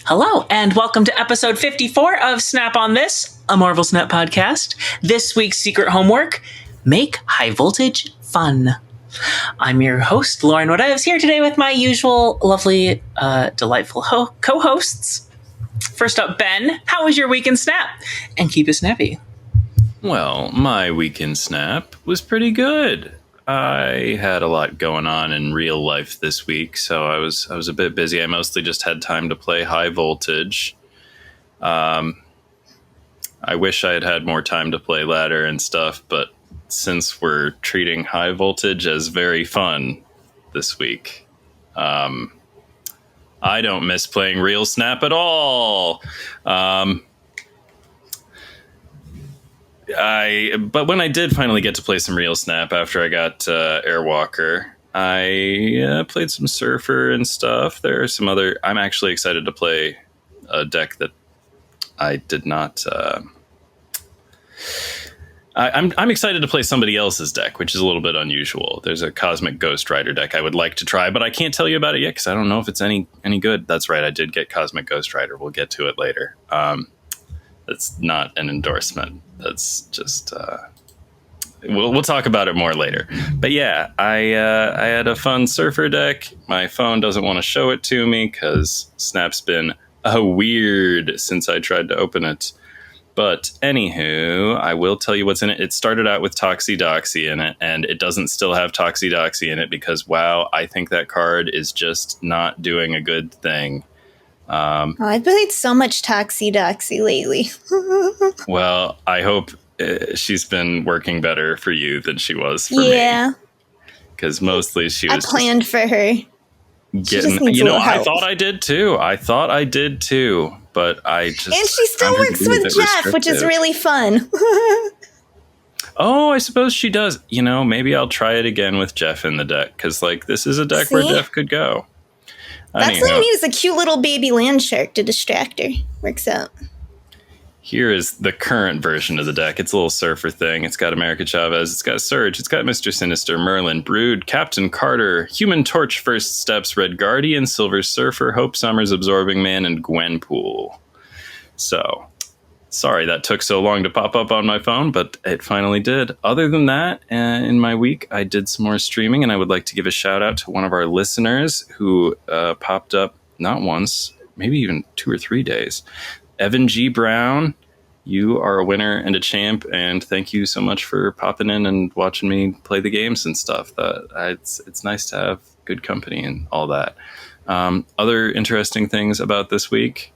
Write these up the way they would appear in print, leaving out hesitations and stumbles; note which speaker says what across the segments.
Speaker 1: Hello, and welcome to episode 54 of Snap on This, a Marvel Snap podcast. This week's secret homework, make high voltage fun. I'm your host, LaurenWhatevs, here today with my usual lovely, delightful co-hosts. First up, Ben, how was your week in Snap? And keep it snappy.
Speaker 2: Well, my week in Snap was pretty good. I had a lot going on in real life this week, so I was a bit busy. I mostly just had time to play high voltage. I wish I had had more time to play ladder and stuff, but since we're treating high voltage as very fun this week, I don't miss playing real Snap at all. But when I did finally get to play some real Snap after I got Airwalker, I played some Surfer and stuff. There are some other... I'm actually excited to play a deck that I did not... I'm excited to play somebody else's deck, which is a little bit unusual. There's a Cosmic Ghost Rider deck I would like to try, but I can't tell you about it yet because I don't know if it's any good. That's right, I did get Cosmic Ghost Rider. We'll get to it later. That's not an endorsement. That's just we'll talk about it more later. But yeah, I had a fun Surfer deck. My phone doesn't want to show it to me because Snap's been weird since I tried to open it. But anywho, I will tell you what's in it. It started out with Toxie in it, and it doesn't still have Toxie in it because, wow, I think that card is just not doing a good thing.
Speaker 3: I've played so much Toxie lately.
Speaker 2: Well, I hope she's been working better for you than she was for me.
Speaker 3: Yeah.
Speaker 2: Because mostly she was...
Speaker 3: I planned for her.
Speaker 2: Getting, I thought I did too. But I just...
Speaker 3: And she still works with Jeff, which is really fun.
Speaker 2: Oh, I suppose she does. Maybe I'll try it again with Jeff in the deck. Because, this is a deck where Jeff could go.
Speaker 3: That's what I need is a cute little baby land shark to distract her. Works out.
Speaker 2: Here is the current version of the deck. It's a little Surfer thing. It's got America Chavez. It's got Surge. It's got Mr. Sinister, Merlin, Brood, Captain Carter, Human Torch, First Steps, Red Guardian, Silver Surfer, Hope Summers, Absorbing Man, and Gwenpool. So, sorry that took so long to pop up on my phone, but it finally did. Other than that, in my week, I did some more streaming, and I would like to give a shout out to one of our listeners who popped up not once, maybe even 2 or 3 days. Evan G. Brown, you are a winner and a champ, and thank you so much for popping in and watching me play the games and stuff. It's nice to have good company and all that. Other interesting things about this week,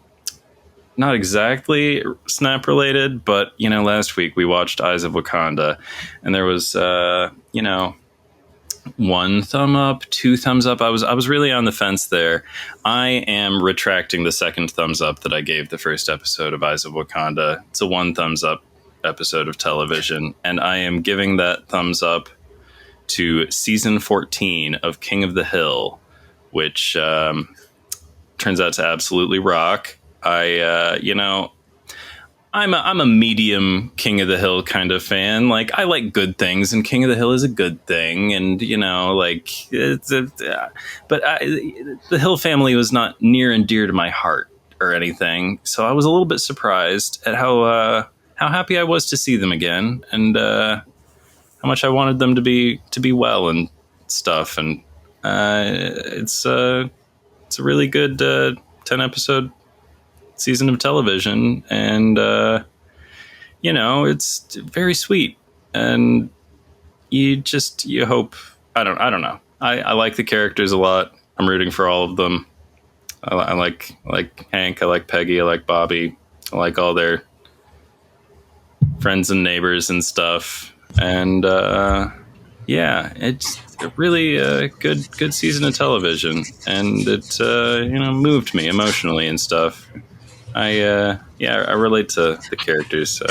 Speaker 2: not exactly Snap related, but last week we watched Eyes of Wakanda, and there was 1 thumb up, 2 thumbs up. I was really on the fence there. I am retracting the 2nd thumbs up that I gave the first episode of Eyes of Wakanda. It's a 1 thumbs up episode of television, and I am giving that thumbs up to season 14 of King of the Hill, which turns out to absolutely rock. I'm a medium King of the Hill kind of fan. I like good things, and King of the Hill is a good thing. And, but the Hill family was not near and dear to my heart or anything. So I was a little bit surprised at how happy I was to see them again, and how much I wanted them to be well and stuff. And it's a really good 10-episode season of television, and it's very sweet, and you hope. I don't know. I like the characters a lot. I'm rooting for all of them. I like Hank. I like Peggy. I like Bobby. I like all their friends and neighbors and stuff. And it's really a good season of television, and it moved me emotionally and stuff. I relate to the characters.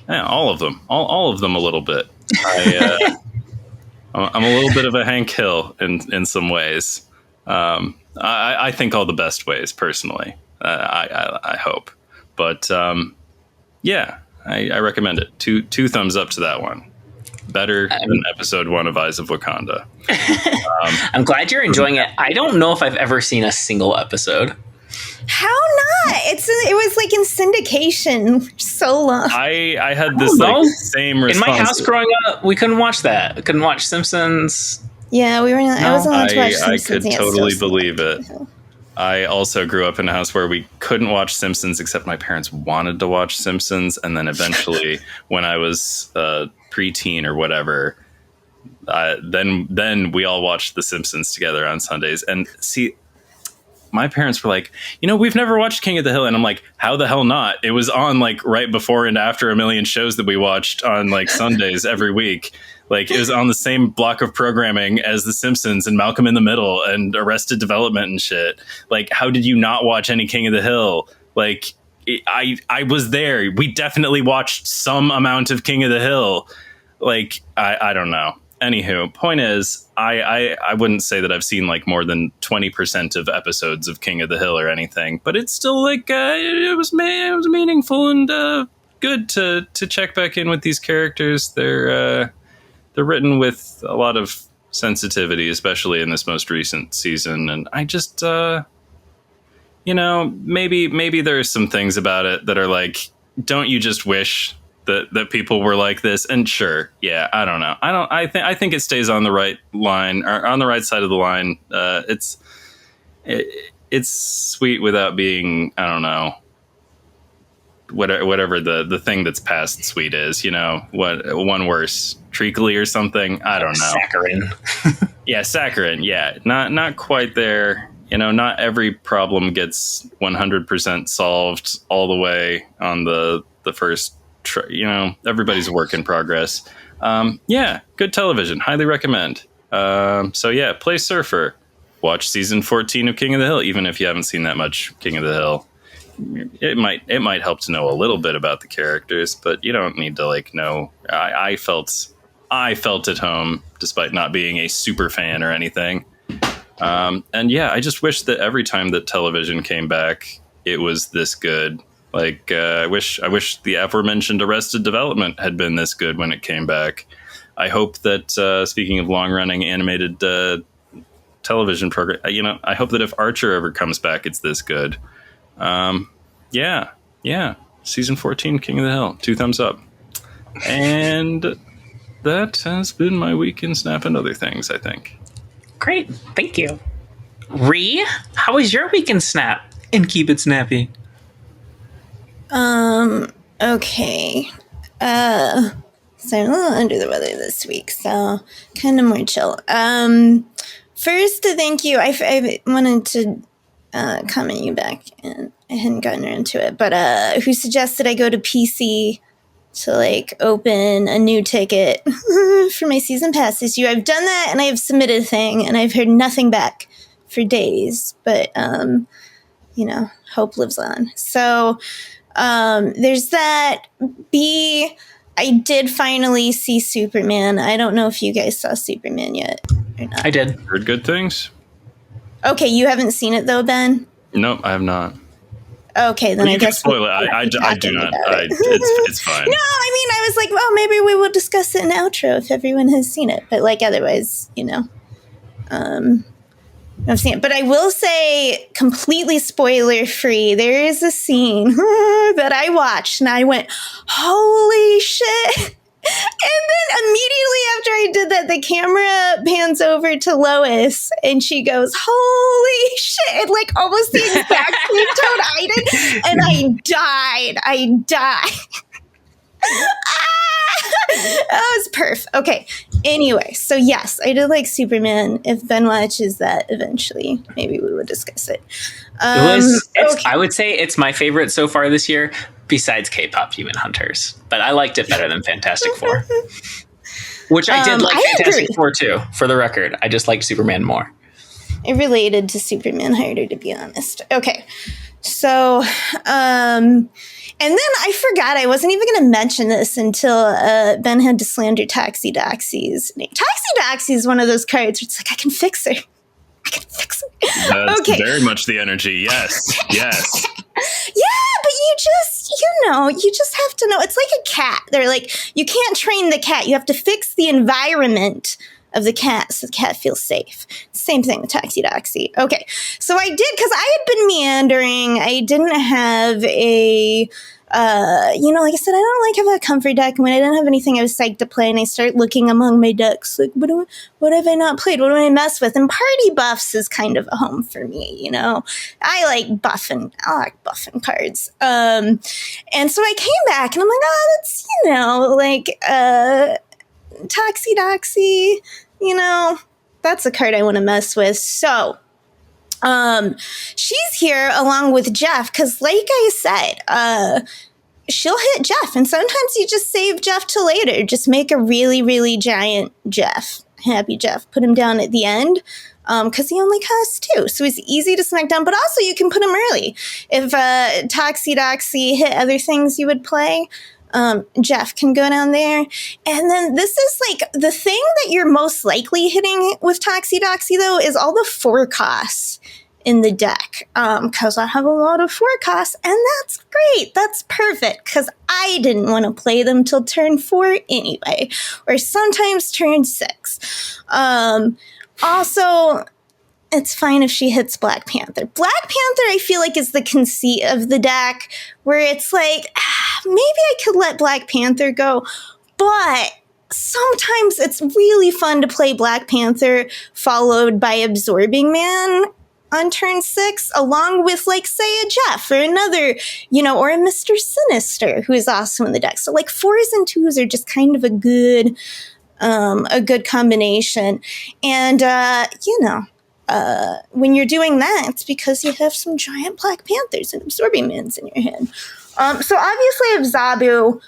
Speaker 2: All of them a little bit. I'm a little bit of a Hank Hill in some ways. I think all the best ways, personally. I hope, but I recommend it. Two thumbs up to that one. better than episode 1 of Eyes of Wakanda.
Speaker 1: I'm glad you're enjoying it. I don't know if I've ever seen a single episode.
Speaker 3: How not? It was like in syndication for so long.
Speaker 2: I had this same response.
Speaker 1: In my house growing up, we couldn't watch that. We couldn't watch Simpsons.
Speaker 3: Yeah, we were. I wasn't allowed to watch Simpsons.
Speaker 2: I could totally believe it. I also grew up in a house where we couldn't watch Simpsons, except my parents wanted to watch Simpsons, and then eventually, when I was preteen or whatever, then we all watched The Simpsons together on Sundays. And see, my parents were like, we've never watched King of the Hill. And I'm like, how the hell not? It was on like right before and after a million shows that we watched on like Sundays every week. Like it was on the same block of programming as The Simpsons and Malcolm in the Middle and Arrested Development and shit. Like, how did you not watch any King of the Hill? Like, I was there. We definitely watched some amount of King of the Hill. Like, I don't know. Anywho, point is, I wouldn't say that I've seen like more than 20% of episodes of King of the Hill or anything, but it's still like it was meaningful and good to check back in with these characters. They're written with a lot of sensitivity, especially in this most recent season, and I just maybe there's some things about it that are like, don't you just wish that people were like this? And sure, yeah, I don't know. I think it stays on the right line, or on the right side of the line. It's sweet without being, I don't know, whatever the thing that's past sweet is. What one worse, treacly or something. I don't know.
Speaker 1: Saccharin.
Speaker 2: Yeah, saccharin. Yeah, not quite there. Not every problem gets 100% solved all the way on the first. Everybody's a work in progress. Yeah, good television. Highly recommend. So yeah, play Surfer. Watch season 14 of King of the Hill, even if you haven't seen that much King of the Hill. It might help to know a little bit about the characters, but you don't need to know. I felt at home despite not being a super fan or anything. And yeah, I just wish that every time that television came back, it was this good. Like, I wish the aforementioned Arrested Development had been this good when it came back. I hope that, speaking of long-running animated television program, I hope that if Archer ever comes back, it's this good. Yeah. Season 14, King of the Hill. 2 thumbs up. And that has been my week in Snap and other things, I think.
Speaker 1: Great. Thank you. Ree, how was your week in Snap? And keep it snappy.
Speaker 3: Okay. So I'm a little under the weather this week, so kind of more chill. First, thank you. I wanted to comment you back, and I hadn't gotten around to it, but who suggested I go to PC to open a new ticket for my season pass this year. I've done that, and I have submitted a thing, and I've heard nothing back for days, but hope lives on. So there's that. B, I did finally see Superman. I don't know if you guys saw Superman yet or not.
Speaker 1: I did.
Speaker 2: Heard good things.
Speaker 3: Okay, you haven't seen it though, Ben?
Speaker 2: Nope, I have not.
Speaker 3: Okay, then
Speaker 2: well,
Speaker 3: I guess
Speaker 2: spoil it. I do not. It's fine.
Speaker 3: No, I was like, well, maybe we will discuss it in outro if everyone has seen it. But otherwise, I've seen it. But I will say, completely spoiler free, there is a scene that I watched and I went, holy shit. And then immediately after I did that, the camera pans over to Lois and she goes, holy shit, almost the exact same tone I did. And I died. That was perf. Okay. Anyway, so yes, I did like Superman. If Ben watches that eventually, maybe we would discuss it.
Speaker 1: I would say it's my favorite so far this year, besides K-pop Human Hunters. But I liked it better than Fantastic Four. Which I did like Fantastic Four too, for the record. I just liked Superman more.
Speaker 3: It related to Superman harder, to be honest. Okay. So, and then I forgot I wasn't even going to mention this until Ben had to slander Taxi Doxy's name. Taxi Doxy is one of those cards where it's I can fix her.
Speaker 2: That's very much the energy. Yes.
Speaker 3: Yeah, but you you just have to know. It's like a cat. They're like, you can't train the cat. You have to fix the environment of the cat so the cat feels safe. Same thing with Toxie. Okay, so I did, because I had been meandering. I didn't have a, like I said, I don't have a comfort deck. When I didn't have anything I was psyched to play, and I start looking among my decks, like, what have I not played? What do I mess with? And Party Buffs is kind of a home for me, I like buffing cards. And so I came back, and I'm like, that's, Toxie, that's a card I want to mess with. So, she's here along with Jeff, because like I said, she'll hit Jeff, and sometimes you just save Jeff till later. Just make a really, really giant Jeff. Happy Jeff. Put him down at the end, because he only costs 2. So he's easy to smack down, but also you can put him early. If Toxie hit other things you would play, Jeff can go down there. And then this is like the thing that you're most likely hitting with Toxie, though, is all the 4 costs in the deck. Because I have a lot of 4 costs, and that's great. That's perfect, because I didn't want to play them till turn 4 anyway, or sometimes turn 6. Also, it's fine if she hits Black Panther. Black Panther, I feel like, is the conceit of the deck, where it's like, maybe I could let Black Panther go, but sometimes it's really fun to play Black Panther followed by Absorbing Man on turn 6, along with, like, say, a Jeff or another, or a Mr. Sinister, who is also in the deck. So, like, 4s and 2s are just kind of a good combination. And, when you're doing that, it's because you have some giant Black Panthers and Absorbing Mans in your hand. So obviously I have Zabu,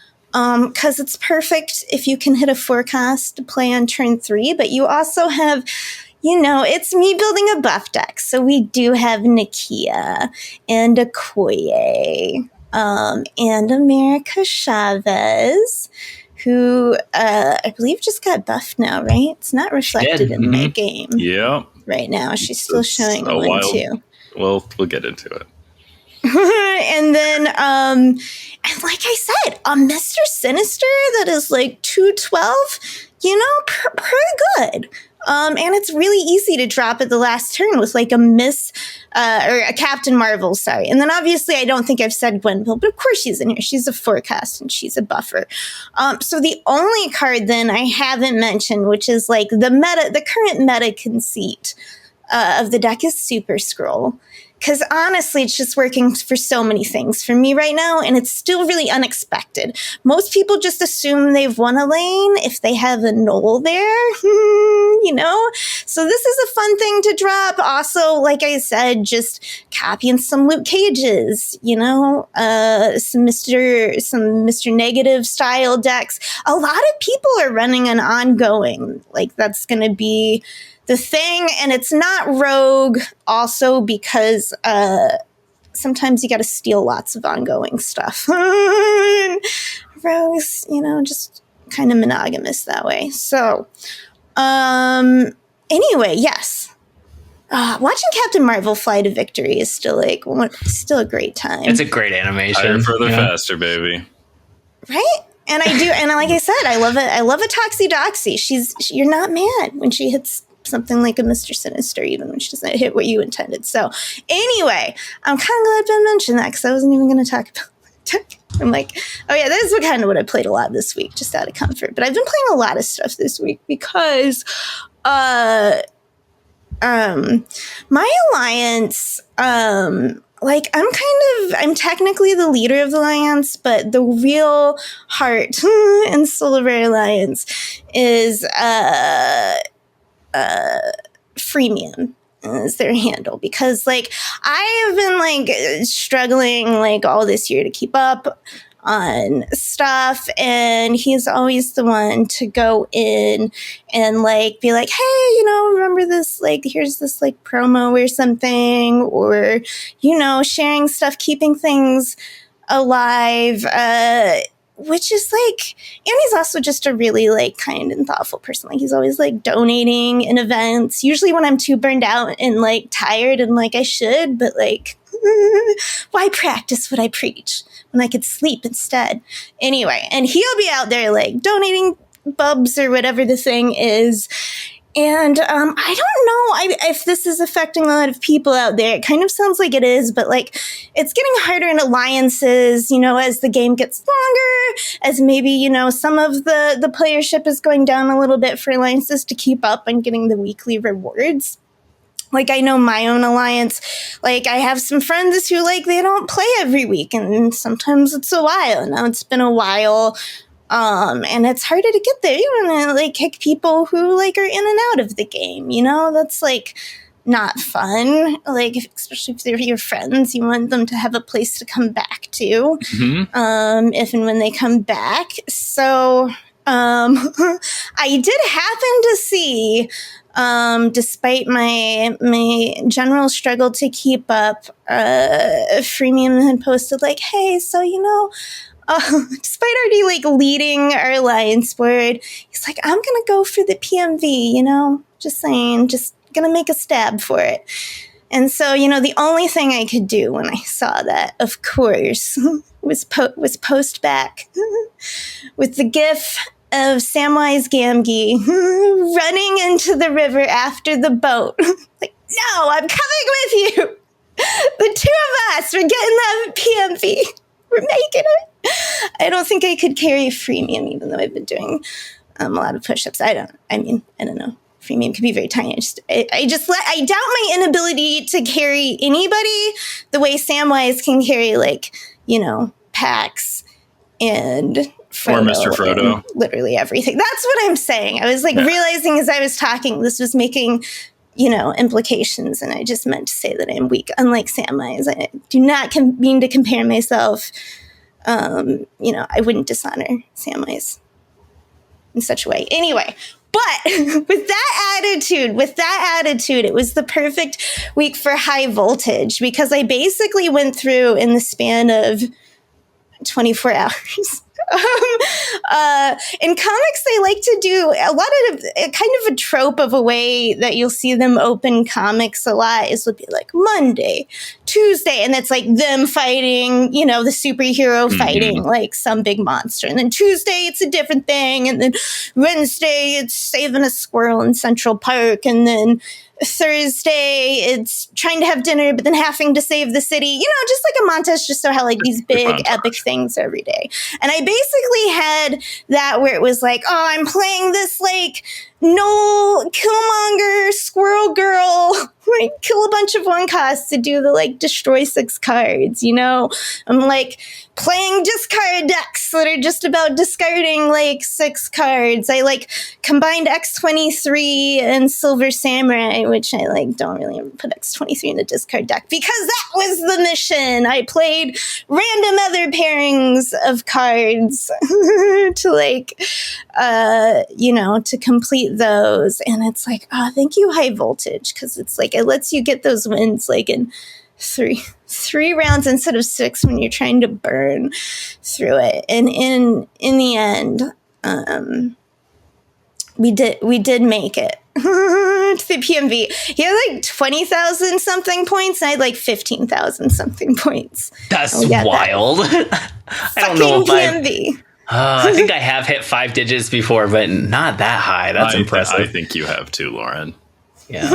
Speaker 3: because it's perfect if you can hit a 4 cost to play on turn 3, but you also have, it's me building a buff deck. So we do have Nakia and Okoye, and America Chavez, who I believe just got buffed now, right? It's not reflected in my game.
Speaker 2: Yeah.
Speaker 3: Right now, she's still showing a 1, 2.
Speaker 2: Well, we'll get into it.
Speaker 3: And then, and like I said, a Mr. Sinister that is like 212, pretty good. And it's really easy to drop at the last turn with like a or a Captain Marvel, sorry. And then obviously I don't think I've said Gwenville, but of course she's in here. She's a 4 cost and she's a buffer. So the only card then I haven't mentioned, which is like the current meta conceit of the deck, is Super Scroll. Because honestly, it's just working for so many things for me right now, and it's still really unexpected. Most people just assume they've won a lane if they have a null there, So this is a fun thing to drop. Also, like I said, just copying some Luke Cages, some Mr. Negative style decks. A lot of people are running an ongoing. Like, that's going to be the thing, and it's not rogue also because sometimes you got to steal lots of ongoing stuff. Rogues, just kind of monogamous that way. So, anyway, yes. Watching Captain Marvel fly to victory is still still a great time.
Speaker 1: It's a great animation.
Speaker 2: Higher, further, faster, baby.
Speaker 3: Right? And I do, and like I said, I love it. I love a Toxie. You're not mad when she hits something like a Mr. Sinister, even when she doesn't hit what you intended. So anyway, I'm kind of glad Ben mentioned that, because I wasn't even going to talk about it. I'm like, oh yeah, that is kind of what I played a lot this week, just out of comfort. But I've been playing a lot of stuff this week because my alliance, I'm technically the leader of the alliance, but the real heart and soul of our alliance is freemium is their handle, because I have been struggling all this year to keep up on stuff, and he's always the one to go in and be like, hey, remember this, here's this promo or something, or sharing stuff, keeping things alive, which is and he's also just a really kind and thoughtful person. He's always donating in events, usually when I'm too burned out and tired and I should, but Why practice what I preach when I could sleep instead? Anyway, and he'll be out there like donating bubs or whatever the thing is. And I don't know if this is affecting a lot of people out there. It kind of sounds like it is, but like it's getting harder in alliances, you know, as the game gets longer, as maybe, you know, some of the playership is going down a little bit for alliances to keep up and getting the weekly rewards. Like, I know my own alliance, like, I have some friends who, like, they don't play every week, and sometimes it's a while. Now it's been a while. And it's harder to get there. You want to like kick people who like are in and out of the game, you know, that's like not fun. Like, especially if they're your friends, you want them to have a place to come back to, if and when they come back. So, I did happen to see, despite my general struggle to keep up, Freemium had posted like, hey, so, you know, despite already like leading our alliance board, he's like, I'm gonna go for the PMV, you know, just saying, just gonna make a stab for it. And so, you know, the only thing I could do when I saw that, of course, was post back with the gif of Samwise Gamgee running into the river after the boat. Like, no, I'm coming with you. The two of us, we're getting that PMV. We're making it. I don't think I could carry freemium, even though I've been doing a lot of push-ups. I don't know. Freemium could be very tiny. I doubt my inability to carry anybody the way Samwise can carry, like, you know, Pax and Frodo. Or
Speaker 2: Mr. Frodo.
Speaker 3: Literally everything. That's what I'm saying. I was like realizing as I was talking, this was making, you know, implications, and I just meant to say that I'm weak. Unlike Samwise, I do not mean to compare myself. You know, I wouldn't dishonor Samwise in such a way. Anyway, but with that attitude, it was the perfect week for high voltage, because I basically went through in the span of 24 hours. In comics, they like to do a lot of kind of a trope of a way that you'll see them open comics a lot is would be like Monday, Tuesday, and it's like them fighting, you know, the superhero fighting like some big monster. And then Tuesday, it's a different thing. And then Wednesday, it's saving a squirrel in Central Park. And then Thursday, it's trying to have dinner, but then having to save the city, you know, just like a montage, just so how like these big epic things every day. And I basically had that where it was like, oh, I'm playing this like no Killmonger squirrel girl, like kill a bunch of one costs to do the like destroy 6 cards, you know? I'm like playing discard decks that are just about discarding like 6 cards. I like combined X-23 and Silver Samurai, which I like don't really ever put X-23 in the discard deck because that was the mission. I played random other pairings of cards to like, you know, to complete those. And it's like, oh, thank you, High Voltage, because it's like it lets you get those wins like in three rounds instead of 6 when you're trying to burn through it. And in the end, we did make it to the PMV. He had like 20,000 something points, and I had like 15,000 something points.
Speaker 1: That's wild. I don't know if
Speaker 3: PMV.
Speaker 1: I think I have hit 5 digits before, but not that high. That's impressive.
Speaker 2: I think you have too, Lauren.
Speaker 1: Yeah.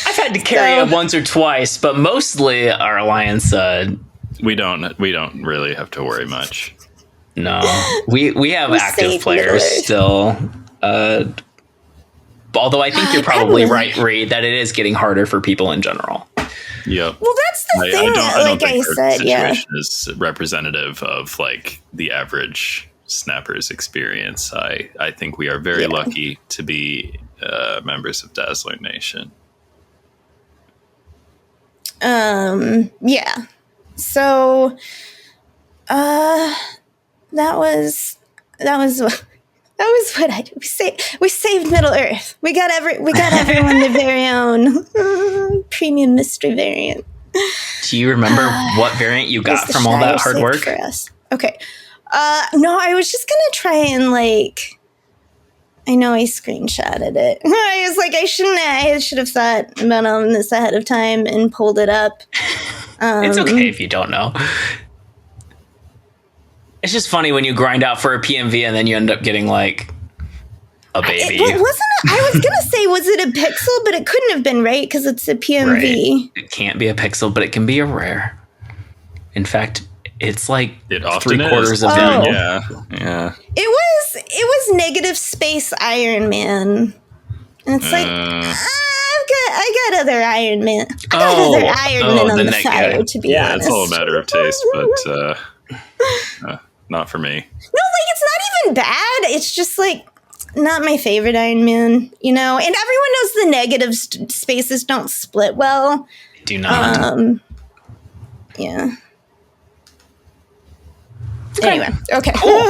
Speaker 1: I've had to carry it once or twice, but mostly our alliance.
Speaker 2: We don't really have to worry much.
Speaker 1: No, we have active players still. Although I think you're probably right, Reed, that it is getting harder for people in general.
Speaker 2: Yep.
Speaker 3: Well, that's the thing.
Speaker 2: I don't think
Speaker 3: I said,
Speaker 2: situation is representative of like the average snapper's experience. I think we are very lucky to be members of Dazzler Nation.
Speaker 3: Yeah. So, that was what I did. We saved Middle Earth. We got everyone their very own premium mystery variant.
Speaker 1: Do you remember what variant you got from all that hard work?
Speaker 3: For us. Okay. No, I was just gonna try and like. I know I screenshotted it. I was like, I should have thought about this ahead of time and pulled it up.
Speaker 1: It's okay if you don't know. It's just funny when you grind out for a PMV and then you end up getting like a baby.
Speaker 3: I was gonna say, was it a pixel? But it couldn't have been, right? Because it's a PMV.
Speaker 1: Right. It can't be a pixel, but it can be a rare. In fact, it's like
Speaker 2: it often
Speaker 1: 3/4
Speaker 2: is.
Speaker 1: of them.
Speaker 2: Yeah.
Speaker 3: It was negative space Iron Man. And it's like, I got other Iron Man. I got other Iron Man on the fire, to be honest.
Speaker 2: It's all a matter of taste, but not for me.
Speaker 3: No, like, it's not even bad. It's just like not my favorite Iron Man, you know? And everyone knows the negative spaces don't split well.
Speaker 1: Do not.
Speaker 3: Yeah. Anyway, okay.
Speaker 1: Cool.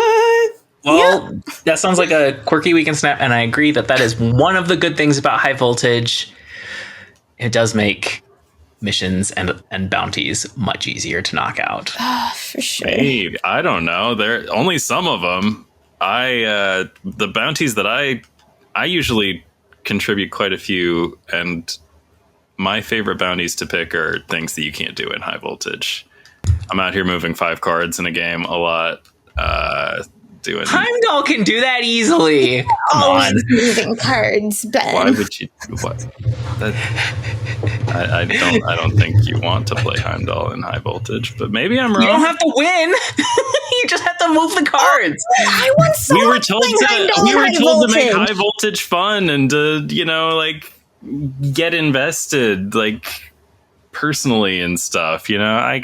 Speaker 1: Well, that sounds like a quirky weekend snap, and I agree that is one of the good things about high voltage. It does make missions and bounties much easier to knock out.
Speaker 3: For sure.
Speaker 2: Hey, I don't know. There only some of them. The bounties that I usually contribute quite a few, and my favorite bounties to pick are things that you can't do in high voltage. I'm out here moving 5 cards in a game a lot. Doing
Speaker 1: Heimdall can do that easily. Come on.
Speaker 3: Moving cards, Ben.
Speaker 2: Why would you? What? I don't think you want to play Heimdall in high voltage, but maybe I'm wrong.
Speaker 1: You don't have to win. You just have to move the cards.
Speaker 3: I want so
Speaker 2: we were
Speaker 3: much
Speaker 2: told to make high voltage fun and to like get invested like personally and stuff. I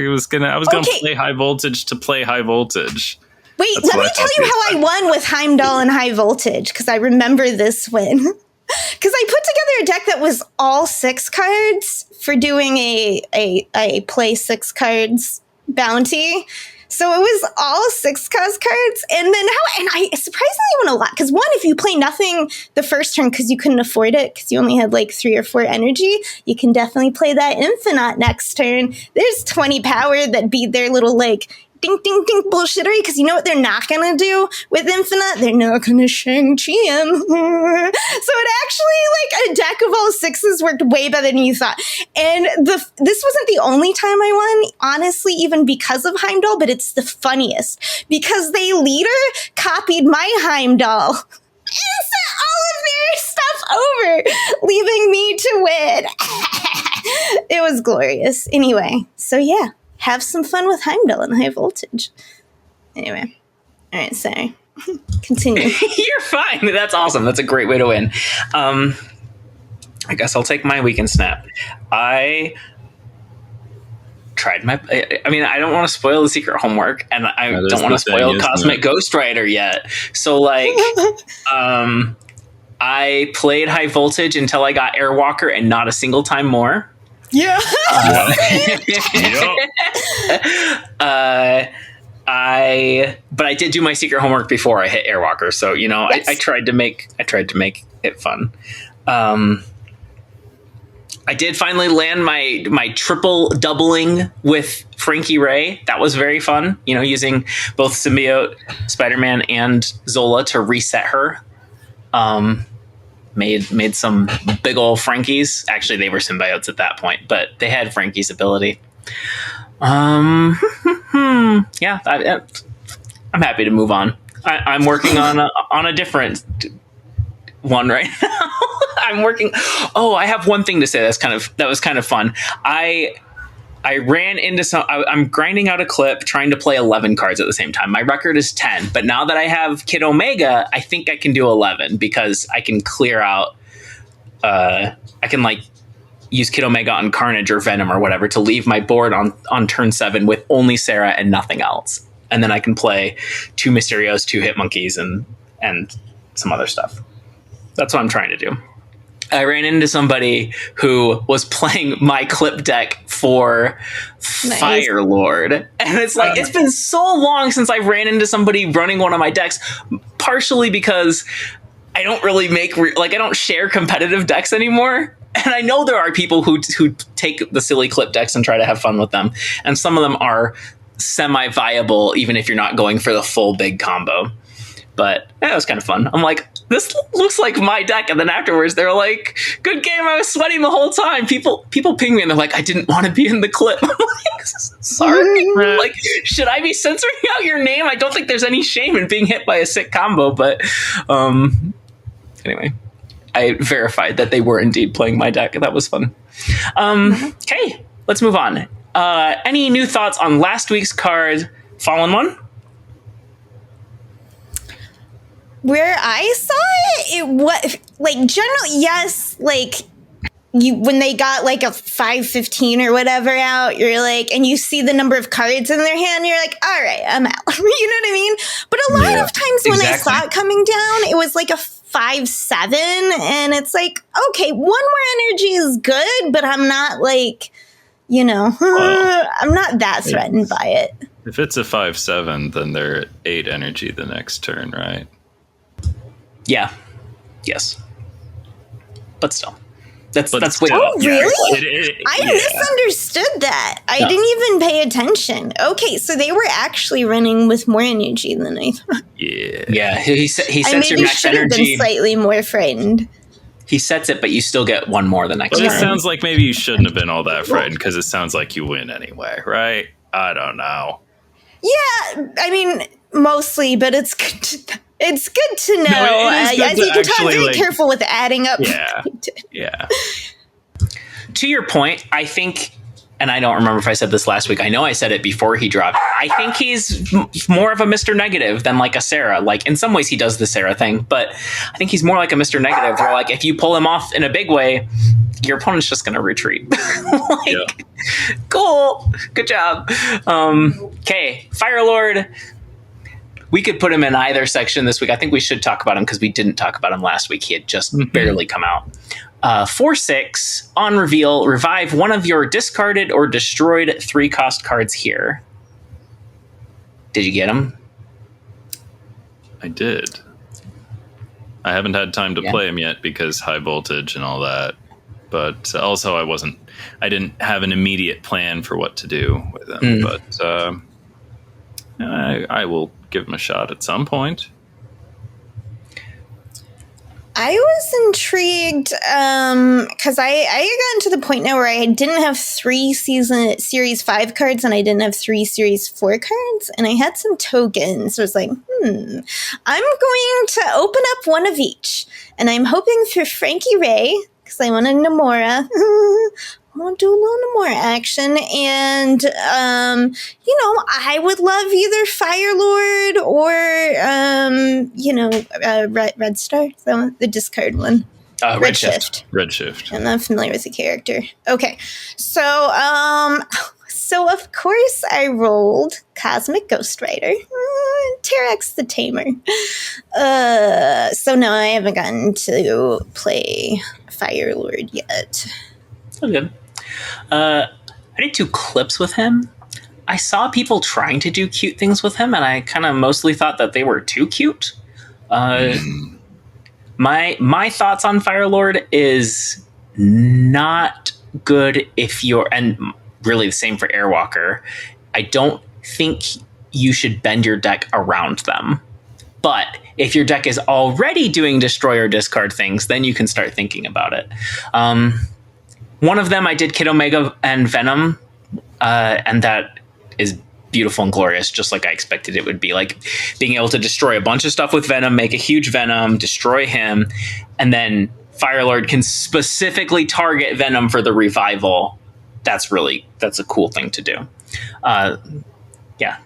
Speaker 2: was gonna play high voltage to play high voltage.
Speaker 3: Wait, let me tell you how I won with Heimdall and high voltage, because I remember this win. Because I put together a deck that was all 6 cards for doing a play 6 cards bounty. So it was all 6 cost cards. And then I surprisingly won a lot. Because one, if you play nothing the first turn because you couldn't afford it, because you only had like 3 or 4 energy, you can definitely play that Infinite next turn. There's 20 power that beat their little like ding, ding, ding bullshittery, because you know what they're not going to do with Infinite? They're not going to Shang-Chi him. So it actually, like, a deck of all 6s worked way better than you thought. And this wasn't the only time I won, honestly, even because of Heimdall, but it's the funniest, because they leader copied my Heimdall and sent all of their stuff over, leaving me to win. It was glorious. Anyway, so yeah. Have some fun with Heimdall and high voltage. Anyway. All right, sorry. Continue.
Speaker 1: You're fine. That's awesome. That's a great way to win. I guess I'll take my weekend snap. I tried I don't want to spoil the secret homework, and I don't want to spoil Cosmic Ghost Rider yet. So, like, I played high voltage until I got Airwalker and not a single time more.
Speaker 3: Yeah.
Speaker 1: But I did do my secret homework before I hit Airwalker, so yes. I tried to make it fun. I did finally land my triple doubling with Frankie Ray. That was very fun. Using both Symbiote, Spider-Man, and Zola to reset her. Made some big old Frankies. Actually, they were symbiotes at that point, but they had Frankie's ability. Yeah, I'm happy to move on. I'm working on a different one right now. I'm working. Oh, I have one thing to say. That was kind of fun. I ran into I'm grinding out a clip trying to play 11 cards at the same time. My record is 10, but now that I have Kid Omega, I think I can do 11 because I can clear out, I can like use Kid Omega on Carnage or Venom or whatever to leave my board on turn 7 with only Sarah and nothing else. And then I can play 2 Mysterios, 2 Hitmonkeys, and some other stuff. That's what I'm trying to do. I ran into somebody who was playing my clip deck for nice. Firelord. And it's like, it's been so long since I ran into somebody running one of my decks, partially because I don't really I don't share competitive decks anymore. And I know there are people who take the silly clip decks and try to have fun with them. And some of them are semi-viable, even if you're not going for the full big combo. But that was kind of fun. I'm like, this looks like my deck. And then afterwards, they're like, good game. I was sweating the whole time. People ping me and they're like, I didn't want to be in the clip. I'm like, sorry. Like, should I be censoring out your name? I don't think there's any shame in being hit by a sick combo. But anyway, I verified that they were indeed playing my deck. That was fun. Okay, let's move on. Any new thoughts on last week's card, Fallen One?
Speaker 3: Where I saw it was like generally, yes, like when they got like a 5/15 or whatever out, you're like, and you see the number of cards in their hand, you're like, all right, I'm out. You know what I mean? But a lot of times when I saw it coming down, it was like a 5/7, and it's like, okay, one more energy is good, but I'm not like, you know, I'm not that threatened by it.
Speaker 2: If it's a 5/7, then they're at 8 energy the next turn, right?
Speaker 1: Yeah. Yes. But still. That's way
Speaker 3: Oh, really? I
Speaker 2: yeah.
Speaker 3: misunderstood that. I didn't even pay attention. Okay, so they were actually running with more energy than I thought.
Speaker 2: Yeah.
Speaker 1: Yeah, he sets your max
Speaker 3: should have been
Speaker 1: energy.
Speaker 3: slightly more frightened.
Speaker 1: He sets it, but you still get one more the next
Speaker 2: But
Speaker 1: turn.
Speaker 2: it sounds like maybe you shouldn't have been all that frightened because it sounds like you win anyway, right? I don't know.
Speaker 3: Yeah, I mean, mostly, but it's good to know.
Speaker 2: No, it is good
Speaker 3: I think you're
Speaker 2: actually,
Speaker 3: very
Speaker 2: like,
Speaker 3: careful with adding up.
Speaker 2: Yeah. Yeah.
Speaker 1: To your point, I think, and I don't remember if I said this last week. I know I said it before he dropped. I think he's more of a Mr. Negative than like a Sarah. Like in some ways he does the Sarah thing, but I think he's more like a Mr. Negative where like if you pull him off in a big way, your opponent's just going to retreat. Cool. Good job. Okay. Firelord. We could put him in either section this week. I think we should talk about him because we didn't talk about him last week. He had just barely come out. 4/6 on reveal, revive one of your discarded or destroyed 3-cost cards here. Did you get him?
Speaker 2: I did. I haven't had time to play him yet because high voltage and all that. But also I didn't have an immediate plan for what to do with him. But I will give him a shot at some point.
Speaker 3: I was intrigued because I had gotten to the point now where I didn't have 3 Series 5 cards and I didn't have 3 Series 4 cards, and I had some tokens. So I was like, I'm going to open up one of each, and I'm hoping for Frankie Ray because I want a Nomura. I want to do a little more action, and I would love either Firelord or Red Star, the discard one.
Speaker 1: Redshift.
Speaker 2: Redshift.
Speaker 3: I'm not familiar with the character. Okay, so of course I rolled Cosmic Ghost Rider, Terex the Tamer. So no, I haven't gotten to play Firelord yet.
Speaker 1: Oh, good. I did 2 clips with him. I saw people trying to do cute things with him, and I kind of mostly thought that they were too cute. My thoughts on Firelord is not good if you're, and really the same for Airwalker. I don't think you should bend your deck around them. But if your deck is already doing destroy or discard things, then you can start thinking about it. One of them I did Kid Omega and Venom, and that is beautiful and glorious, just like I expected it would be. Like being able to destroy a bunch of stuff with Venom, make a huge Venom, destroy him, and then Firelord can specifically target Venom for the revival. That's a cool thing to do. Yeah.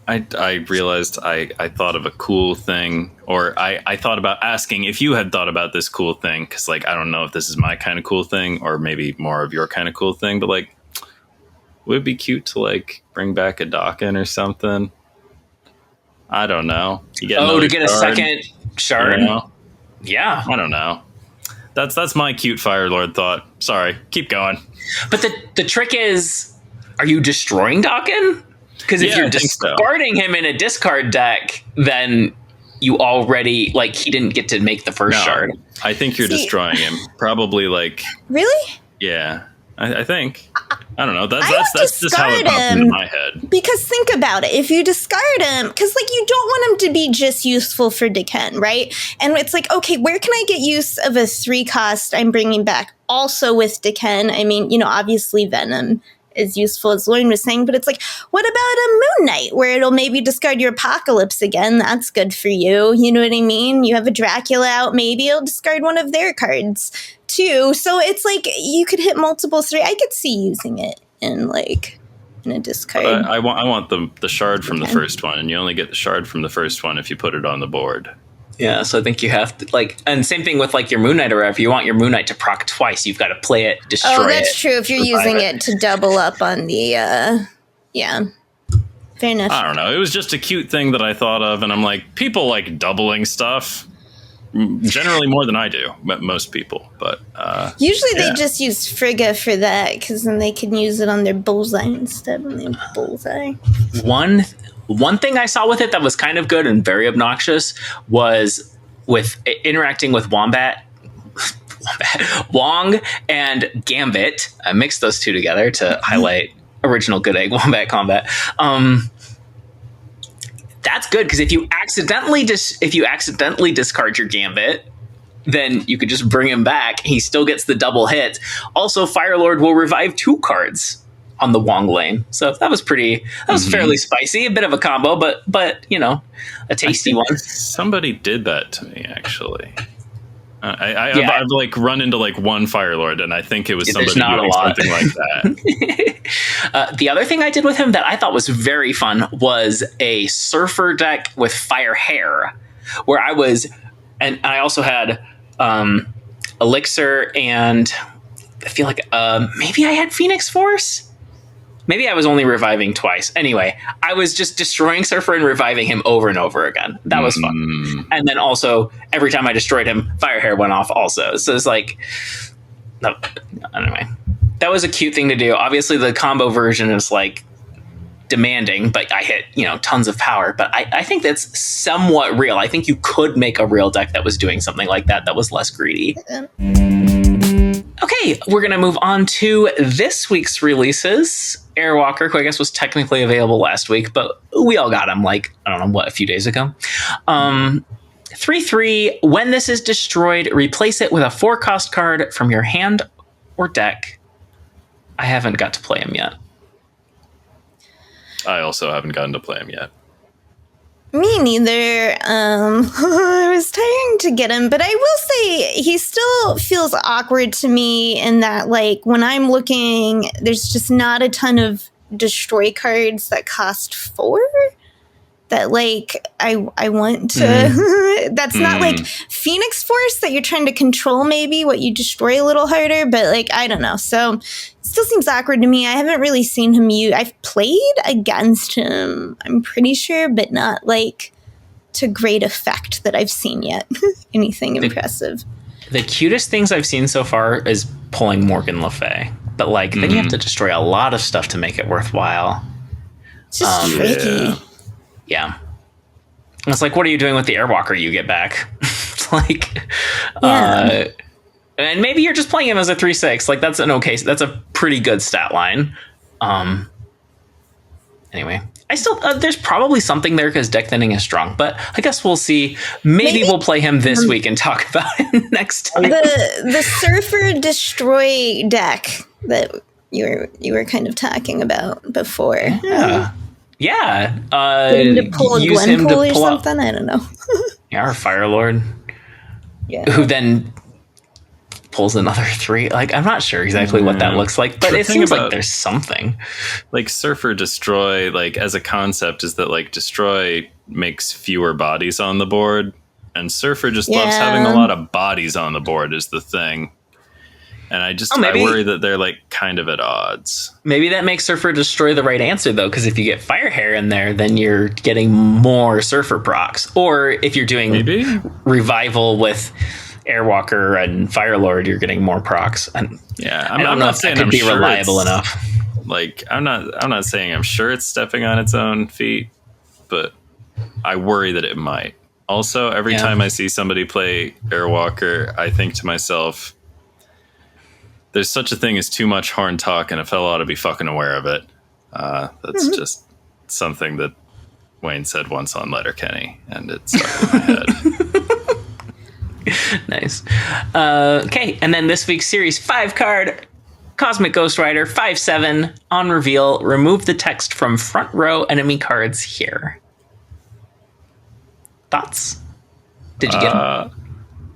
Speaker 2: I realized I thought of a cool thing, or I thought about asking if you had thought about this cool thing, because like I don't know if this is my kind of cool thing or maybe more of your kind of cool thing, but like would it be cute to like bring back a Dawkins or something? I don't know. You get
Speaker 1: to get a second shard.
Speaker 2: You know?
Speaker 1: Yeah,
Speaker 2: I don't know. That's my cute Firelord thought. Sorry, keep going.
Speaker 1: But the trick is, are you destroying Dawkins? Because if you're discarding him in a discard deck, then you already, like, he didn't get to make the first shard.
Speaker 2: I think you're destroying him. Probably, like...
Speaker 3: Really?
Speaker 2: Yeah, I think. I don't know. That's just how it popped into my head.
Speaker 3: Because think about it. If you discard him, because like you don't want him to be just useful for Deken, right? And it's like, okay, where can I get use of a 3 cost I'm bringing back also with Deken? I mean, obviously Venom is useful, as Lauren was saying, but it's like, what about a Moon Knight where it'll maybe discard your Apocalypse again? That's good for you. You know what I mean? You have a Dracula out, maybe it'll discard one of their cards too. So it's like you could hit multiple 3. I could see using it in a discard.
Speaker 2: I want the shard from the first one, and you only get the shard from the first one if you put it on the board.
Speaker 1: Yeah, so I think you have to and same thing with your Moon Knight, or if you want your Moon Knight to proc twice, you've got to play it, destroy it.
Speaker 3: Oh, that's true. If you're using it to double up on the, yeah. Fair enough.
Speaker 2: I don't know. It was just a cute thing that I thought of, and I'm like, people like doubling stuff. Generally more than I do, most people. But
Speaker 3: usually they just use Frigga for that, because then they can use it on their bullseye instead of their bullseye.
Speaker 1: One thing I saw with it that was kind of good and very obnoxious was with interacting with Wong and Gambit. I mixed those two together to highlight original Good Egg Wombat combat. That's good because if you accidentally discard your Gambit, then you could just bring him back. He still gets the double hit. Also, Firelord will revive 2 cards on the Wong lane. So that was fairly spicy, a bit of a combo, but a tasty one.
Speaker 2: Somebody did that to me, actually. I've run into one Firelord, and I think it was somebody doing something like that.
Speaker 1: The other thing I did with him that I thought was very fun was a Surfer deck with Fire Hair, where I also had Elixir, and I feel like maybe I had Phoenix Force. Maybe I was only reviving twice. Anyway, I was just destroying Surfer and reviving him over and over again. That was fun. And then also, every time I destroyed him, Fire Hair went off also. So it's anyway. That was a cute thing to do. Obviously, the combo version is demanding, but I hit, tons of power. But I think that's somewhat real. I think you could make a real deck that was doing something like that was less greedy. Okay, we're going to move on to this week's releases. Airwalker, who I guess was technically available last week, but we all got him a few days ago. 3/3, when this is destroyed, replace it with a 4-cost card from your hand or deck. I haven't got to play him yet.
Speaker 2: I also haven't gotten to play him yet.
Speaker 3: Me neither. I was trying to get him, but I will say he still feels awkward to me in that, when I'm looking, there's just not a ton of destroy cards that cost 4 that, I want to. That's not, Phoenix Force that you're trying to control, maybe, what you destroy a little harder, but, I don't know. So, it still seems awkward to me. I haven't really seen him use. I've played against him, I'm pretty sure, but not, to great effect that I've seen yet. Anything impressive.
Speaker 1: The cutest things I've seen so far is pulling Morgan Le Fay. But, then you have to destroy a lot of stuff to make it worthwhile.
Speaker 3: It's just tricky.
Speaker 1: Yeah. It's what are you doing with the Airwalker you get back? And maybe you're just playing him as a 3/6. That's a pretty good stat line. Anyway, I still, there's probably something there because deck thinning is strong, but I guess we'll see. Maybe we'll play him this week and talk about it next time.
Speaker 3: The Surfer Destroy deck that you were kind of talking about before.
Speaker 1: Yeah.
Speaker 3: To pull a Glenpool or something? I don't know.
Speaker 1: Our Firelord. Yeah. Who then pulls another 3. I'm not sure exactly what that looks like, but it seems like there's something.
Speaker 2: Surfer Destroy, as a concept, is that Destroy makes fewer bodies on the board, and Surfer just loves having a lot of bodies on the board is the thing. And I worry that they're kind of at odds. Maybe
Speaker 1: that makes Surfer Destroy the right answer, though, because if you get Fire Hair in there, then you're getting more Surfer procs. Or if you're doing Revival with Airwalker and Firelord, you're getting more procs. And I don't know if that could be reliable enough.
Speaker 2: I'm not saying I'm sure it's stepping on its own feet, but I worry that it might. Also, every time I see somebody play Airwalker, I think to myself, there's such a thing as too much horn talk, and a fellow ought to be fucking aware of it. That's just something that Wayne said once on Letterkenny, and it stuck in my head.
Speaker 1: Nice. Okay, and then this week's Series 5 card, Cosmic Ghost Rider 5/7. On reveal, remove the text from front row enemy cards here. Thoughts? Did you get him?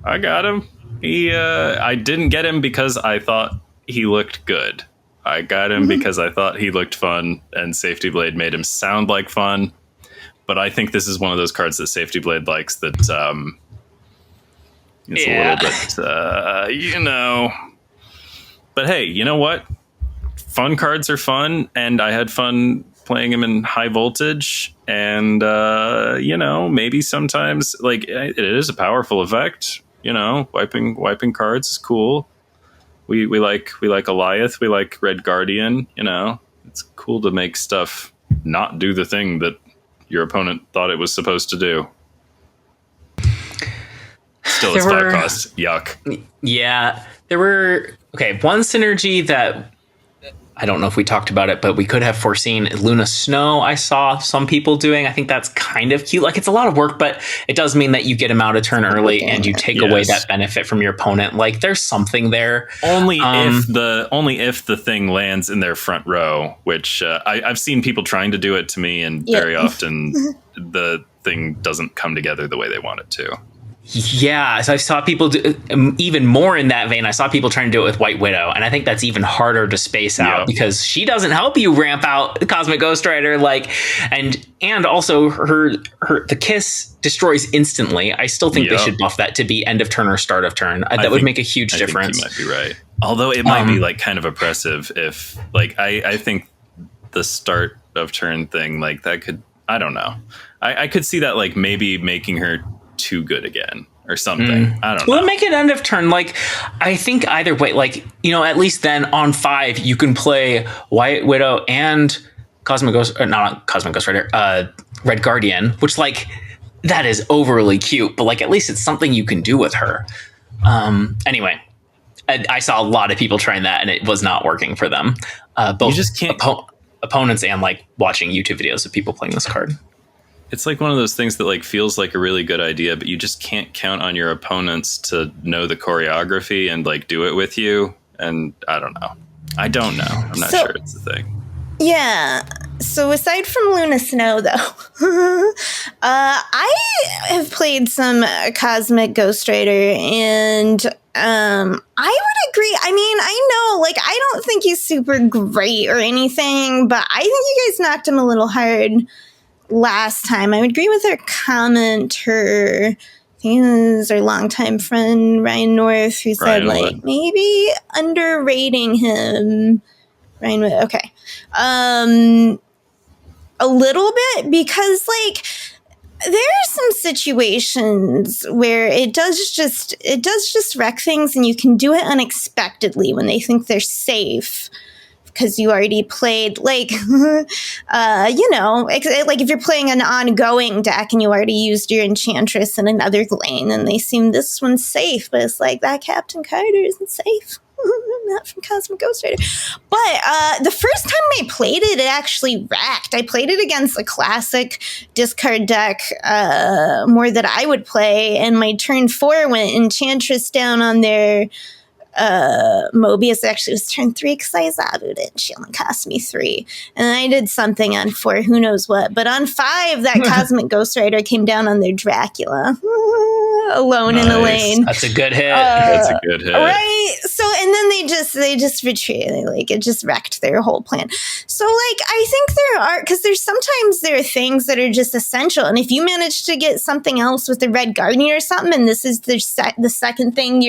Speaker 2: I got him. I didn't get him because I thought he looked good. I got him because I thought he looked fun, and Safety Blade made him sound like fun. But I think this is one of those cards that Safety Blade likes that it's a little bit, But hey, you know what? Fun cards are fun, and I had fun playing him in high voltage. And, maybe sometimes, it is a powerful effect. Wiping cards is cool. We like Goliath. We like Red Guardian. It's cool to make stuff not do the thing that your opponent thought it was supposed to do. Still, it's 5 cost. Yuck.
Speaker 1: Yeah, there were... Okay, one synergy that... I don't know if we talked about it, but we could have foreseen Luna Snow. I saw some people doing. I think that's kind of cute. It's a lot of work, but it does mean that you get him out a turn early and you take away that benefit from your opponent. There's something there.
Speaker 2: Only if the thing lands in their front row, which I've seen people trying to do it to me, and very often the thing doesn't come together the way they want it to.
Speaker 1: Yeah, so I saw people do even more in that vein. I saw people trying to do it with White Widow, and I think that's even harder to space out because she doesn't help you ramp out the Cosmic Ghost Rider, and also the kiss destroys instantly. I still think they should buff that to be end of turn or start of turn. That would make a huge difference.
Speaker 2: I think you might be right. Although it might be kind of oppressive if I think the start of turn thing that could, I don't know. I could see that maybe making her too good again or something. I don't know.
Speaker 1: We'll make it end of turn. I think either way, at least then on 5 you can play White Widow and Cosmic Ghost, or not Cosmic Ghost Rider, Red Guardian, which that is overly cute, but at least it's something you can do with her. Anyway, I saw a lot of people trying that, and it was not working for them. Both
Speaker 2: you just can't
Speaker 1: opponents and watching YouTube videos of people playing this card.
Speaker 2: It's one of those things that feels like a really good idea, but you just can't count on your opponents to know the choreography and do it with you. And I don't know. I'm not sure it's the thing.
Speaker 3: Yeah. So aside from Luna Snow, though, I have played some Cosmic Ghost Rider, and I would agree. I mean, I know, I don't think he's super great or anything, but I think you guys knocked him a little hard last time. I would agree with our commenter. I think it was our longtime friend Ryan North, who said maybe underrating him. Ryan, okay, a little bit, because there are some situations where it does just wreck things, and you can do it unexpectedly when they think they're safe. Because you already played, if you're playing an ongoing deck and you already used your Enchantress in another lane, and they seem this one's safe, but it's that Captain Carter isn't safe. Not from Cosmic Ghost Rider. But the first time I played it, it actually racked. I played it against a classic discard deck more that I would play, and my turn 4 went Enchantress down on their... Mobius actually was turn 3 because I zabu'd it. She only cost me 3. And I did something on 4, who knows what. But on 5, that Cosmic Ghost Rider came down on their Dracula. Alone in a lane.
Speaker 1: That's a good hit.
Speaker 2: That's a good hit.
Speaker 3: Right? So, and then they just retreated. It just wrecked their whole plan. So, I think there are, because there are things that are just essential. And if you manage to get something else with the Red Guardian or something, and this is the second thing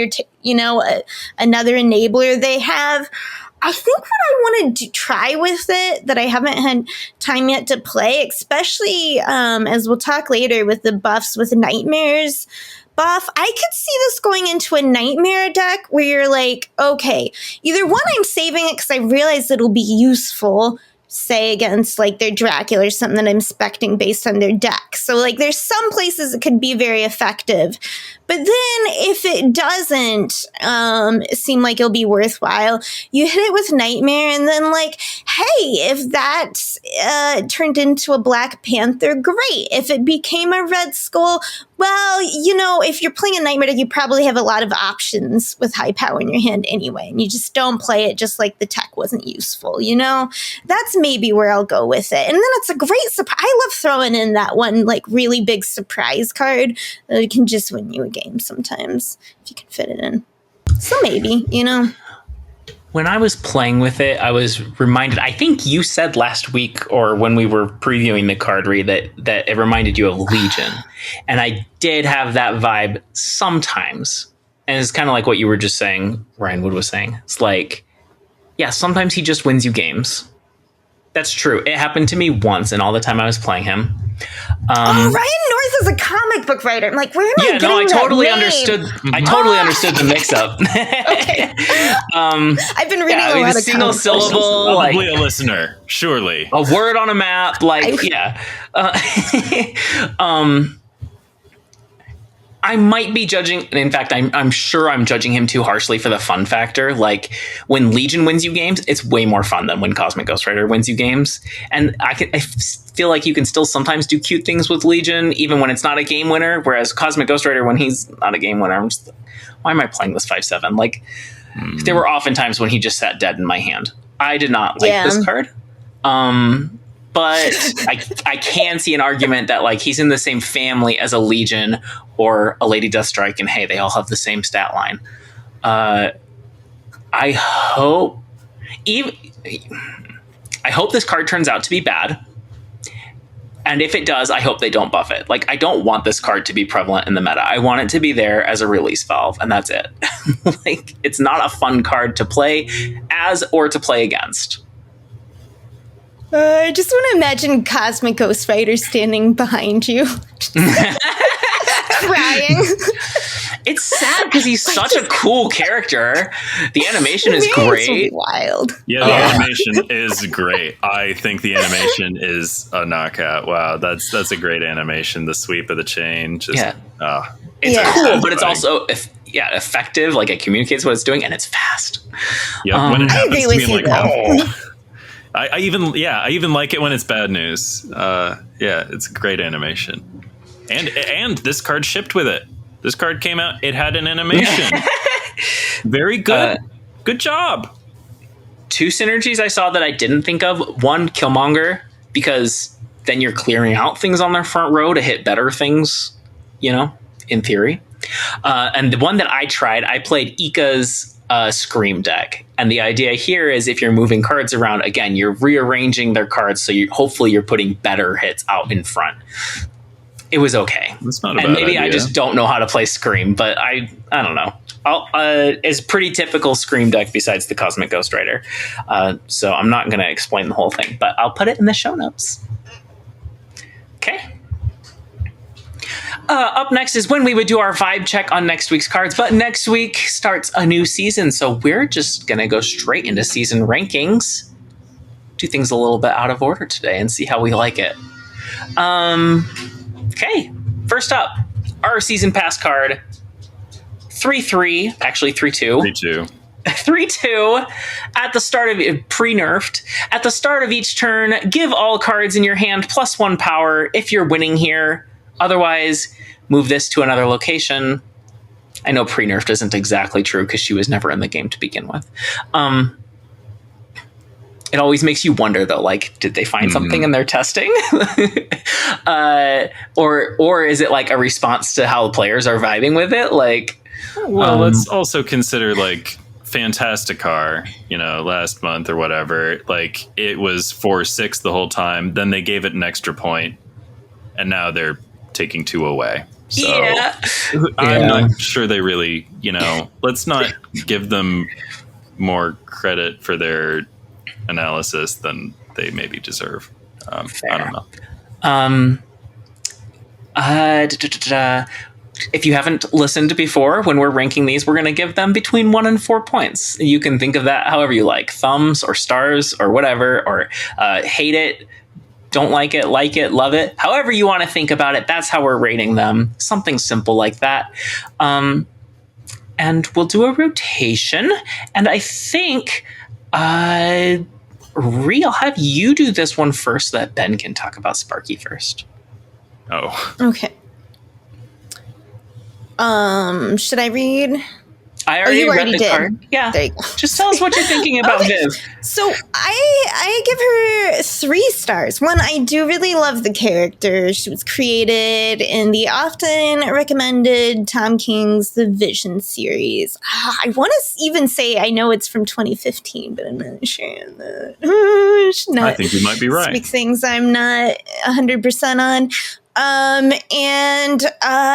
Speaker 3: another enabler they have, I think what I want to try with it that I haven't had time yet to play, especially as we'll talk later with the buffs with Nightmares buff, I could see this going into a Nightmare deck where you're okay, either one, I'm saving it because I realize it'll be useful, say against like their Dracula or something that I'm expecting based on their deck. So like there's some places it could be very effective. But then if it doesn't seem like it'll be worthwhile, you hit it with Nightmare, and then like, hey, if that turned into a Black Panther, great. If it became a Red Skull, well, you know, if you're playing a Nightmare deck, you probably have a lot of options with high power in your hand anyway, and you just don't play it just like the tech wasn't useful, you know? That's maybe where I'll go with it. And then it's a great surprise. I love throwing in that one like really big surprise card that can just win you a game sometimes if you can fit it in. So maybe, you know.
Speaker 1: When I was playing with it, I was reminded, I think you said last week or when we were previewing the card read that it reminded you of Legion. And I did have that vibe sometimes. And it's kind of like what you were just saying, Ryan Wood was saying. It's like, yeah, sometimes he just wins you games. That's true. It happened to me once in all the time I was playing him.
Speaker 3: Ryan North is a comic book writer. I'm like, where am I getting
Speaker 1: I
Speaker 3: that
Speaker 1: totally
Speaker 3: name?
Speaker 1: understood. I totally understood the mix-up.
Speaker 3: Okay. I've been reading a lot of
Speaker 1: single
Speaker 3: comic
Speaker 1: syllable,
Speaker 2: Probably a listener, surely.
Speaker 1: a word on a map, I might be judging, and in fact, I'm sure I'm judging him too harshly for the fun factor. Like, when Legion wins you games, it's way more fun than when Cosmic Ghost Rider wins you games. And I feel like you can still sometimes do cute things with Legion, even when it's not a game winner. Whereas Cosmic Ghost Rider, when he's not a game winner, I'm just, why am I playing this 5/7? Like, there were often times when he just sat dead in my hand. I did not like this card. But I can see an argument that like he's in the same family as a Legion or a Lady Deathstrike, and hey, they all have the same stat line. I hope this card turns out to be bad. And if it does, I hope they don't buff it. Like, I don't want this card to be prevalent in the meta. I want it to be there as a release valve, and that's it. Like, it's not a fun card to play as or to play against.
Speaker 3: I just want to imagine Cosmic Ghost Rider standing behind you, crying.
Speaker 1: It's sad because he's such a cool character. The animation is great.
Speaker 3: Wild.
Speaker 2: Yeah, the animation is great. I think the animation is a knockout. Wow, that's a great animation. The sweep of the chain. Just,
Speaker 1: it's cool, but it's also effective. Like, it communicates what it's doing, and it's fast.
Speaker 2: Yeah, when it happens,
Speaker 3: I agree with you, though.
Speaker 2: I even like it when it's bad news. It's a great animation. And this card shipped with it. This card came out, it had an animation. Very good. Good job.
Speaker 1: 2 synergies I saw that I didn't think of. One, Killmonger, because then you're clearing out things on their front row to hit better things, you know, in theory. And the one that I tried, I played Ika's Scream deck. And the idea here is if you're moving cards around, again, you're rearranging their cards, so hopefully you're putting better hits out in front. It was okay.
Speaker 2: That's not a
Speaker 1: and
Speaker 2: bad
Speaker 1: maybe
Speaker 2: idea.
Speaker 1: I just don't know how to play Scream, but I don't know. It's pretty typical Scream deck besides the Cosmic Ghost Rider. So I'm not going to explain the whole thing, but I'll put it in the show notes. Okay. Up next is when we would do our vibe check on next week's cards, but next week starts a new season, so we're just going to go straight into season rankings. Do things a little bit out of order today and see how we like it. Okay, first up, our season pass card, 3/3, actually 3/2.
Speaker 2: 3/2.
Speaker 1: 3/2 at the start of pre-nerfed. At the start of each turn, give all cards in your hand +1 power if you're winning here. Otherwise, move this to another location. I know pre-nerfed isn't exactly true because she was never in the game to begin with. It always makes you wonder, though, like, did they find something in their testing? Or is it like a response to how the players are vibing with it? Like,
Speaker 2: well, let's also consider like Fantasticar, you know, last month or whatever. Like, it was 4/6 the whole time. Then they gave it an extra point, and now they're taking 2 away. So I'm not sure they really, you know, let's not give them more credit for their analysis than they maybe deserve. I don't know.
Speaker 1: if you haven't listened before, when we're ranking these, we're going to give them between 1 and 4 points. You can think of that however you like, thumbs or stars or whatever, or hate it, don't like it, love it. However you want to think about it, that's how we're rating them. Something simple like that. And we'll do a rotation. And I think, Ree, I'll have you do this one first so that Ben can talk about Sparky first.
Speaker 2: Oh.
Speaker 3: Okay. Should I read?
Speaker 1: I already read the card. Yeah.
Speaker 3: There you go.
Speaker 1: Just tell us what you're thinking about Viv.
Speaker 3: So I give her 3 stars. One, I do really love the character. She was created in the often recommended Tom King's The Vision series. I want to even say I know it's from 2015, but I'm not sure.
Speaker 2: I think you might be right.
Speaker 3: Speak things I'm not 100% on. And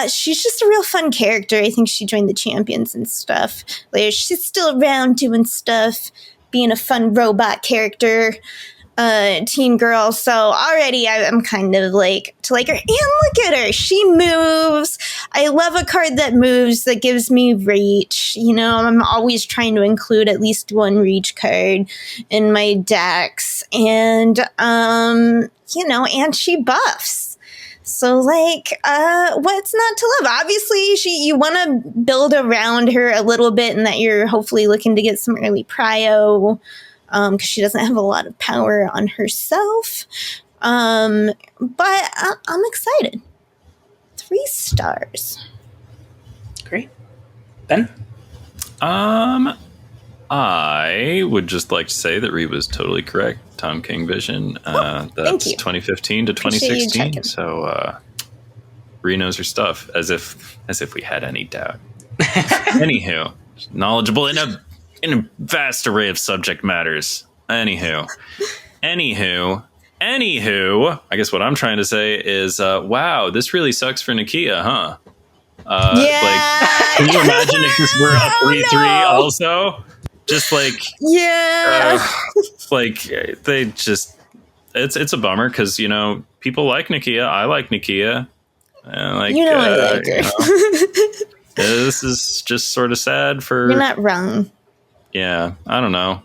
Speaker 3: she's just a real fun character. I think she joined the Champions and stuff. Like, she's still around doing stuff, being a fun robot character, teen girl. So already I'm kind of like to like her. And look at her. She moves. I love a card that moves, that gives me reach. You know, I'm always trying to include at least one reach card in my decks. And, you know, and she buffs. So, like, what's not to love? Obviously, you want to build around her a little bit, and that you're hopefully looking to get some early prio, because she doesn't have a lot of power on herself. But I'm excited. 3 stars.
Speaker 1: Great. Ben?
Speaker 2: I would just like to say that Ree was totally correct. Tom King Vision. That's 2015 to 2016. So Ree knows her stuff, as if we had any doubt. Anywho, knowledgeable in a vast array of subject matters. Anywho, I guess what I'm trying to say is, wow, this really sucks for Nakia, huh?
Speaker 3: Yeah.
Speaker 2: Like, can you imagine if this were a 3-3 also? Just like,
Speaker 3: yeah,
Speaker 2: like they just, it's a bummer because, you know, people like Nakia. I like Nakia. Like,
Speaker 3: you know, I like her.
Speaker 2: You know, this is just sort of sad for.
Speaker 3: You're not wrong.
Speaker 2: Yeah, I don't know.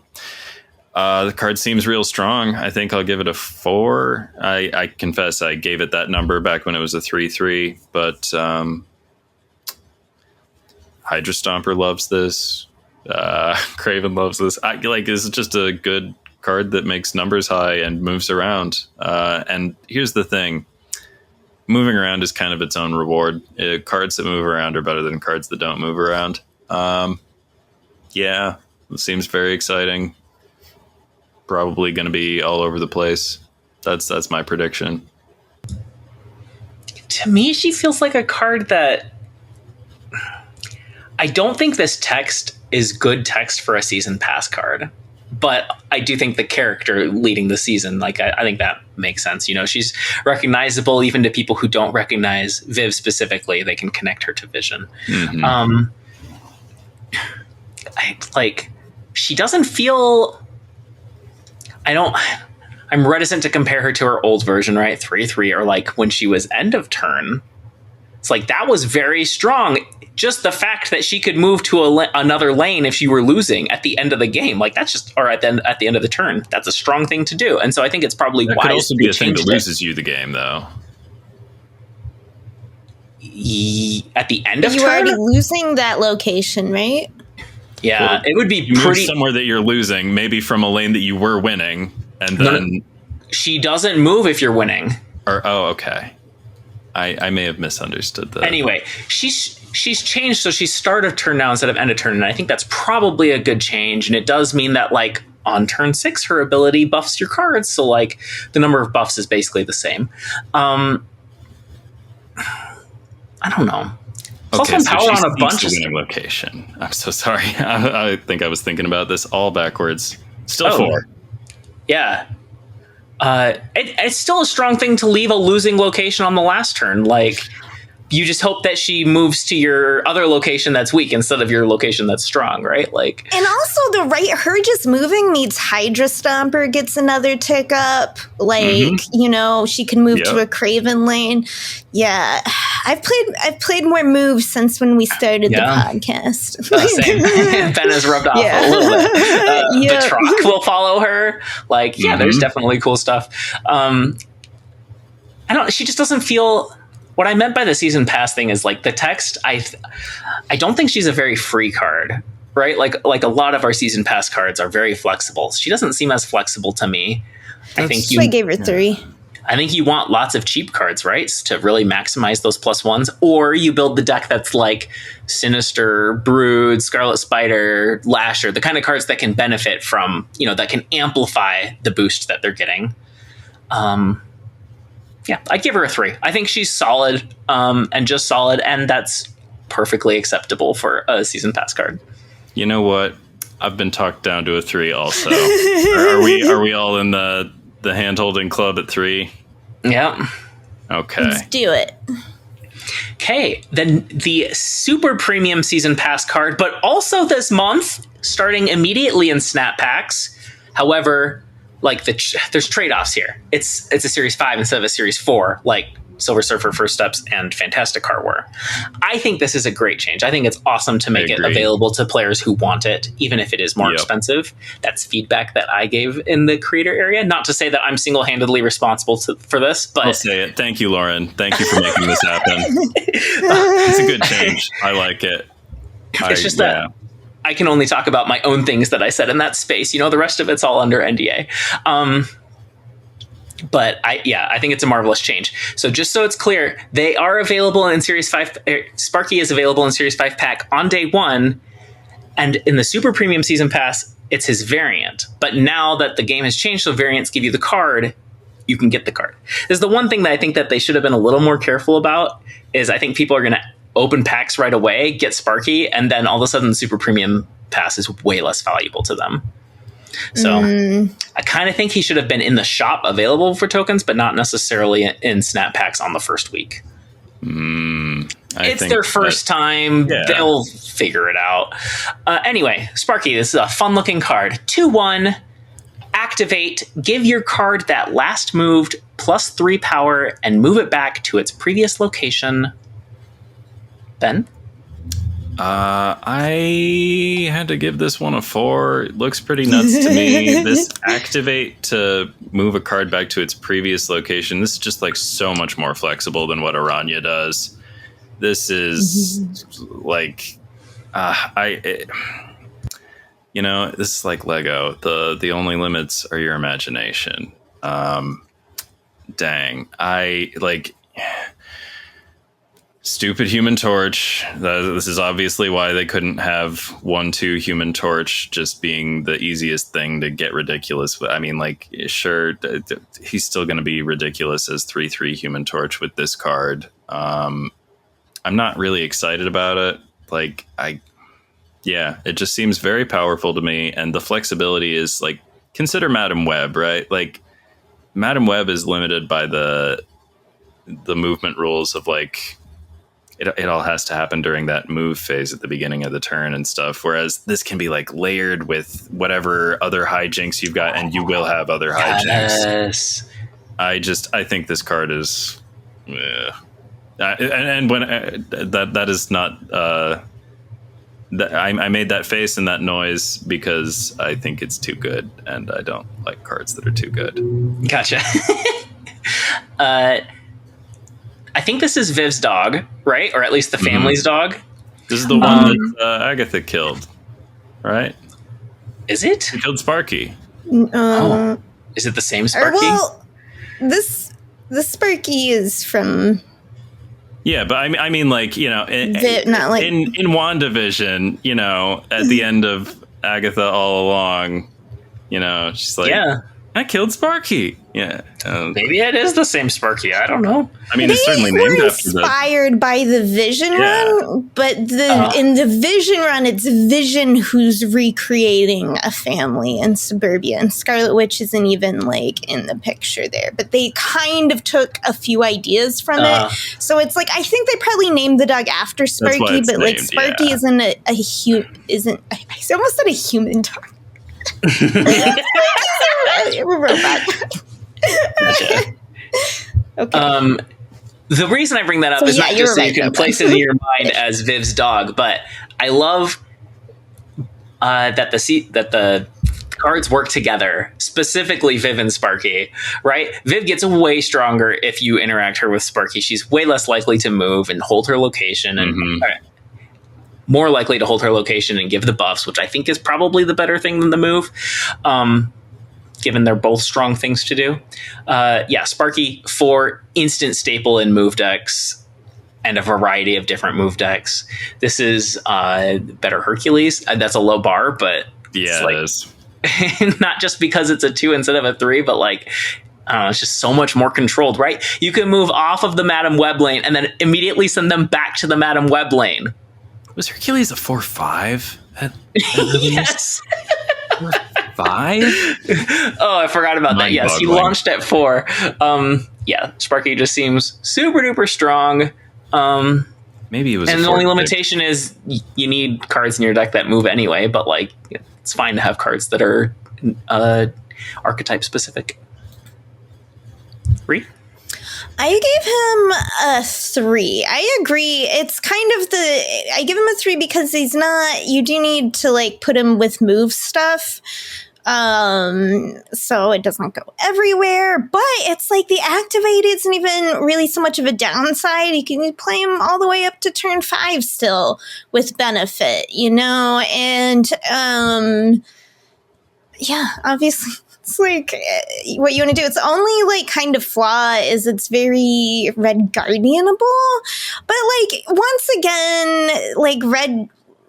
Speaker 2: The card seems real strong. I think I'll give it a 4. I confess I gave it that number back when it was a 3-3, but Hydra Stomper loves this. Craven loves this. This is just a good card that makes numbers high and moves around. And here's the thing. Moving around is kind of its own reward. Cards that move around are better than cards that don't move around. Yeah, it seems very exciting. Probably going to be all over the place. That's my prediction.
Speaker 1: To me, she feels like a card that... I don't think this text is good text for a season pass card, but I do think the character leading the season, like, I think that makes sense. You know, she's recognizable even to people who don't recognize Viv specifically. They can connect her to Vision. Mm-hmm. She doesn't feel... I'm reticent to compare her to her old version, right? 3-3, or like when she was end of turn. It's like, that was very strong. Just the fact that she could move to another lane if she were losing at the end of the game, like, that's just, or at the end of the turn, that's a strong thing to do. And so I think it's probably
Speaker 2: that
Speaker 1: wise.
Speaker 2: Could also be a thing that loses you the game, though.
Speaker 1: At the end of turn,
Speaker 3: you're already losing that location, right?
Speaker 1: Yeah,
Speaker 2: well,
Speaker 1: it would be
Speaker 2: you
Speaker 1: pretty
Speaker 2: move somewhere that you're losing, maybe from a lane that you were winning, and then
Speaker 1: she doesn't move if you're winning.
Speaker 2: Or okay. I may have misunderstood that.
Speaker 1: Anyway, she's changed, so she's start of turn now instead of end of turn, and I think that's probably a good change. And it does mean that, like, on turn 6, her ability buffs your cards, so like the number of buffs is basically the same. I don't know.
Speaker 2: Okay, so
Speaker 1: power
Speaker 2: she's
Speaker 1: on a bunch of
Speaker 2: winning location. I'm so sorry. I think I was thinking about this all backwards. Still 4.
Speaker 1: Yeah. It's still a strong thing to leave a losing location on the last turn. Like, you just hope that she moves to your other location that's weak instead of your location that's strong, right? Like,
Speaker 3: and also her just moving means Hydra Stomper gets another tick up. Like, you know, she can move to a Craven lane. Yeah, I've played more moves since when we started the podcast.
Speaker 1: Same. Ben has rubbed off a little bit. The Troc will follow her. Like, there's definitely cool stuff. She just doesn't feel. What I meant by the season pass thing is like the text. I don't think she's a very free card, right? Like a lot of our season pass cards are very flexible. She doesn't seem as flexible to me. I
Speaker 3: gave her 3.
Speaker 1: I think you want lots of cheap cards, right? To really maximize those +1s. Or you build the deck that's like Sinister, Brood, Scarlet Spider, Lasher, the kind of cards that can benefit from, that can amplify the boost that they're getting. I'd give her a 3. I think she's solid, and just solid, and that's perfectly acceptable for a season pass card.
Speaker 2: You know what? I've been talked down to a 3 also. Are we all in the hand-holding club at 3?
Speaker 1: Yeah.
Speaker 2: Okay.
Speaker 3: Let's do it.
Speaker 1: Okay, then the super premium season pass card, but also this month, starting immediately in Snap Packs. However, like there's trade-offs here. It's a Series 5 instead of a Series 4, like Silver Surfer First Steps and Fantastic Car War. I think this is a great change. I think it's awesome to make it available to players who want it, even if it is more expensive. That's feedback that I gave in the creator area. Not to say that I'm single-handedly responsible for this, but...
Speaker 2: I'll say it. Thank you, Lauren. Thank you for making this happen. It's a good change. I like it.
Speaker 1: It's just that I can only talk about my own things that I said in that space. The rest of it's all under NDA. But I think it's a marvelous change. So just so it's clear, they are available in Series 5. Sparky is available in Series 5 pack on day 1. And in the Super Premium Season Pass, it's his variant. But now that the game has changed, so variants give you the card, you can get the card. This is the one thing that I think that they should have been a little more careful about, is I think people are going to open packs right away, get Sparky, and then all of a sudden the Super Premium Pass is way less valuable to them. So I kind of think he should have been in the shop available for tokens, but not necessarily in Snap Packs on the first week. It's their first time. Yeah. They'll figure it out. Anyway, Sparky, this is a fun-looking card. 2/1, activate, give your card that last moved +3 power and move it back to its previous location. Ben?
Speaker 2: I had to give this one a 4. It looks pretty nuts to me. This activate to move a card back to its previous location. This is just like so much more flexible than what Aranya does. This is like, this is like Lego. The only limits are your imagination. Dang. Stupid Human Torch. This is obviously why they couldn't have 1/2 Human Torch just being the easiest thing to get ridiculous. I mean, like, sure, he's still going to be ridiculous as 3/3 Human Torch with this card. I'm not really excited about it. It just seems very powerful to me. And the flexibility is like, consider Madam Web, right? Like, Madam Web is limited by the movement rules of like, it all has to happen during that move phase at the beginning of the turn and stuff. Whereas this can be like layered with whatever other hijinks you've got, and you will have other hijinks. Yes. I think this card is, and when that is not, I made that face and that noise because I think it's too good, and I don't like cards that are too good.
Speaker 1: Gotcha. I think this is Viv's dog, right? Or at least the family's dog.
Speaker 2: This is the one that Agatha killed, right?
Speaker 1: Is it?
Speaker 2: She killed Sparky.
Speaker 1: Is it the same Sparky?
Speaker 3: This Sparky is from...
Speaker 2: Yeah, but I mean, like,
Speaker 3: not like...
Speaker 2: in WandaVision, at the end of Agatha All Along, she's like, I killed Sparky. Yeah.
Speaker 1: Maybe it is the same Sparky. I don't know.
Speaker 2: I mean, it's certainly named after
Speaker 3: inspired by the Vision run, but in the Vision run, it's Vision who's recreating a family in suburbia, and Scarlet Witch isn't even like in the picture there. But they kind of took a few ideas from it, so it's like I think they probably named the dog after Sparky, but like Sparky isn't a isn't. I almost said a human dog.
Speaker 1: A robot.
Speaker 3: Okay.
Speaker 1: The reason I bring that up
Speaker 3: So,
Speaker 1: is
Speaker 3: yeah,
Speaker 1: not
Speaker 3: you're
Speaker 1: just so
Speaker 3: right,
Speaker 1: you can
Speaker 3: though,
Speaker 1: place it in your mind as Viv's dog, but I love that the cards work together, specifically Viv and Sparky, right? Viv gets way stronger if you interact her with Sparky. She's way less likely to move and hold her location, and more likely to hold her location and give the buffs, which I think is probably the better thing than the move, given they're both strong things to do. Sparky for instant staple in move decks and a variety of different move decks. This is better Hercules. That's a low bar, but
Speaker 2: yeah, it is.
Speaker 1: Not just because it's a 2 instead of a 3, but like, I don't know, it's just so much more controlled, right? You can move off of the Madam Web lane and then immediately send them back to the Madam Web lane.
Speaker 2: Was Hercules a 4/5?
Speaker 1: Yes.
Speaker 2: 4/5?
Speaker 1: Oh, I forgot about that. Yes, he launched at 4. Sparky just seems super duper strong.
Speaker 2: Maybe it was.
Speaker 1: And the only limitation is you need cards in your deck that move anyway, but like it's fine to have cards that are archetype specific. Rie?
Speaker 3: I gave him a 3. I agree. It's kind of I give him a 3 because he's not, you do need to like put him with move stuff. So it doesn't go everywhere, but it's like the activate isn't even really so much of a downside. You can play him all the way up to turn 5 still with benefit, and, obviously it's like what you want to do. It's only like kind of flaw is it's very Red Guardianable, but like once again, like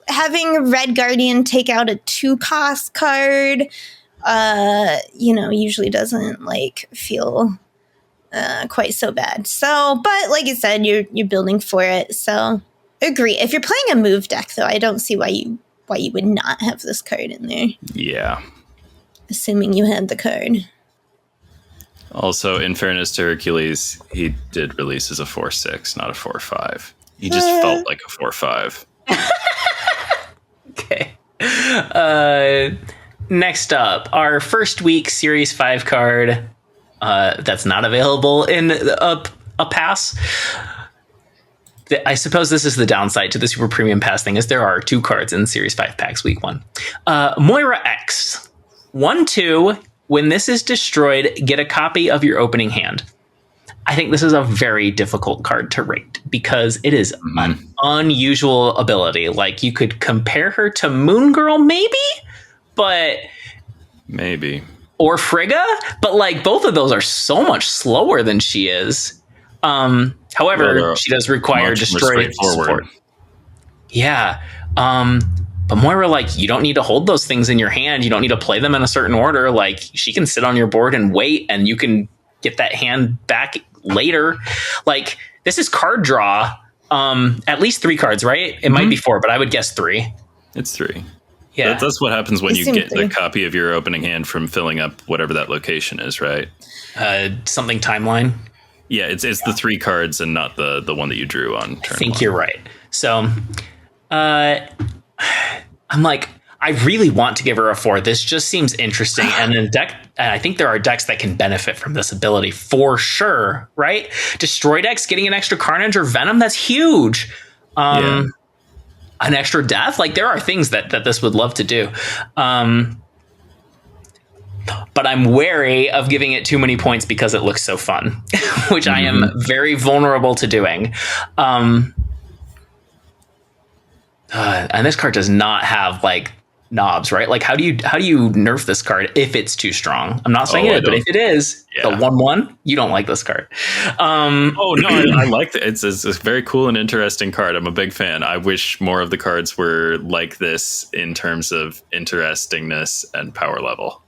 Speaker 3: having Red Guardian take out a 2-cost card, usually doesn't like feel quite so bad. So, but like you said, you're building for it. So, agree. If you're playing a move deck, though, I don't see why you would not have this card in there.
Speaker 2: Yeah.
Speaker 3: Assuming you had the card.
Speaker 2: Also, in fairness to Hercules, he did release as a 4/6, not a 4/5. He just felt like a 4/5.
Speaker 1: Okay. Next up, our first week Series 5 card that's not available in a pass. I suppose this is the downside to the Super Premium Pass thing, is there are 2 cards in Series 5 packs week 1. Moira X. 1/2, when this is destroyed, get a copy of your opening hand. I think this is a very difficult card to rate because it is an unusual ability. Like, you could compare her to Moon Girl, maybe, but
Speaker 2: maybe,
Speaker 1: or Frigga, but like both of those are so much slower than she is. However, she does require destroy support. Yeah. But Moira, like, you don't need to hold those things in your hand. You don't need to play them in a certain order. Like, she can sit on your board and wait, and you can get that hand back later. Like, this is card draw. At least 3 cards, right? It might be 4, but I would guess 3.
Speaker 2: It's 3.
Speaker 1: Yeah.
Speaker 2: That's what happens when you get the copy of your opening hand from filling up whatever that location is, right?
Speaker 1: Something timeline.
Speaker 2: Yeah, it's the 3 cards and not the one that you drew on turn 1.
Speaker 1: I think you're right. So, I'm like, I really want to give her a 4. This just seems interesting. And in deck, I think there are decks that can benefit from this ability for sure, right? Destroy decks getting an extra Carnage or Venom, that's huge. An extra death, like there are things that this would love to do. But I'm wary of giving it too many points because it looks so fun, which I am very vulnerable to doing. And this card does not have like knobs, right? Like how do you nerf this card if it's too strong? I'm not saying it, but if it is the 1/1, you don't like this card.
Speaker 2: I like it. It's a very cool and interesting card. I'm a big fan. I wish more of the cards were like this in terms of interestingness and power level.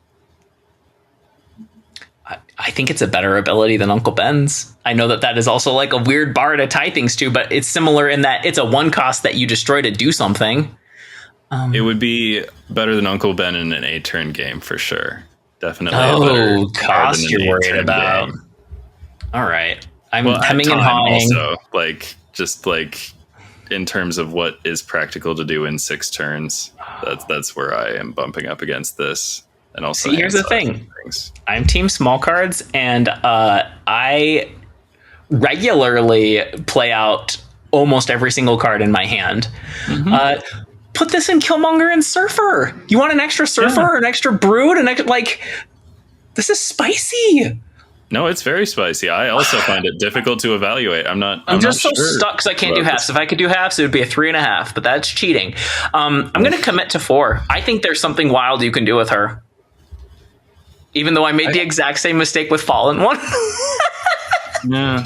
Speaker 1: I think it's a better ability than Uncle Ben's. I know that is also like a weird bar to tie things to, but it's similar in that it's a 1 cost that you destroy to do something.
Speaker 2: It would be better than Uncle Ben in an 8-turn game for sure. Definitely.
Speaker 1: Oh, cost you're worried about. Game. All right. I'm hemming and hawing.
Speaker 2: Also, like, just like in terms of what is practical to do in 6 turns, that's where I am bumping up against this. And also,
Speaker 1: here's the thing. I'm team small cards, and I regularly play out almost every single card in my hand. Put this in Killmonger and Surfer. You want an extra Surfer, an extra Brood, this is spicy.
Speaker 2: No, it's very spicy. I also find it difficult to evaluate. I'm
Speaker 1: just
Speaker 2: not
Speaker 1: so
Speaker 2: sure
Speaker 1: stuck because I can't do halves. If I could do halves, it would be a 3.5, but that's cheating. I'm going to commit to 4. I think there's something wild you can do with her. Even though I made the exact same mistake with Fallen One.
Speaker 2: Yeah.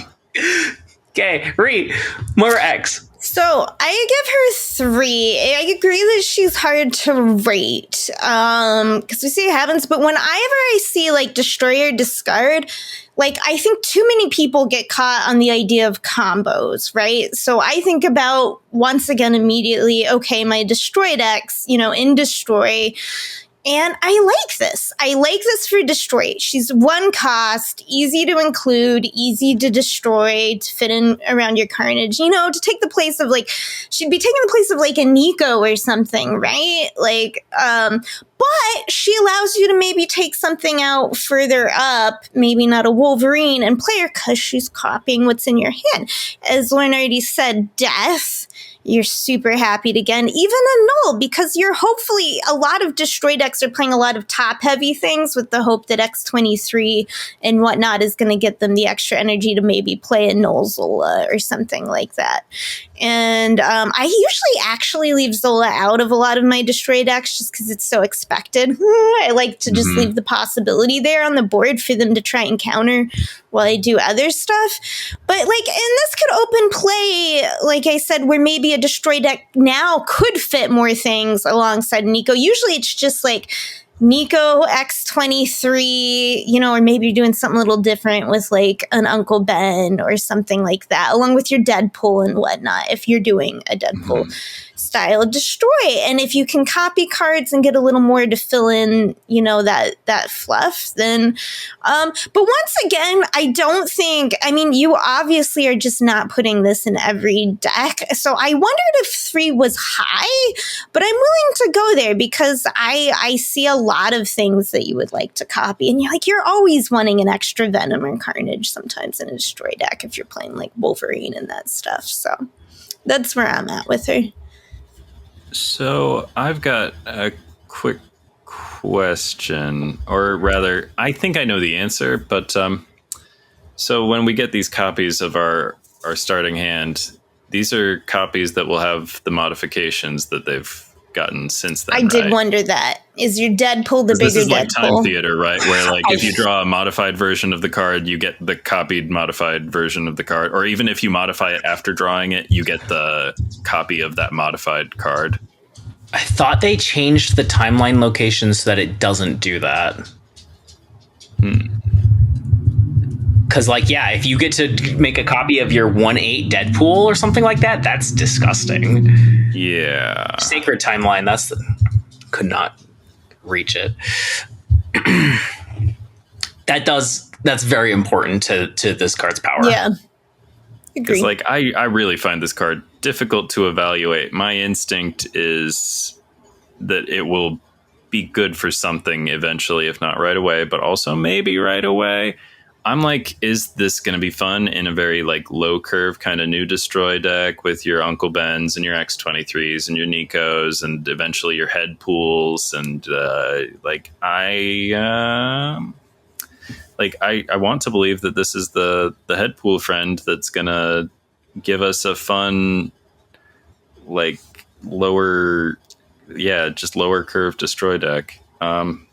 Speaker 1: Okay, Ree, more X.
Speaker 3: So I give her 3. I agree that she's hard to rate because we see it happens. But whenever I see like destroy or discard, like I think too many people get caught on the idea of combos, right? So I think about once again immediately, okay, my destroyed X, in destroy. And I like this. I like this for destroy. She's 1 cost, easy to include, easy to destroy, to fit in around your carnage, to take the place of she'd be taking the place of a Nico or something, right? But she allows you to maybe take something out further up, maybe not a Wolverine, and play her because she's copying what's in your hand. As Lauren already said, death. You're super happy to get, even a null, because you're hopefully, a lot of destroy decks are playing a lot of top heavy things with the hope that X23 and whatnot is going to get them the extra energy to maybe play a null Zola or something like that. And I usually actually leave Zola out of a lot of my destroy decks just because it's so expected. I like to just leave the possibility there on the board for them to try and counter while I do other stuff. But and this could open play, like I said, where maybe a destroy deck now could fit more things alongside Nico. Usually it's just Nico X23, or maybe you're doing something a little different with an Uncle Ben or something like that, along with your Deadpool and whatnot, if you're doing a Deadpool style destroy. And if you can copy cards and get a little more to fill in, that fluff, then, but once again, I don't think, you obviously are just not putting this in every deck. So I wondered if 3 was high, but I'm willing to go there because I see a lot of things that you would like to copy. And you're always wanting an extra Venom or Carnage sometimes in a destroy deck if you're playing Wolverine and that stuff. So that's where I'm at with her.
Speaker 2: So I've got a quick question, or rather, I think I know the answer, but so when we get these copies of our starting hand, these are copies that will have the modifications that they've gotten since then.
Speaker 3: I did wonder that. Is your Deadpool the bigger Deadpool? This is
Speaker 2: Time Theater, right? Where if you draw a modified version of the card, you get the copied modified version of the card. Or even if you modify it after drawing it, you get the copy of that modified card.
Speaker 1: I thought they changed the timeline location so that it doesn't do that. Because, if you get to make a copy of your 1/8 Deadpool or something like that, that's disgusting.
Speaker 2: Yeah.
Speaker 1: Sacred Timeline, could not reach it. That's very important to this card's power.
Speaker 3: Yeah. Agree.
Speaker 2: Because, I really find this card difficult to evaluate. My instinct is that it will be good for something eventually, if not right away, but also maybe right away. I'm is this going to be fun in a very low curve kind of new destroy deck with your Uncle Bens and your X23s and your Nikos and eventually your head pools and I want to believe that this is the head pool friend that's going to give us a fun lower curve destroy deck. I'm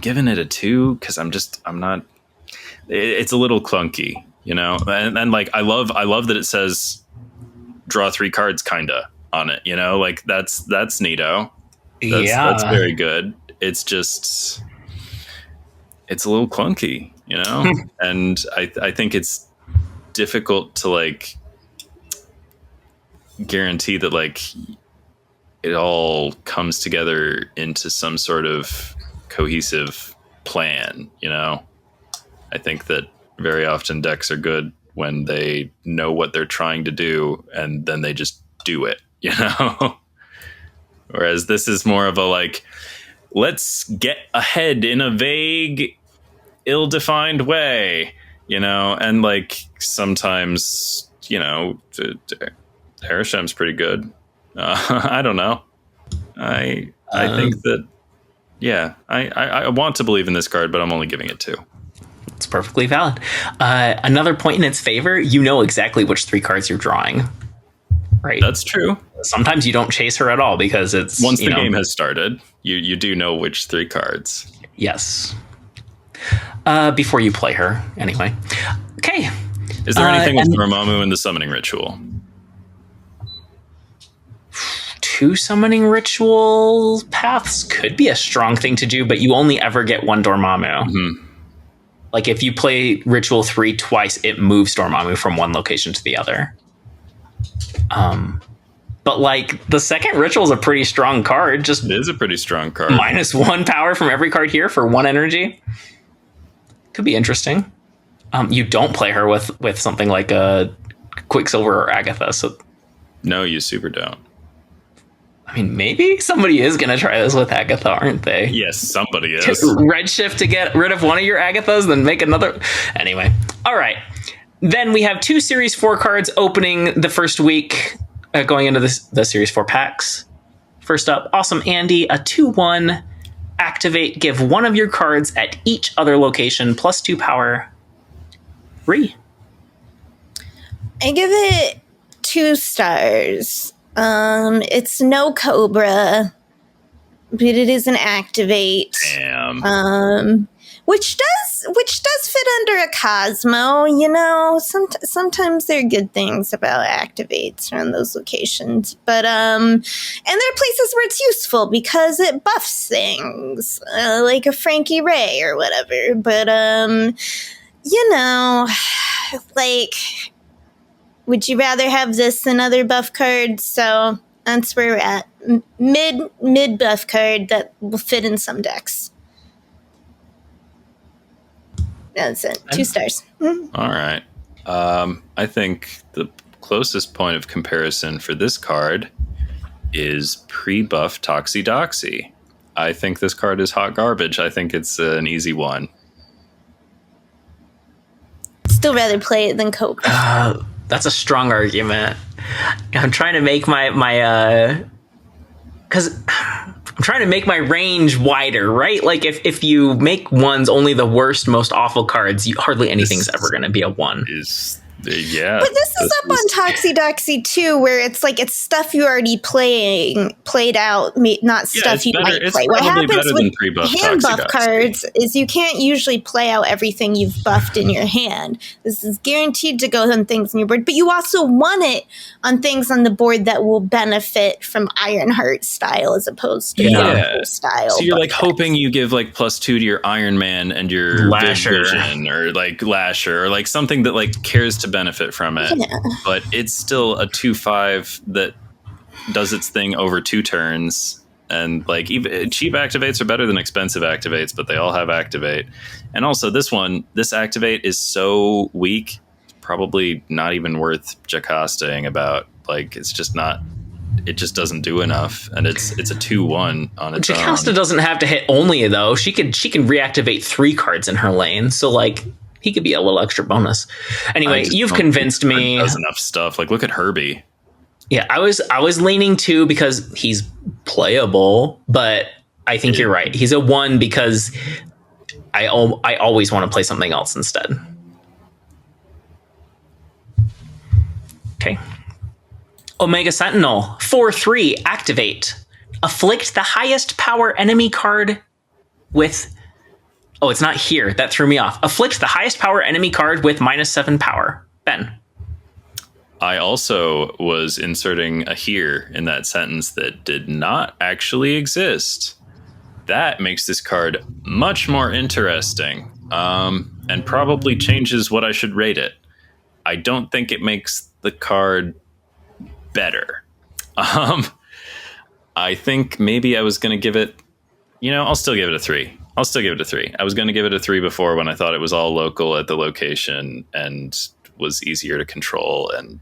Speaker 2: giving it a 2 because I'm not. It's a little clunky, and I love that it says draw 3 cards kinda on it, that's neato. That's very good. It's just it's a little clunky, and I think it's difficult to guarantee that it all comes together into some sort of cohesive plan. I think that very often decks are good when they know what they're trying to do and then they just do it, whereas this is more of a let's get ahead in a vague ill-defined way, and like sometimes, Harishem's pretty good. I don't know. I think that, I want to believe in this card, but I'm only giving it 2.
Speaker 1: It's perfectly valid. Another point in its favor, you know exactly which 3 cards you're drawing. Right.
Speaker 2: That's true.
Speaker 1: Sometimes you don't chase her at all because it's...
Speaker 2: Once the game has started, you do know which 3 cards.
Speaker 1: Yes. Before you play her, anyway. Okay.
Speaker 2: Is there anything with Dormammu in the summoning ritual?
Speaker 1: 2 summoning ritual paths could be a strong thing to do, but you only ever get 1 Dormammu.
Speaker 2: Mm-hmm.
Speaker 1: Like if you play ritual 3 twice, it moves Dormammu from one location to the other. But like the second ritual is a pretty strong card. It is
Speaker 2: a pretty strong card.
Speaker 1: -1 power from every card here for 1 energy. Could be interesting. You don't play her with something like a Quicksilver or Agatha. So
Speaker 2: no, you super don't.
Speaker 1: I mean, maybe somebody is going to try this with Agatha, aren't they?
Speaker 2: Yes, somebody is.
Speaker 1: Redshift to get rid of one of your Agathas, then make another. Anyway, all right. Then we have 2 Series 4 cards opening the first week, going into the Series 4 packs. First up, Awesome Andy, a 2/1. Activate, give one of your cards at each other location +2 power. Rie.
Speaker 3: I give it 2 stars. It's no Cobra, but it is an activate.
Speaker 2: Damn.
Speaker 3: Which does fit under a Cosmo, sometimes there are good things about activates around those locations, but and there are places where it's useful because it buffs things, like a Frankie Ray or whatever, but like, would you rather have this than other buff cards? So that's where we're at. Mid buff card that will fit in some decks. That's it. 2 stars. Mm-hmm.
Speaker 2: All right. I think the closest point of comparison for this card is pre-buff Toxie. I think this card is hot garbage. I think it's an easy one.
Speaker 3: Still rather play it than Cobra.
Speaker 1: That's a strong argument. I'm trying to make my because I'm trying to make my range wider, right? Like if you make ones only the worst, most awful cards, hardly anything's ever going to be a 1.
Speaker 2: Yeah.
Speaker 3: But this is up on Toxie too, where it's like it's stuff you already played out, not stuff you might play. What happens with hand buff cards is you can't usually play out everything you've buffed in your hand. This is guaranteed to go on things on your board, but you also want it on things on the board that will benefit from Ironheart style as opposed to Domo style.
Speaker 2: So you're like hoping you give like +2 to your Iron Man and your
Speaker 1: Lasher
Speaker 2: Vision, or like Lasher, or like something that like cares to benefit from it, but it's still a 2/5 that does its thing over 2 turns. And like even cheap activates are better than expensive activates, but they all have activate. And also this activate is so weak, probably not even worth Jacastaing about. Like it just doesn't do enough, and it's a 2/1 on its own.
Speaker 1: Jocasta doesn't have to hit only though. She can reactivate 3 cards in her lane, so like he could be a little extra bonus. Anyway, you've convinced me.
Speaker 2: Does enough stuff. Like look at Herbie.
Speaker 1: Yeah, I was leaning 2 because he's playable, but I think you're right. He's a 1 because I always want to play something else instead. Okay. Omega Sentinel 4/3 activate. Afflict the highest power enemy card with. Oh, it's not here. That threw me off. Afflict the highest power enemy card with -7 power. Ben.
Speaker 2: I also was inserting a here in that sentence that did not actually exist. That makes this card much more interesting, and probably changes what I should rate it. I don't think it makes the card better. I think maybe I was going to give it, I'll still give it a 3. I was going to give it a 3 before when I thought it was all local at the location and was easier to control and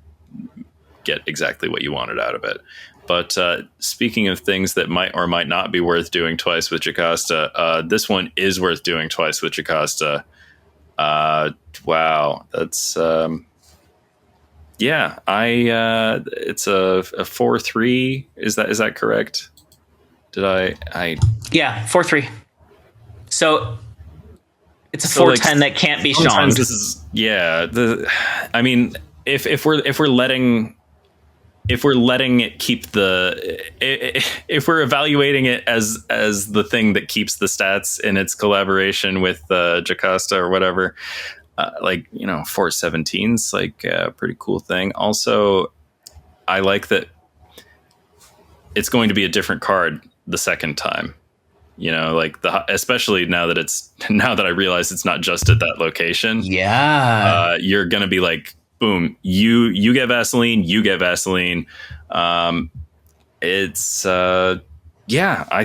Speaker 2: get exactly what you wanted out of it. But speaking of things that might or might not be worth doing twice with Jocasta, this one is worth doing twice with Jocasta. Wow, that's yeah. It's a 4/3. Is that correct? Did I?
Speaker 1: Yeah, 4/3. So it's a
Speaker 2: So,
Speaker 1: 410 that can't be
Speaker 2: sometimes
Speaker 1: shonged.
Speaker 2: this is I mean, if we're letting it keep if we're evaluating it as the thing that keeps the stats in its collaboration with Jocasta or whatever, 417's like a pretty cool thing. Also, I like that it's going to be a different card the second time. Especially now that I realize it's not just at that location.
Speaker 1: Yeah.
Speaker 2: You're gonna be like, boom, you get Vaseline, you get Vaseline. It's I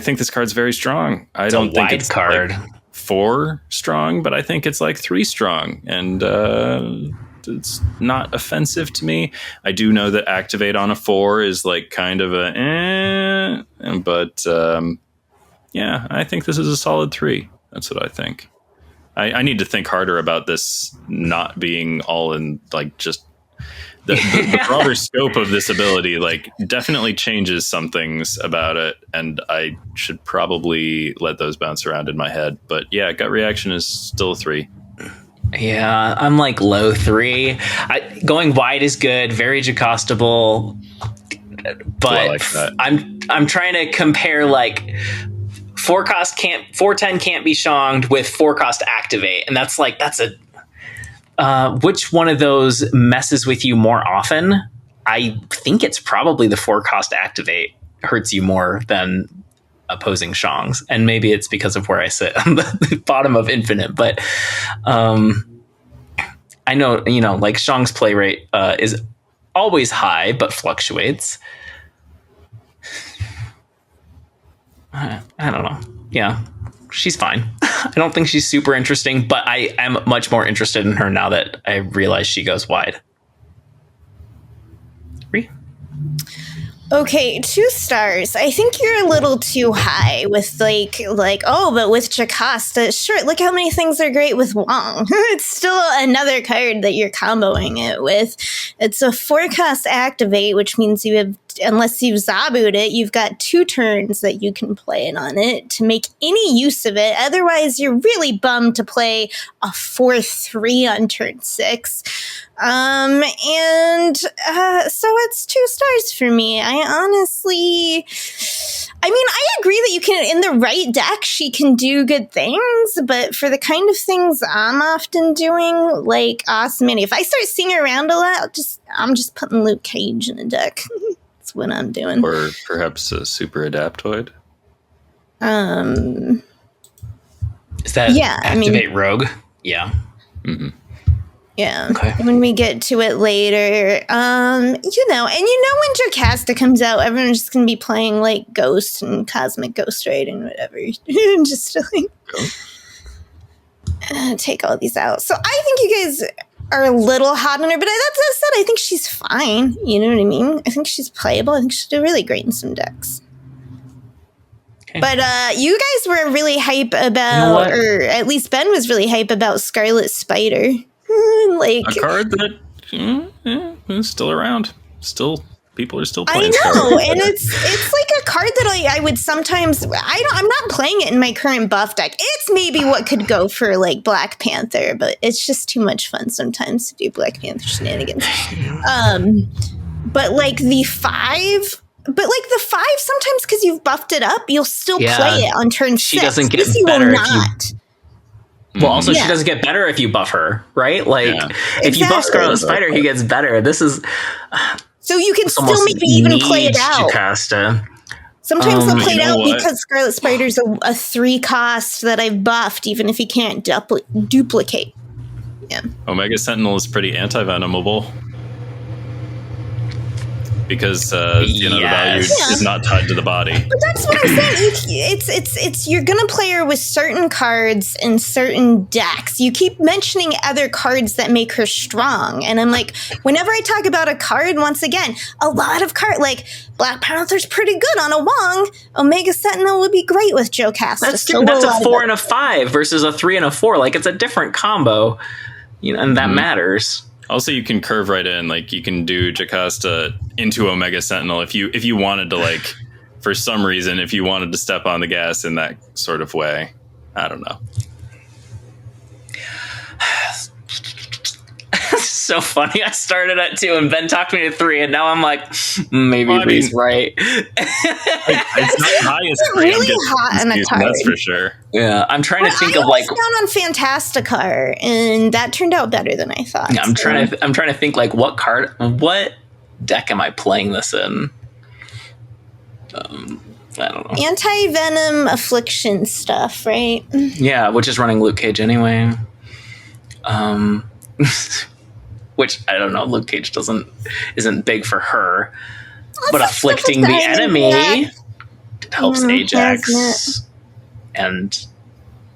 Speaker 2: think this card's very strong. I don't think it's
Speaker 1: card.
Speaker 2: Like 4 strong, but I think it's like 3 strong, and it's not offensive to me. I do know that activate on a 4 is like kind of but I think this is a solid 3. That's what I think. I need to think harder about this not being all in like just the broader scope of this ability. Like, definitely changes some things about it, and I should probably let those bounce around in my head. But yeah, gut reaction is still a 3.
Speaker 1: Yeah, I'm like low 3. Going wide is good, very Jocastable, but
Speaker 2: I like that.
Speaker 1: I'm trying to compare like 410 can't be shonged with 4 cost activate, and that's a which one of those messes with you more often? I think it's probably the 4 cost activate hurts you more than opposing shongs, and maybe it's because of where I sit on the bottom of infinite, but I know like Shong's play rate is always high but fluctuates. I don't know. Yeah, she's fine. I don't think she's super interesting, but I am much more interested in her now that I realize she goes wide. 3.
Speaker 3: Okay, 2 stars. I think you're a little too high with like but with Jocasta, sure, look how many things are great with Wong. It's still another card that you're comboing it with. It's a 4 cost activate, which means you have, unless you've Zabu'd it, you've got 2 turns that you can play it on it to make any use of it. Otherwise, you're really bummed to play a 4/3 on turn 6. So it's 2 stars for me. I agree that you can, in the right deck, she can do good things, but for the kind of things I'm often doing, like Awesome Annie, if I start seeing her around a lot, I'm just putting Luke Cage in a deck. That's what I'm doing.
Speaker 2: Or perhaps a Super Adaptoid.
Speaker 1: Is that activate Rogue? Yeah.
Speaker 2: Mm-hmm.
Speaker 3: Yeah.
Speaker 1: Okay.
Speaker 3: When we get to it later, when Jocasta comes out, everyone's just going to be playing like Ghost and Cosmic Ghost Raid and whatever. Just to take all these out. So I think you guys are a little hot on her, but that said, I think she's fine. You know what I mean? I think she's playable. I think she'll do really great in some decks. Okay. But you guys were really hype about, or at least Ben was really hype about Scarlet Spider. Like
Speaker 2: a card that is still around. People are still playing.
Speaker 3: I know, and it's like a card that I would sometimes. I'm not playing it in my current buff deck. It's maybe what could go for like Black Panther, but it's just too much fun sometimes to do Black Panther shenanigans. But like the 5. But like the 5, sometimes because you've buffed it up, you'll still play it on turn 6.
Speaker 1: She doesn't get better if you. Well, also, she doesn't get better if you buff her, right? Like, if you buff Scarlet Spider, he gets better. This is...
Speaker 3: So you can still maybe even play it out.
Speaker 1: Jocasta.
Speaker 3: Sometimes they'll play it out because Scarlet Spider's a 3 cost that I've buffed, even if he can't duplicate. Yeah.
Speaker 2: Omega Sentinel is pretty anti-venomable. because the value is not tied to the body.
Speaker 3: But that's what I'm saying. It's you're gonna play her with certain cards and certain decks. You keep mentioning other cards that make her strong, and I'm like, whenever I talk about a card, once again, a lot of like Black Panther's pretty good on a Wong. Omega Sentinel would be great with Jocasta.
Speaker 1: That's a 4 and a 5 versus a 3 and a 4. Like, it's a different combo, and that matters.
Speaker 2: Also, you can curve right in. Like, you can do Jocasta into Omega Sentinel if you wanted to, like, for some reason, if you wanted to step on the gas in that sort of way. I don't know.
Speaker 1: So funny. I started at 2 and Ben talked me to 3, and now I'm like, maybe he's right.
Speaker 2: It's not the highest.
Speaker 3: It's really hot in a card.
Speaker 2: That's for sure.
Speaker 1: Yeah, I'm trying to think of
Speaker 3: I was down on Fantasticar, and that turned out better than I thought.
Speaker 1: Yeah, I'm trying to think like what deck am I playing this in? I don't know.
Speaker 3: Anti-Venom Affliction stuff, right?
Speaker 1: Yeah, which is running Luke Cage anyway. Which I don't know. Luke Cage isn't big for her, but afflicting the enemy helps Ajax and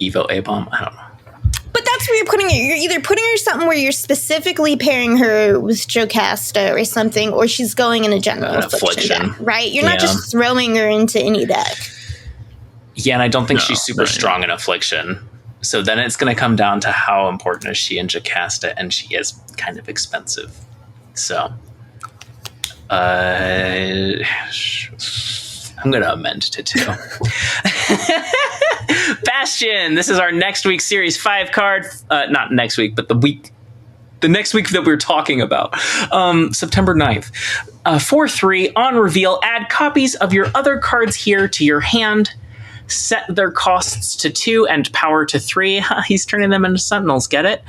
Speaker 1: Evo A-Bomb. I don't know.
Speaker 3: But that's where you're putting her. You're either putting her something where you're specifically pairing her with Jocasta or something, or she's going in a general affliction deck, right? You're not just throwing her into any deck.
Speaker 1: Yeah, and I don't think she's super strong in affliction. So then it's going to come down to how important is she in Jocasta, and she is kind of expensive. So I'm going to amend to 2. Bastion, this is our next week's Series 5 card. Not next week, but the next week that we're talking about. September 9th. 4/3, on reveal, add copies of your other cards here to your hand. Set their costs to 2 and power to 3. He's turning them into Sentinels. Get it?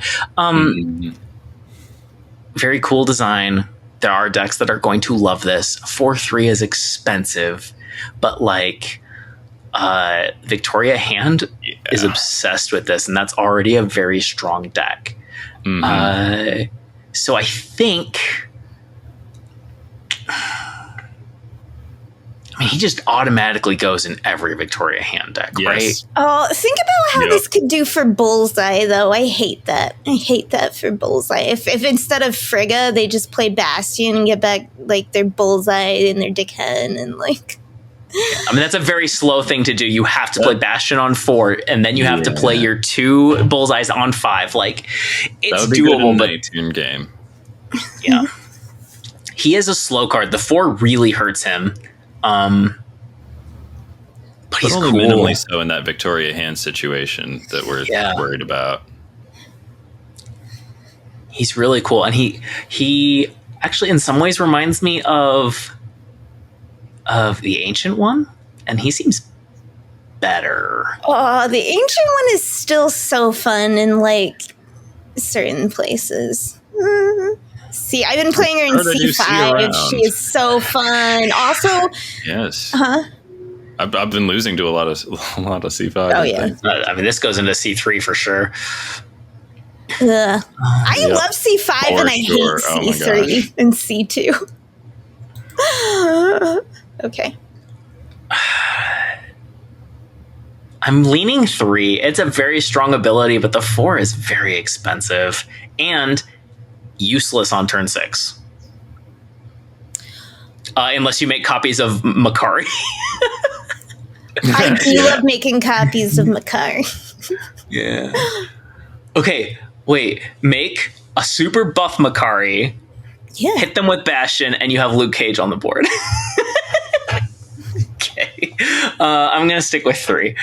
Speaker 1: Very cool design. There are decks that are going to love this. 4/3 is expensive, but like Victoria Hand is obsessed with this, and that's already a very strong deck. So I think. I mean, he just automatically goes in every Victoria Hand deck, right?
Speaker 3: Oh, think about how this could do for Bullseye, though. I hate that. I hate that for Bullseye. If instead of Frigga, they just play Bastion and get back, like, their Bullseye and their Dickhead and, like...
Speaker 1: I mean, that's a very slow thing to do. You have to play Bastion on 4, and then you have to play your 2 Bullseyes on 5. Like, it's
Speaker 2: that would be
Speaker 1: doable,
Speaker 2: good in a 19 game.
Speaker 1: Yeah. He is a slow card. The 4 really hurts him. But he's
Speaker 2: only
Speaker 1: cool.
Speaker 2: Minimally so in that Victoria Hand situation that we're worried about.
Speaker 1: He's really cool, and he actually in some ways reminds me of the Ancient One, and he seems better.
Speaker 3: Oh, the Ancient One is still so fun in like certain places. See, I've been playing her in C5. She is so fun. Also,
Speaker 2: yes. I've been losing to a lot of C5.
Speaker 3: Oh yeah.
Speaker 1: I mean, this goes into C3 for sure.
Speaker 3: I love C5 and I hate C3 and C2. Okay.
Speaker 1: I'm leaning 3. It's a very strong ability, but the 4 is very expensive and useless on turn 6. Unless you make copies of Makari.
Speaker 3: I do love making copies of Makari.
Speaker 1: Yeah. Okay, wait. Make a super buff Makari.
Speaker 3: Yeah.
Speaker 1: Hit them with Bastion, and you have Luke Cage on the board. Okay. I'm going to stick with 3.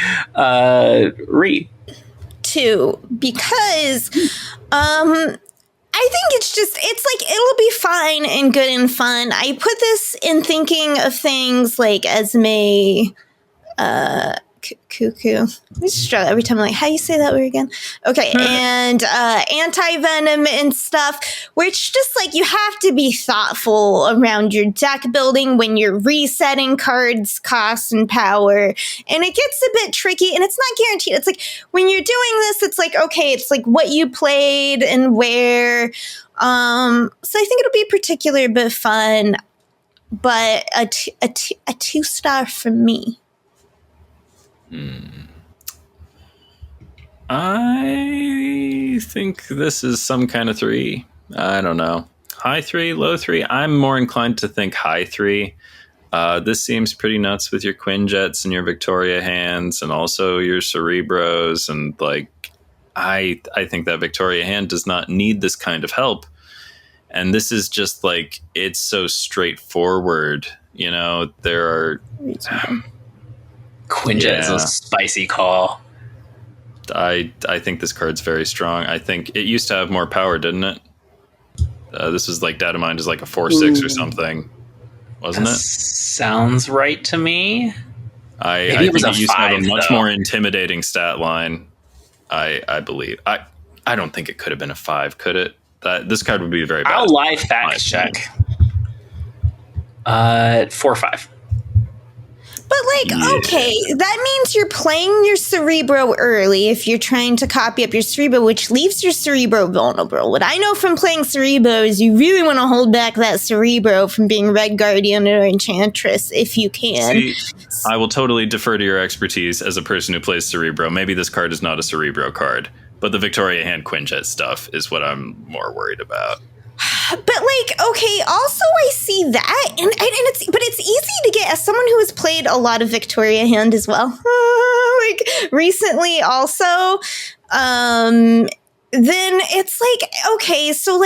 Speaker 1: Reed.
Speaker 3: 2. Because I think it's like, it'll be fine and good and fun. I put this in thinking of things like Esme, Cuckoo. I struggle every time I'm like, how do you say that word again? Okay, and anti-venom and stuff, where it's just like you have to be thoughtful around your deck building when you're resetting cards, cost, and power. And it gets a bit tricky, and it's not guaranteed. It's like when you're doing this, it's like, okay, it's like what you played and where. So I think it'll be particular but fun. but a 2-star from me.
Speaker 2: I think this is some kind of 3. I don't know. High 3, low 3. I'm more inclined to think high 3. This seems pretty nuts with your Quinjets and your Victoria hands and also your Cerebros. And like, I think that Victoria hand does not need this kind of help. And this is just like, it's so straightforward. You know, there are...
Speaker 1: Quinjet is a spicy call.
Speaker 2: I think this card's very strong. I think it used to have more power, didn't it? This was like Data Mind is like a 4/6 or something, wasn't it?
Speaker 1: Sounds right to me.
Speaker 2: I think it used to have a much more intimidating stat line. I believe. I don't think it could have been a 5, could it? This card would be very bad.
Speaker 1: I'll live fact check. 4/5.
Speaker 3: But okay, that means you're playing your Cerebro early if you're trying to copy up your Cerebro, which leaves your Cerebro vulnerable. What I know from playing Cerebro is you really want to hold back that Cerebro from being Red Guardian or Enchantress if you can.
Speaker 2: See, I will totally defer to your expertise as a person who plays Cerebro. Maybe this card is not a Cerebro card, but the Victoria Hand Quinjet stuff is what I'm more worried about.
Speaker 3: But okay, also I see that, and it's easy to get as someone who has played a lot of Victoria Hand as well, recently also. Then it's okay, so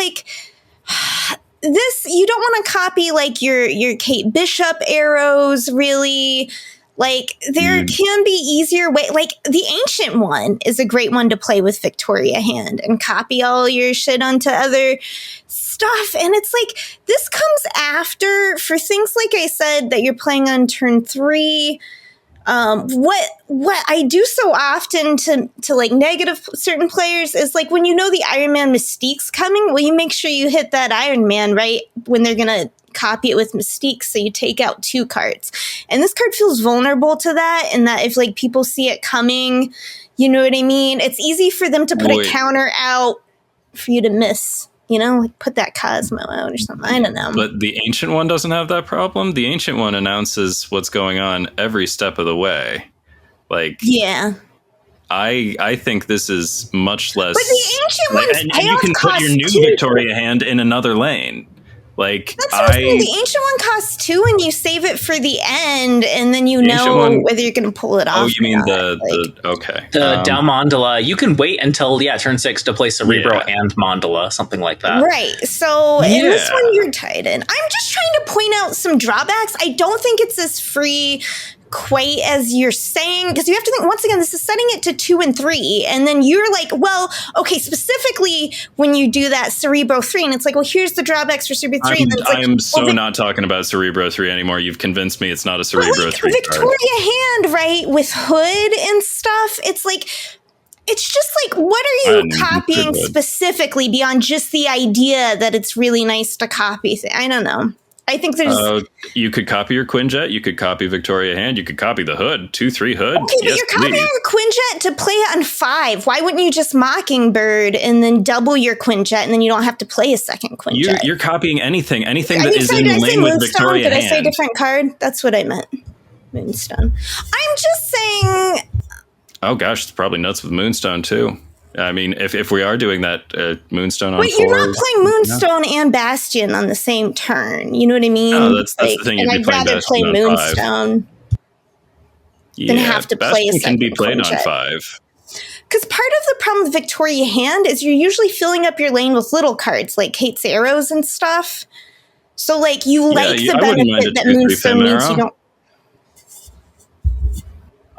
Speaker 3: this you don't want to copy your Kate Bishop arrows really. There can be easier way. The Ancient one is a great one to play with Victoria Hand and copy all your shit onto other stuff. And it's this comes after for things I said that you're playing on turn 3. What I do so often to negative certain players is when you know the Iron Man Mystique's coming, well, you make sure you hit that Iron Man right when they're gonna copy it with Mystique, so you take out 2 cards. And this card feels vulnerable to that, in that if people see it coming, you know what I mean? It's easy for them to put a counter out for you to miss. Put that Cosmo out or something. I don't know.
Speaker 2: But the Ancient one doesn't have that problem. The Ancient one announces what's going on every step of the way.
Speaker 3: Yeah.
Speaker 2: I think this is much less.
Speaker 3: But the Ancient one's
Speaker 2: and you can put your new Victoria Hand in another lane.
Speaker 3: That's what I'm saying. The Ancient one costs 2 and you save it for the end, and then whether you're going to pull it off.
Speaker 2: Oh, you mean okay.
Speaker 1: The Down Mandala, you can wait until turn 6 to play Cerebro and Mandala, something like that.
Speaker 3: Right. So in this one, you're tied in. I'm just trying to point out some drawbacks. I don't think it's as free quite as you're saying, because you have to think, once again, this is setting it to 2 and 3, and then you're specifically when you do that Cerebro 3, and it's here's the drawbacks for Cerebro 3.
Speaker 2: I am not talking about Cerebro 3 anymore. You've convinced me it's not a Cerebro 3
Speaker 3: Victoria Hand, right, with Hood and stuff. It's just what are you copying specifically beyond just the idea that it's really nice to copy? I don't know. I think there's...
Speaker 2: you could copy your Quinjet. You could copy Victoria Hand. You could copy the Hood. 2/3 Hood.
Speaker 3: Okay, but you're copying your Quinjet to play it on 5. Why wouldn't you just Mockingbird and then double your Quinjet, and then you don't have to play a second Quinjet?
Speaker 2: You're copying anything that is in the lane with Victoria Hand.
Speaker 3: Did I say different card? That's what I meant. Moonstone. I'm just saying...
Speaker 2: Oh gosh, it's probably nuts with Moonstone too. I mean, if we are doing that Moonstone on 4...
Speaker 3: But you're not playing Moonstone and Bastion on the same turn. You know what I mean?
Speaker 2: No, that's the thing.
Speaker 3: And I'd rather play Moonstone than have to play a second
Speaker 2: can be played
Speaker 3: Quinjet.
Speaker 2: on 5.
Speaker 3: Because part of the problem with Victoria Hand is you're usually filling up your lane with little cards like Kate's Arrows and stuff. So, you the benefit that Moonstone means you don't...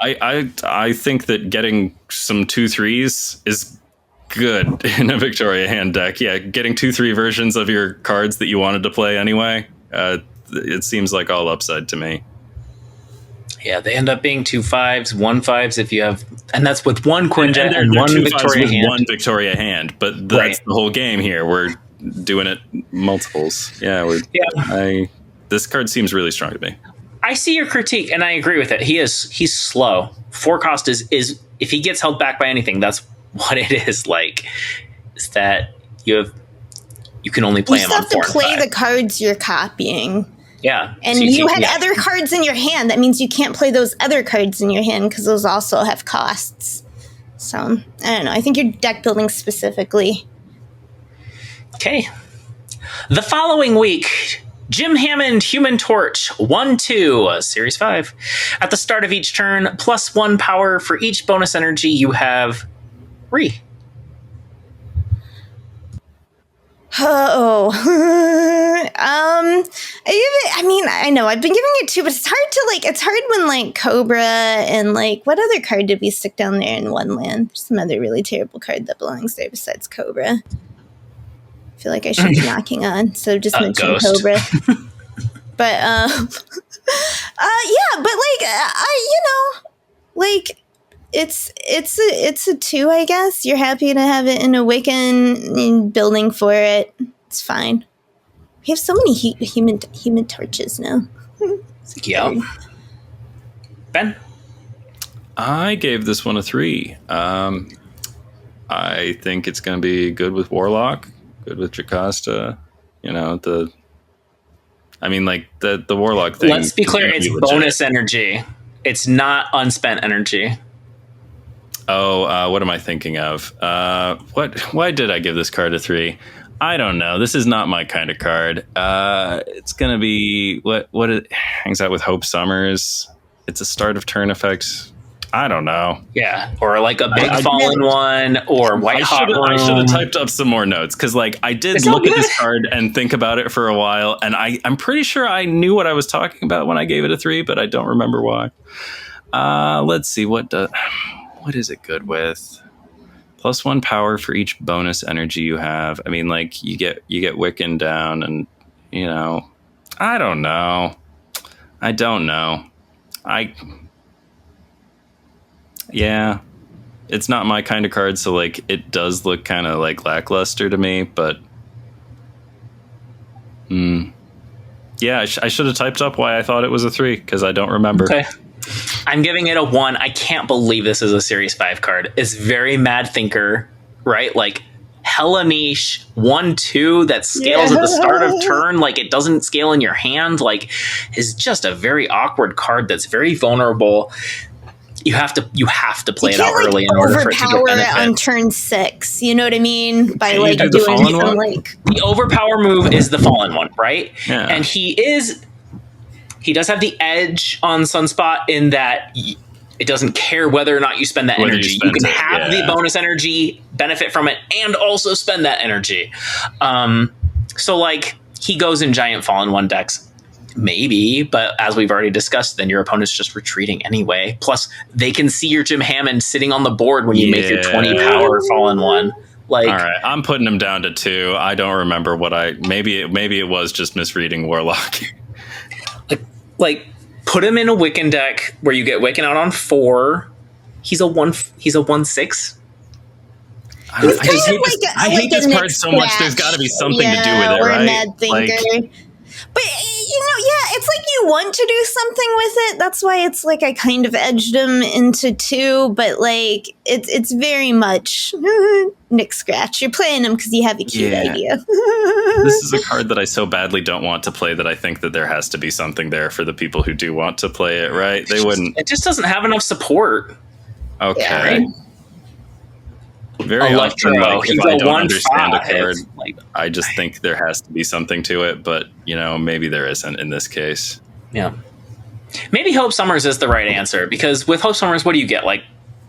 Speaker 2: I think that getting some 2/3s is good in a Victoria Hand deck. Yeah, getting 2/3 versions of your cards that you wanted to play anyway. It seems like all upside to me.
Speaker 1: Yeah, they end up being 2 5s, 1 5s if you have, and that's with one Quinjet and one Victoria Hand.
Speaker 2: One Victoria Hand, but that's the whole game here. We're doing it multiples. This card seems really strong to me.
Speaker 1: I see your critique, and I agree with it. He's slow. 4 cost is if he gets held back by anything, that's what it is like. Is that you can only play him on 4 and 5.
Speaker 3: You have to play the cards you're copying.
Speaker 1: Yeah.
Speaker 3: And
Speaker 1: So
Speaker 3: you had
Speaker 1: yeah.
Speaker 3: other cards in your hand. That means you can't play those other cards in your hand because those also have costs. So, I don't know. I think you're deck building specifically.
Speaker 1: Okay. The following week, Jim Hammond, Human Torch, 1/2, Series 5. At the start of each turn, +1 power for each bonus energy you have.
Speaker 3: Oh, I mean, I know I've been giving it 2, but it's hard to it's hard when Cobra and what other card did we stick down there in one land? There's some other really terrible card that belongs there besides Cobra. I feel like I should be knocking on, so just mention
Speaker 1: Ghost.
Speaker 3: Cobra. But, yeah, but it's a 2, I guess. You're happy to have it in Awaken and building for it. It's fine. We have so many human torches now.
Speaker 1: Yeah. Ben?
Speaker 2: I gave this one a 3. I think it's going to be good with Warlock, good with Jocasta. The Warlock thing.
Speaker 1: Let's be clear, it's bonus energy. It's not unspent energy.
Speaker 2: Oh, what am I thinking of? Why did I give this card a 3? I don't know. This is not my kind of card. It's gonna be what it hangs out with Hope Summers. It's a start of turn effect. I don't know.
Speaker 1: Yeah, or a big fallen one, or white hot room.
Speaker 2: I should have typed up some more notes because I did look at this card and think about it for a while, and I'm pretty sure I knew what I was talking about when I gave it a 3, but I don't remember why. Let's see what is it good with? +1 power for each bonus energy you have. I mean, you get Wiccan down, and I don't know. Yeah, it's not my kind of card, so it does look kind of lackluster to me. But yeah, I should have typed up why I thought it was a 3 because I don't remember.
Speaker 1: Okay. I'm giving it a 1. I can't believe this is a Series 5 card. It's very Mad Thinker, right? Hella niche, 1/2 that scales at the start of turn. It doesn't scale in your hand. Is just a very awkward card that's very vulnerable. You have to play it out early in order for it to get benefit.
Speaker 3: On turn 6. You know what I mean? By
Speaker 2: doing
Speaker 3: some
Speaker 1: the overpower move is the fallen one, right?
Speaker 2: Yeah.
Speaker 1: And he does have the edge on Sunspot in that it doesn't care whether or not you spend that energy. You can have the bonus energy, benefit from it, and also spend that energy. So he goes in giant fallen one decks. Maybe, but as we've already discussed, then your opponent's just retreating anyway. Plus, they can see your Jim Hammond sitting on the board when you make your 20 power fallen one.
Speaker 2: All right, I'm putting him down to 2. I don't remember maybe it was just misreading Warlock.
Speaker 1: Put him in a Wiccan deck where you get Wiccan out on 4. He's a 1/6.
Speaker 2: I hate this card so much. There's got to be something to do with it,
Speaker 3: or
Speaker 2: right?
Speaker 3: A Mad Thinker. But it's you want to do something with it. That's why it's I kind of edged him into 2, but it's very much Nick Scratch. You're playing him because you have a cute idea.
Speaker 2: This is a card that I so badly don't want to play that I think that there has to be something there for the people who do want to play it, right? They wouldn't.
Speaker 1: It just doesn't have enough support.
Speaker 2: Okay.
Speaker 1: Yeah, right?
Speaker 2: Very
Speaker 1: Electro,
Speaker 2: often, if I don't understand a
Speaker 1: 1/5.
Speaker 2: card, I just think there has to be something to it, but maybe there isn't in this case.
Speaker 1: Yeah. Maybe Hope Summers is the right answer, because with Hope Summers, what do you get?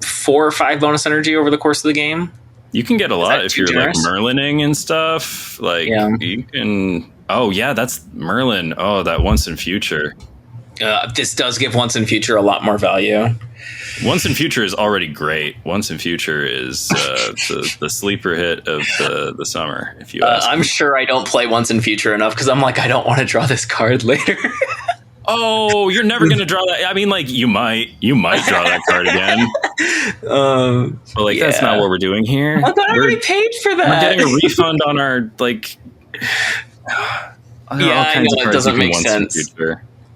Speaker 1: 4 or 5 bonus energy over the course of the game?
Speaker 2: You can get a lot if you're Merlining and stuff. You can. Oh yeah, that's Merlin. Oh, that Once in Future.
Speaker 1: This does give Once in Future a lot more value.
Speaker 2: Once in Future is already great. Once in Future is the sleeper hit of the summer. If you ask
Speaker 1: I'm sure I don't play Once in Future enough because I'm I don't want to draw this card later.
Speaker 2: Oh, you're never going to draw that. I mean, you might draw that card again. But that's not what we're doing here.
Speaker 1: I thought I already paid for that.
Speaker 2: We're getting a refund on our
Speaker 1: I know it doesn't make sense.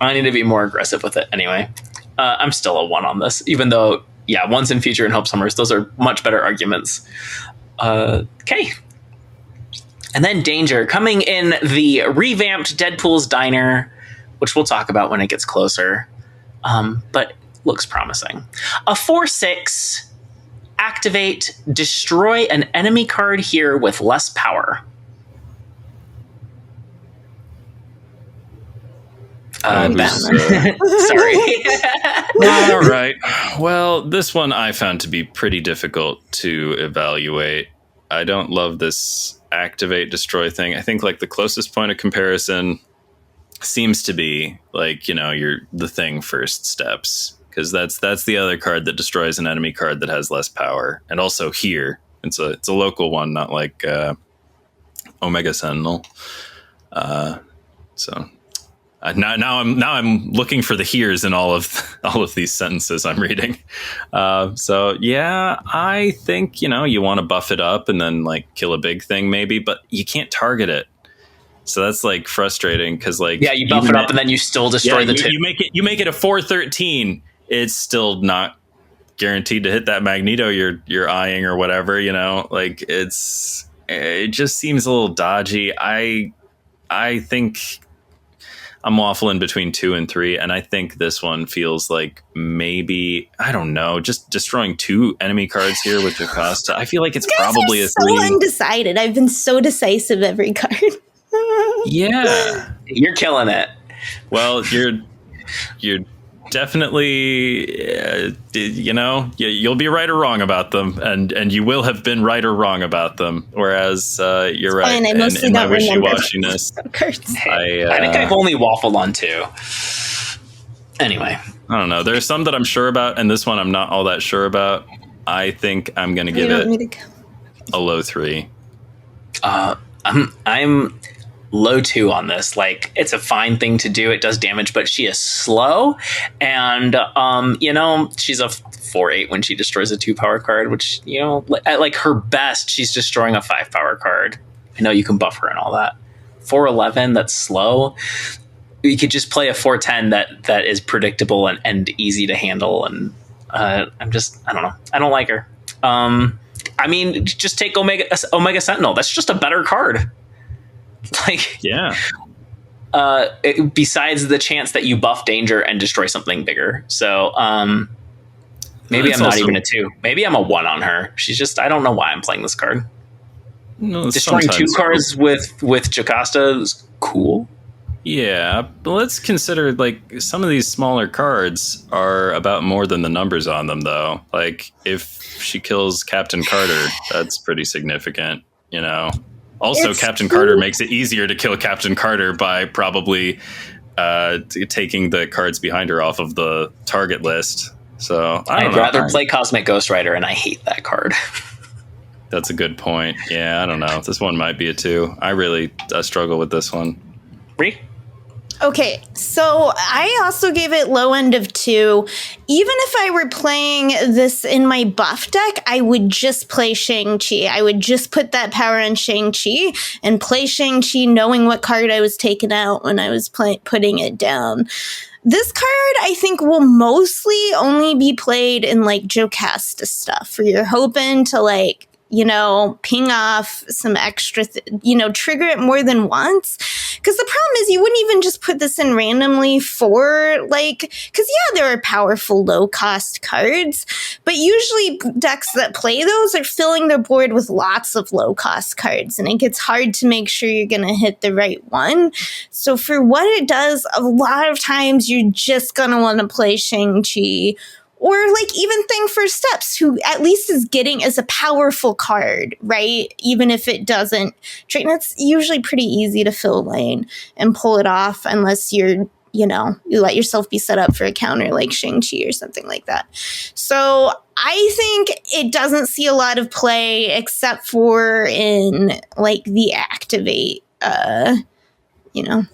Speaker 1: I need to be more aggressive with it anyway. I'm still a 1 on this, even though, Once in Future and Hope Summers, those are much better arguments. Okay. And then Danger, coming in the revamped Deadpool's Diner, which we'll talk about when it gets closer. But looks promising. A 4/6, activate, destroy an enemy card here with less power. Sorry.
Speaker 2: All right. Well, this one I found to be pretty difficult to evaluate. I don't love this activate destroy thing. I think like the closest point of comparison seems to be like, your the thing first steps, because that's the other card that destroys an enemy card that has less power. And also here, it's a local one, not like Omega Sentinel. So now I'm looking for the heres in all of these sentences I'm reading. So yeah, I think you want to buff it up and then like kill a big thing maybe, but you can't target it. So that's like frustrating because like
Speaker 1: you buff it up and then you still destroy the two.
Speaker 2: You make it a 4/13. It's still not guaranteed to hit that Magneto you're eyeing or whatever. Like it just seems a little dodgy. I think I'm waffling between 2 and 3, and I think this one feels like maybe, I don't know, just destroying 2 enemy cards here with Jocasta. I feel like it's probably a 3.
Speaker 3: So undecided. I've been so decisive every card.
Speaker 2: Yeah,
Speaker 1: you're killing it.
Speaker 2: Well, you're definitely, you'll be right or wrong about them, and you will have been right or wrong about them. Whereas you're right.
Speaker 3: And I mostly
Speaker 2: in my
Speaker 3: don't remember
Speaker 2: wishy-washiness.
Speaker 1: I think I've only waffled on 2. Anyway,
Speaker 2: I don't know. There's some that I'm sure about, and this one I'm not all that sure about. I think I'm going to give it a low 3.
Speaker 1: I'm low 2 on this. Like, it's a fine thing to do. It does damage, but she is slow. And, she's a 4/8 when she destroys a 2-power card, which, at like her best, she's destroying a 5-power card. I know you can buff her and all that. 4/11, that's slow. You could just play a 4/10 that is predictable and easy to handle. And I don't know. I don't like her. Just take Omega Sentinel. That's just a better card. Like,
Speaker 2: yeah.
Speaker 1: Besides the chance that you buff danger and destroy something bigger. So maybe I'm not even a 2. Maybe I'm a 1 on her. She's just, I don't know why I'm playing this card.
Speaker 2: No,
Speaker 1: destroying 2 cards with Jocasta is cool.
Speaker 2: Yeah, but let's consider like some of these smaller cards are about more than the numbers on them, though. Like if she kills Captain Carter, that's pretty significant, Also, Captain Carter makes it easier to kill Captain Carter by probably taking the cards behind her off of the target list. So
Speaker 1: I'd rather play Cosmic Ghost Rider, and I hate that card.
Speaker 2: That's a good point. Yeah, I don't know. This one might be a 2. I really struggle with this one.
Speaker 1: Brie?
Speaker 3: Okay, so I also gave it low end of 2. Even if I were playing this in my buff deck, I would just play Shang-Chi. I would just put that power on Shang-Chi and play Shang-Chi knowing what card I was taking out when I was putting it down. This card, I think, will mostly only be played in, like, Jocasta stuff, where you're hoping to, like, ping off some extra, trigger it more than once. Because the problem is you wouldn't even just put this in randomly for, there are powerful low-cost cards, but usually decks that play those are filling their board with lots of low-cost cards, and it gets hard to make sure you're going to hit the right one. So for what it does, a lot of times you're just going to want to play Shang-Chi, or like even Thing First Steps, who at least is getting as a powerful card, right? Even if it doesn't trade. And it's usually pretty easy to fill lane and pull it off unless you let yourself be set up for a counter like Shang-Chi or something like that. So I think it doesn't see a lot of play except for in like the activate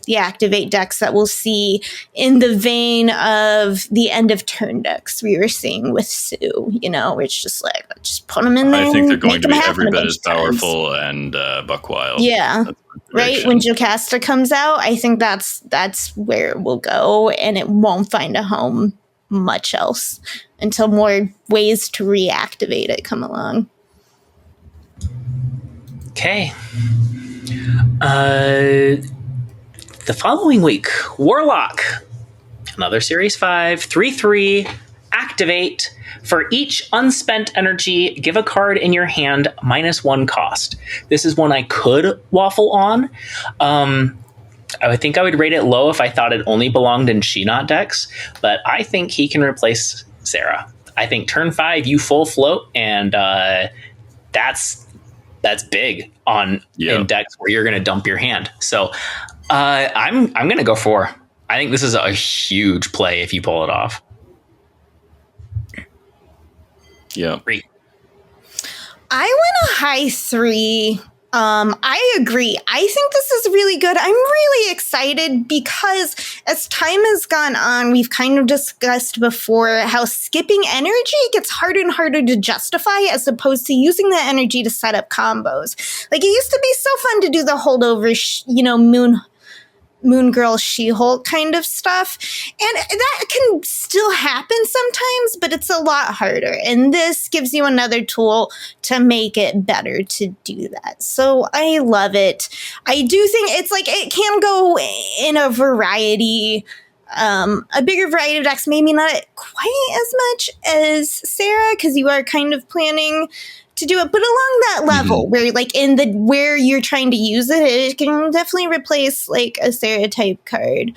Speaker 3: the activate decks that we'll see in the vein of the end of turn decks we were seeing with Sue, where it's just like, just put them in there.
Speaker 2: I think they're going to be every bit as powerful and buck wild.
Speaker 3: Yeah. Right. When Jocasta comes out, I think that's where it will go, and it won't find a home much else until more ways to reactivate it come along.
Speaker 1: Okay. The following week, Warlock, another Series 5, 3/3, activate. For each unspent energy, give a card in your hand -1 cost. This is one I could waffle on. I think I would rate it low if I thought it only belonged in She-Not decks, but I think he can replace Sarah. I think turn 5, you full float, and that's big in decks where you're going to dump your hand. So I'm going to go 4. I think this is a huge play if you pull it off.
Speaker 2: Yeah.
Speaker 1: 3.
Speaker 3: I went a high 3. I agree. I think this is really good. I'm really excited because as time has gone on, we've kind of discussed before how skipping energy gets harder and harder to justify as opposed to using that energy to set up combos. Like, it used to be so fun to do the holdover, Moon Girl, She-Hulk kind of stuff. And that can still happen sometimes, but it's a lot harder. And this gives you another tool to make it better to do that. So I love it. I do think it's like it can go in a variety, a bigger variety of decks, maybe not quite as much as Sarah, because you are kind of planning to do it, but along that level where like where you're trying to use it, it can definitely replace like a Sarah type card.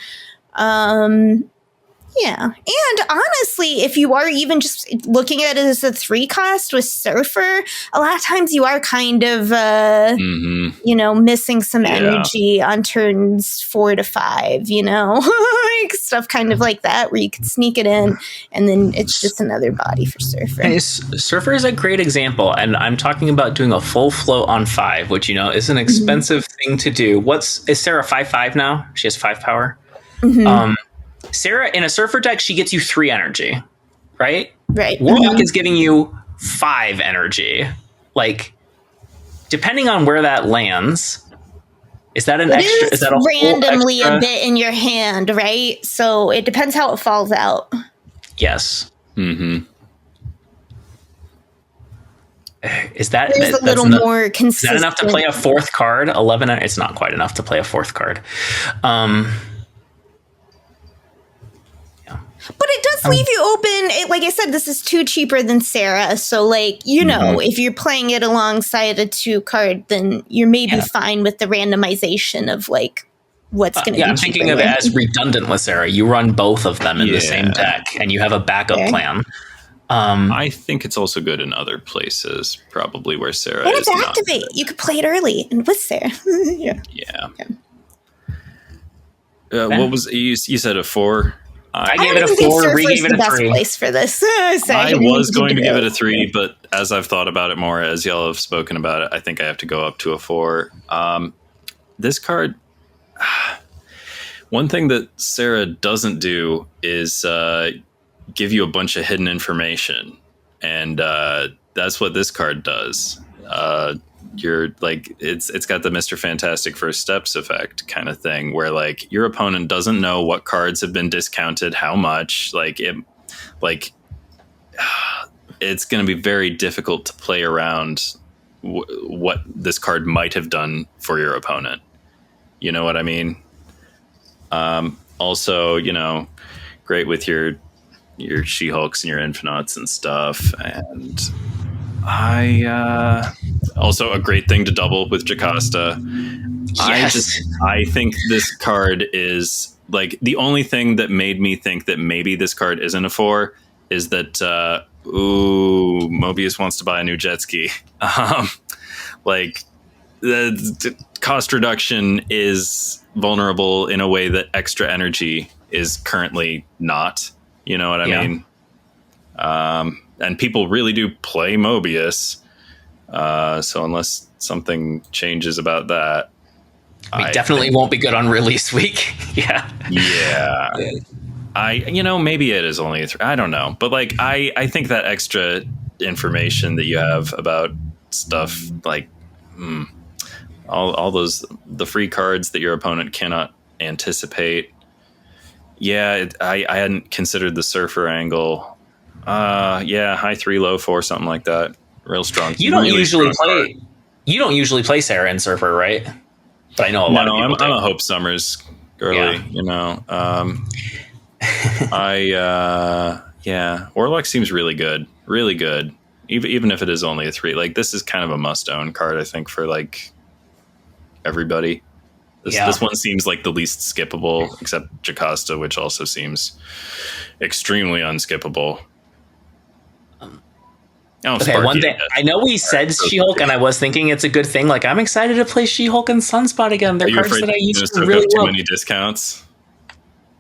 Speaker 3: Yeah. And honestly, if you are even just looking at it as a 3 cost with Surfer, a lot of times you are kind of, missing some energy on turns 4 to 5, like stuff kind of like that where you could sneak it in and then it's just another body for Surfer.
Speaker 1: And Surfer is a great example. And I'm talking about doing a full float on 5, which, is an expensive thing to do. Is Sarah 5/5 now? She has 5 power. Sarah, in a Surfer deck, she gets you 3 energy, right?
Speaker 3: Right.
Speaker 1: Warlock is giving you 5 energy. Like, depending on where that lands, is that an extra? Is that a
Speaker 3: randomly
Speaker 1: extra?
Speaker 3: A bit in your hand, right? So it depends how it falls out.
Speaker 1: Yes.
Speaker 2: Mm-hmm.
Speaker 1: Is that
Speaker 3: a little more consistent?
Speaker 1: Is that enough to play a 4th card? 11. It's not quite enough to play a 4th card.
Speaker 3: But it does leave you open. Like I said, this is 2 cheaper than Sarah. So, like, if you're playing it alongside a 2 card, then you're maybe fine with the randomization of, like, what's going to be cheaper.
Speaker 1: I'm thinking of it as redundant with Sarah. You run both of them in the same deck, and you have a backup plan.
Speaker 2: I think it's also good in other places, probably where Sarah is not.
Speaker 3: Activate. You could play it early and with Sarah.
Speaker 2: What was you said a 4?
Speaker 1: I gave it a 4. We gave it a 3.
Speaker 3: Place for this.
Speaker 2: I was going to give it a 3, but as I've thought about it more, as y'all have spoken about it, I think I have to go up to a 4. This card, one thing that Sarah doesn't do is give you a bunch of hidden information, and that's what this card does. You're like it's got the Mr. Fantastic First Steps effect kind of thing where like your opponent doesn't know what cards have been discounted, how much, it's going to be very difficult to play around what this card might have done for your opponent. You know what I mean? Also, great with your She-Hulks and your Infinauts and stuff, and also a great thing to double with Jocasta.
Speaker 1: Yes.
Speaker 2: I think this card is like the only thing that made me think that maybe this card isn't a 4 is that Mobius wants to buy a new jet ski. Like the cost reduction is vulnerable in a way that extra energy is currently not. You know what I mean? And people really do play Mobius. So unless something changes about that,
Speaker 1: we definitely won't be good on release week. Yeah.
Speaker 2: Maybe it is only a 3. I don't know. But like, I think that extra information that you have about stuff like all those, the free cards that your opponent cannot anticipate. I hadn't considered the Surfer angle. High 3, low 4, something like that. Real strong.
Speaker 1: You don't usually play Sarah and Surfer, right? But I know a lot of people do.
Speaker 2: I'm a Hope Summers girly, you know. Orlok seems really good. Really good. Even if it is only a 3. Like, this is kind of a must-own card, I think, for, like, everybody. This one seems like the least skippable, except Jocasta, which also seems extremely unskippable.
Speaker 1: Okay, one thing. I know we said She-Hulk, and I was thinking it's a good thing. Like, I'm excited to play She-Hulk and Sunspot again. They're cards that I used to really
Speaker 2: too many discounts?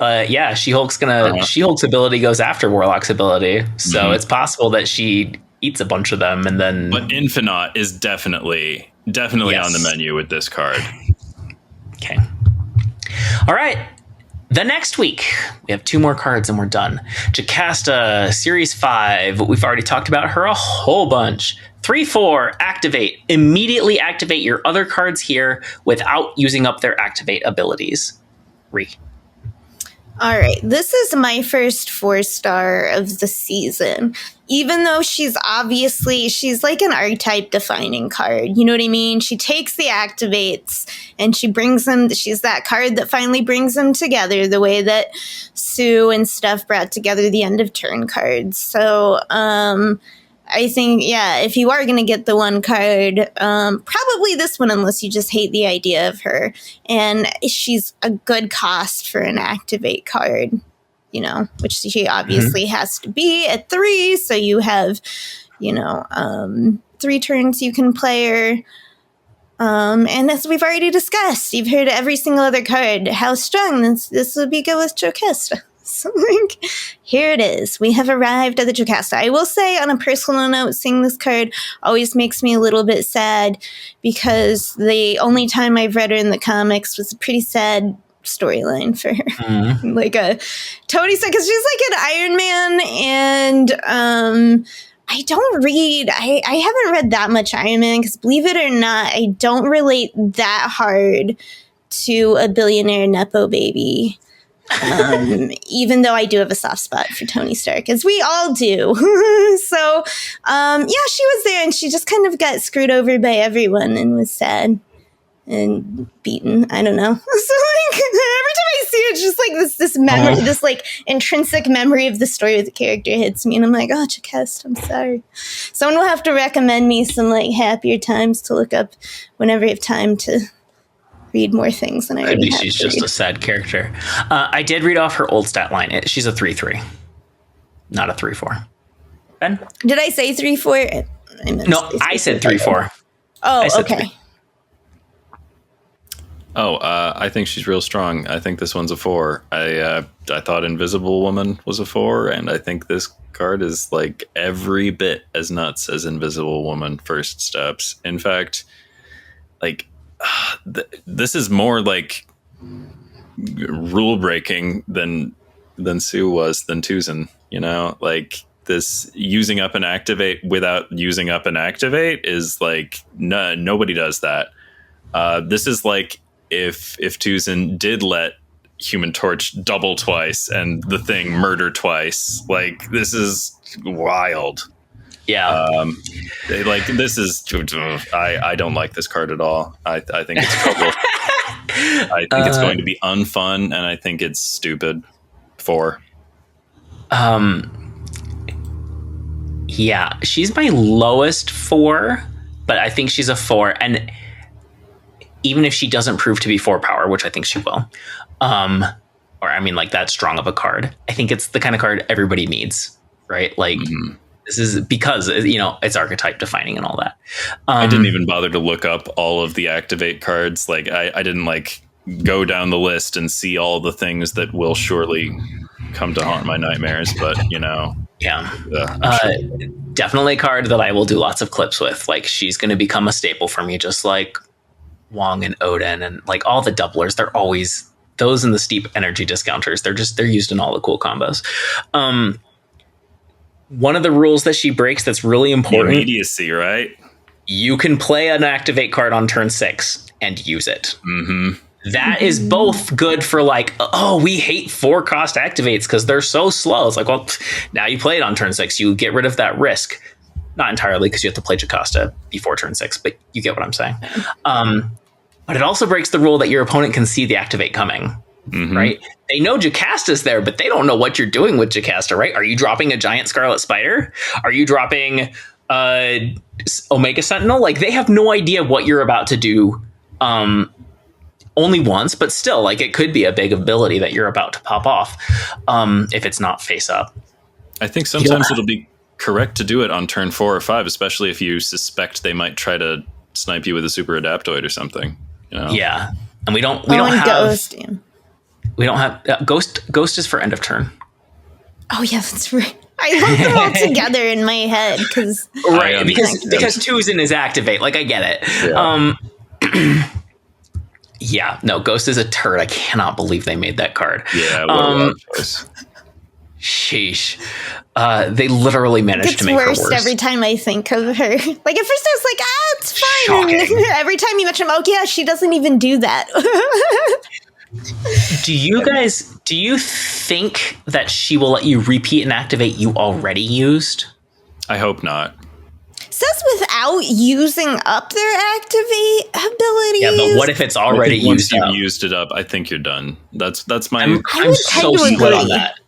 Speaker 1: Yeah, She-Hulk's She-Hulk's ability goes after Warlock's ability, so it's possible that she eats a bunch of them, and then.
Speaker 2: But Infinite is definitely on the menu with this card.
Speaker 1: Okay. All right. The next week, we have 2 more cards and we're done. Jocasta, Series 5. We've already talked about her a whole bunch. 3/4, activate. Immediately activate your other cards here without using up their activate abilities. Rie.
Speaker 3: All right, this is my first 4-star of the season. Even though she's like an archetype defining card. You know what I mean? She takes the activates and she brings them. She's that card that finally brings them together the way that Sue and stuff brought together the end of turn cards. So, I think, if you are going to get the one card, probably this one, unless you just hate the idea of her. And she's a good cost for an activate card, you know, which she obviously has to be at 3. So you have, 3 turns you can play her. And as we've already discussed, you've heard every single other card, how strong this would be good with Jocasta. So, like, here it is. We have arrived at the Jocasta. I will say, on a personal note, seeing this card always makes me a little bit sad because the only time I've read her in the comics was a pretty sad storyline for her. Like a Tony said, because she's like an Iron Man, and I haven't read that much Iron Man because, believe it or not, I don't relate that hard to a billionaire Nepo baby. Even though I do have a soft spot for Tony Stark, as we all do. So, she was there and she just kind of got screwed over by everyone and was sad and beaten. I don't know. So, like, every time I see it, it's just like this memory, this like intrinsic memory of the story of the character hits me, and I'm like, oh, Jocasta, I'm sorry. Someone will have to recommend me some like happier times to look up whenever I have time to read more things than I already have.
Speaker 1: Maybe she's just a sad character. I did read off her old stat line. She's a 3/3, not a 3/4. Ben?
Speaker 3: Did I say 3/4?
Speaker 1: No, I said 3/4.
Speaker 3: Oh, okay.
Speaker 2: I think she's real strong. I think this one's a 4. I thought Invisible Woman was a 4, and I think this card is like every bit as nuts as Invisible Woman First Steps. In fact, like, this is more like rule breaking than Sue was than Tuzin, you know, like this using up an activate without using up an activate is like, nobody does that. This is like if Tuzin did let Human Torch double twice and the Thing murder twice, like this is wild.
Speaker 1: Yeah.
Speaker 2: This is, I don't like this card at all. I think it's trouble. I think it's going to be unfun, and I think it's stupid. 4.
Speaker 1: Yeah, she's my lowest 4, but I think she's a 4. And even if she doesn't prove to be 4 power, which I think she will, or I mean, like that strong of a card, I think it's the kind of card everybody needs, right? Like, this is because, you know, it's archetype defining and all that.
Speaker 2: I didn't even bother to look up all of the activate cards. Like, I didn't like go down the list and see all the things that will surely come to haunt my nightmares. But, you know,
Speaker 1: definitely a card that I will do lots of clips with. Like, she's going to become a staple for me, just like Wong and Odin and like all the doublers. They're always those in the steep energy discounters. They're used in all the cool combos. One of the rules that she breaks that's really important.
Speaker 2: Immediacy, right?
Speaker 1: You can play an activate card on turn 6 and use it. That is both good for like, oh, we hate 4-cost activates because they're so slow. It's like, well, now you play it on turn 6. You get rid of that risk. Not entirely, because you have to play Jocasta before turn 6, but you get what I'm saying. But it also breaks the rule that your opponent can see the activate coming. right? They know Jocasta's there, but they don't know what you're doing with Jocasta, right? Are you dropping a giant scarlet spider? Are you dropping Omega Sentinel? Like, they have no idea what you're about to do. Only once, but still, like, it could be a big ability that you're about to pop off if it's not face up.
Speaker 2: I think sometimes it'll be correct to do it on turn 4 or 5, especially if you suspect they might try to snipe you with a super adaptoid or something. You know?
Speaker 1: Yeah, and we don't have
Speaker 3: Ghost.
Speaker 1: We don't have Ghost is for end of turn.
Speaker 3: Oh yeah, that's right. I lump them all together in my head because
Speaker 1: because 2's in his activate. Like, I get it.
Speaker 2: Yeah.
Speaker 1: Yeah, no, Ghost is a turd. I cannot believe they made that card.
Speaker 2: Yeah, what a wild choice.
Speaker 1: Sheesh. They literally managed to make her worse.
Speaker 3: Every time I think of her. Like, at first I was like, it's fine.
Speaker 1: Shocking.
Speaker 3: Every time you mention, oh yeah, she doesn't even do that.
Speaker 1: Do you think that she will let you repeat and activate you already used?
Speaker 2: I hope not.
Speaker 3: Says without using up their activate abilities.
Speaker 1: Yeah, but what if it's already used up?
Speaker 2: Once you've used it up, I think you're done. That's my...
Speaker 1: I'm so split on that.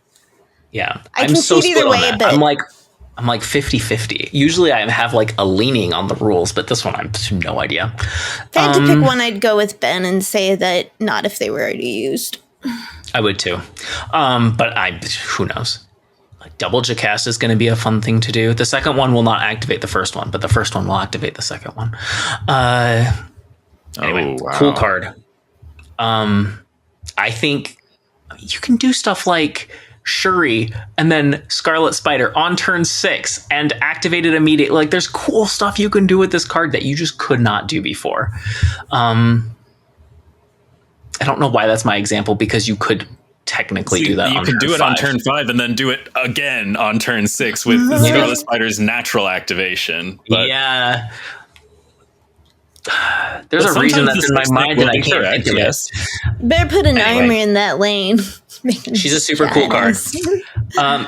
Speaker 1: Yeah, I'm so split on that. But I'm like 50-50. Usually I have like a leaning on the rules, but this one I have no idea.
Speaker 3: If I had to pick one, I'd go with Ben and say that not if they were already used.
Speaker 1: I would too. But who knows? Like, double Jocasta is going to be a fun thing to do. The second one will not activate the first one, but the first one will activate the second one. Anyway, wow. Cool card. I think you can do stuff like Shuri and then Scarlet Spider on turn 6 and activate it immediately. Like, there's cool stuff you can do with this card that you just could not do before. I don't know why that's my example, because you could technically do that.
Speaker 2: You can do it on turn 5 and then do it again on turn 6 with Scarlet Spider's natural activation. But
Speaker 1: yeah. There's a reason that's in my mind and I can't think of it.
Speaker 3: Better put an armor in that lane.
Speaker 1: She's a super cool card.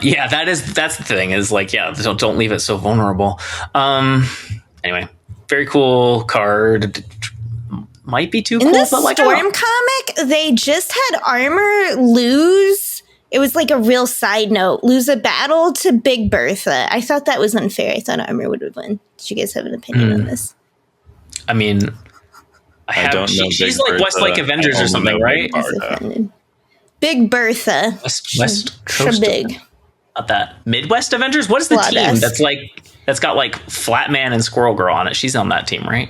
Speaker 1: Yeah, that's the thing is, like, yeah, don't leave it so vulnerable. Anyway, very cool card. Might be too cool,
Speaker 3: in the
Speaker 1: but like
Speaker 3: Storm comic, they just had armor lose. It was like a real side note. Lose a battle to Big Bertha. I thought that was unfair. I thought armor would have won. Did you guys have an opinion on this?
Speaker 1: I mean, I don't know. She's like Westlake Avengers or something, right?
Speaker 3: Big Bertha.
Speaker 1: West Coast. Big. Not that. Midwest Avengers? What is the team that's got like Flatman and Squirrel Girl on it? She's on that team, right?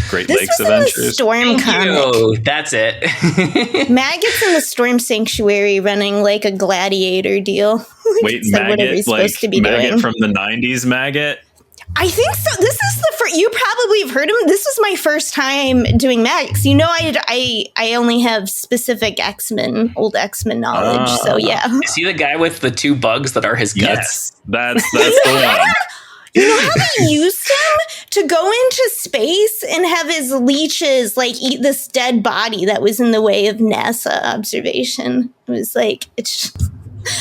Speaker 2: Great Lakes Avengers.
Speaker 3: Storm comic.
Speaker 1: That's it.
Speaker 3: Maggot's in the Storm Sanctuary running like a gladiator deal.
Speaker 2: Wait, Maggot? Like Maggot from the 90s Maggot?
Speaker 3: I think so. This is the first. You probably have heard him. This was my first time doing Maggots. You know, I only have specific old X-Men knowledge. So yeah.
Speaker 1: Is he the guy with the 2 bugs that are his guts?
Speaker 2: Yes, that's the one.
Speaker 3: You know how they used him to go into space and have his leeches like eat this dead body that was in the way of NASA observation? It was like, it's just,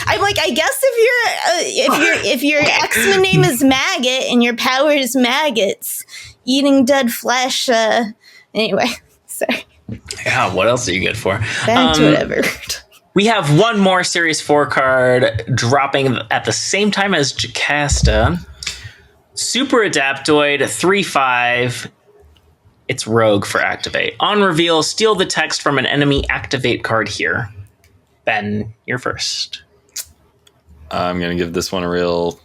Speaker 3: I'm like, I guess if your X-Men name is Maggot and your power is maggots eating dead flesh. Anyway, sorry.
Speaker 1: Yeah, what else are you good for?
Speaker 3: Back to whatever.
Speaker 1: We have one more Series 4 card dropping at the same time as Jocasta. Super Adaptoid, 3/5. It's Rogue for activate. On reveal, steal the text from an enemy activate card here. Ben, you're first.
Speaker 2: I'm going to give this one a real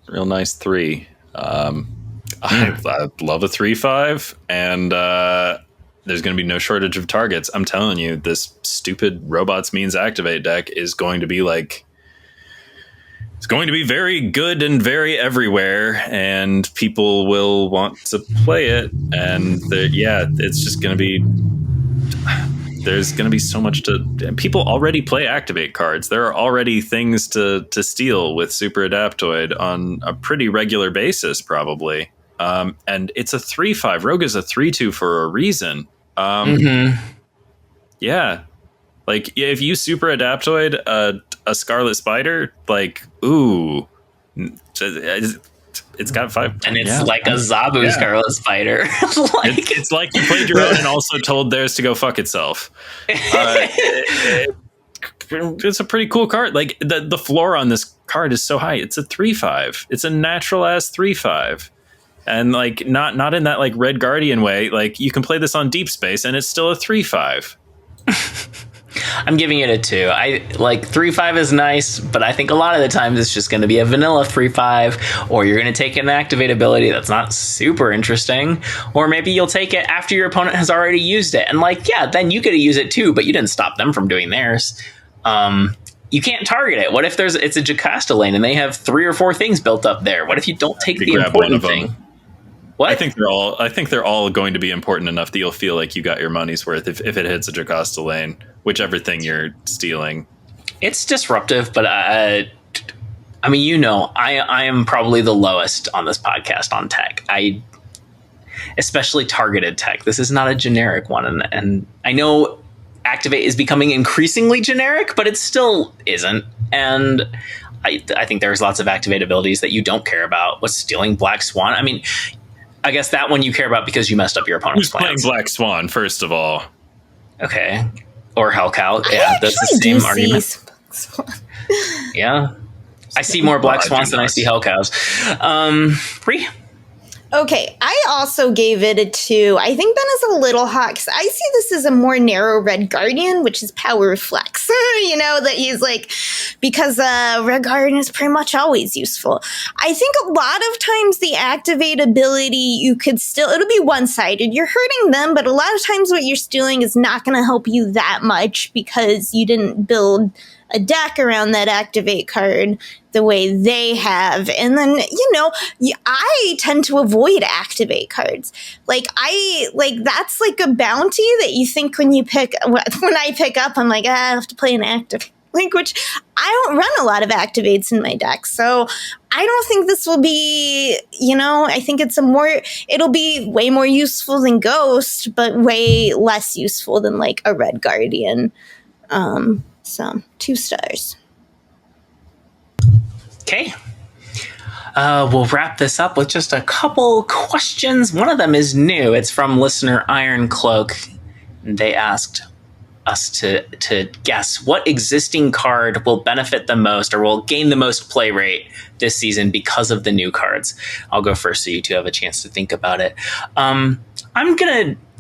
Speaker 2: nice 3. I love a 3/5, and there's going to be no shortage of targets. I'm telling you, this stupid Robots Means Activate deck is going to be like... It's going to be very good and very everywhere, and people will want to play it. And it's just going to be... There's going to be so much to... People already play activate cards. There are already things to steal with Super Adaptoid on a pretty regular basis, probably. And it's a 3/5. Rogue is a 3/2 for a reason. Yeah. Like, if you Super Adaptoid a Scarlet Spider, like, ooh, It's got 5.
Speaker 1: And it's like a Zabu Scarlet Spider.
Speaker 2: It's like you played your own and also told theirs to go fuck itself. It's a pretty cool card. Like the floor on this card is so high. It's a 3/5. It's a natural ass 3/5. And like not in that like Red Guardian way. Like you can play this on Deep Space and it's still a 3/5.
Speaker 1: I'm giving it a 2. I like 3/5 is nice, but I think a lot of the times it's just going to be a vanilla 3/5, or you're going to take an activate ability that's not super interesting, or maybe you'll take it after your opponent has already used it, and like then you get to use it too, but you didn't stop them from doing theirs. You can't target it. What if it's a Jocasta lane and they have 3 or 4 things built up there? What if you don't take the important thing? What?
Speaker 2: I think they're all going to be important enough that you'll feel like you got your money's worth if it hits a Jocasta lane, whichever thing you're stealing.
Speaker 1: It's disruptive, but I mean, I am probably the lowest on this podcast on tech. Especially targeted tech. This is not a generic one, and I know Activate is becoming increasingly generic, but it still isn't. And I think there's lots of Activate abilities that you don't care about. What's stealing Black Swan? I mean, I guess that one you care about because you messed up your opponent's plans.
Speaker 2: Playing Black Swan, first of all.
Speaker 1: Okay. Or Hellcow. Yeah, that's the same argument. Yeah. I see more Black Swans than I see Hellcows. Rhi?
Speaker 3: Okay, I also gave it a 2. I think Ben is a little hot because I see this as a more narrow Red Guardian, which is power reflex. That he's like, because Red Guardian is pretty much always useful. I think a lot of times the activate ability, it'll be one-sided. You're hurting them, but a lot of times what you're stealing is not going to help you that much because you didn't build a deck around that activate card the way they have. And then, I tend to avoid activate cards. That's like a bounty that you think when I pick up, I'm like, I have to play an activate. Which I don't run a lot of activates in my deck. So I don't think this will be, I think it'll be way more useful than Ghost, but way less useful than like a Red Guardian. So 2 stars.
Speaker 1: Okay. We'll wrap this up with just a couple questions. One of them is new. It's from listener Iron Cloak. They asked us to guess what existing card will benefit the most or will gain the most play rate this season because of the new cards. I'll go first so you two have a chance to think about it. I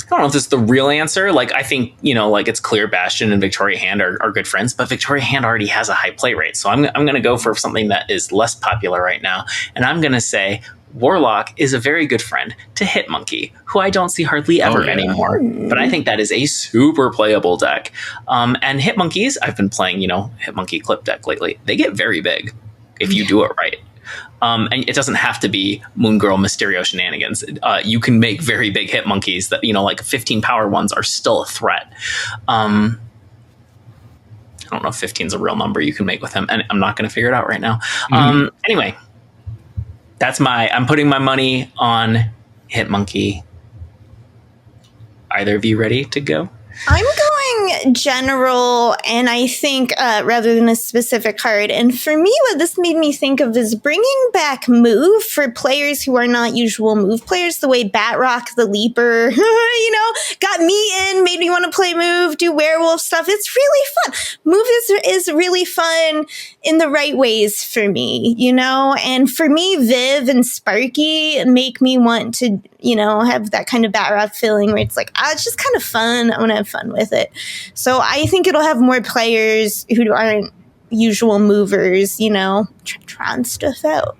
Speaker 1: don't know if this is the real answer. Like, I think, it's clear Bastion and Victoria Hand are good friends, but Victoria Hand already has a high play rate. So I'm going to go for something that is less popular right now. And I'm going to say Warlock is a very good friend to Hitmonkey, who I don't see hardly ever anymore. But I think that is a super playable deck. And Hitmonkeys, I've been playing, Hitmonkey Clip deck lately. They get very big if you do it right. And it doesn't have to be Moon Girl Mysterio shenanigans. You can make very big Hitmonkeys that, like 15 power ones are still a threat. I don't know if 15 is a real number you can make with him, and I'm not going to figure it out right now. Anyway, I'm putting my money on Hitmonkey. Either of you ready to go?
Speaker 3: I'm going general, and I think rather than a specific card. And for me, what this made me think of is bringing back move for players who are not usual move players, the way Batrock the Leaper, got me in, made me want to play move, do werewolf stuff. It's really fun. Move is really fun in the right ways for me, and for me, Viv and Sparky make me want to, have that kind of Batrock feeling where it's like, it's just kind of fun. I want to have fun with it. So I think it'll have more players who aren't usual movers, trying stuff out.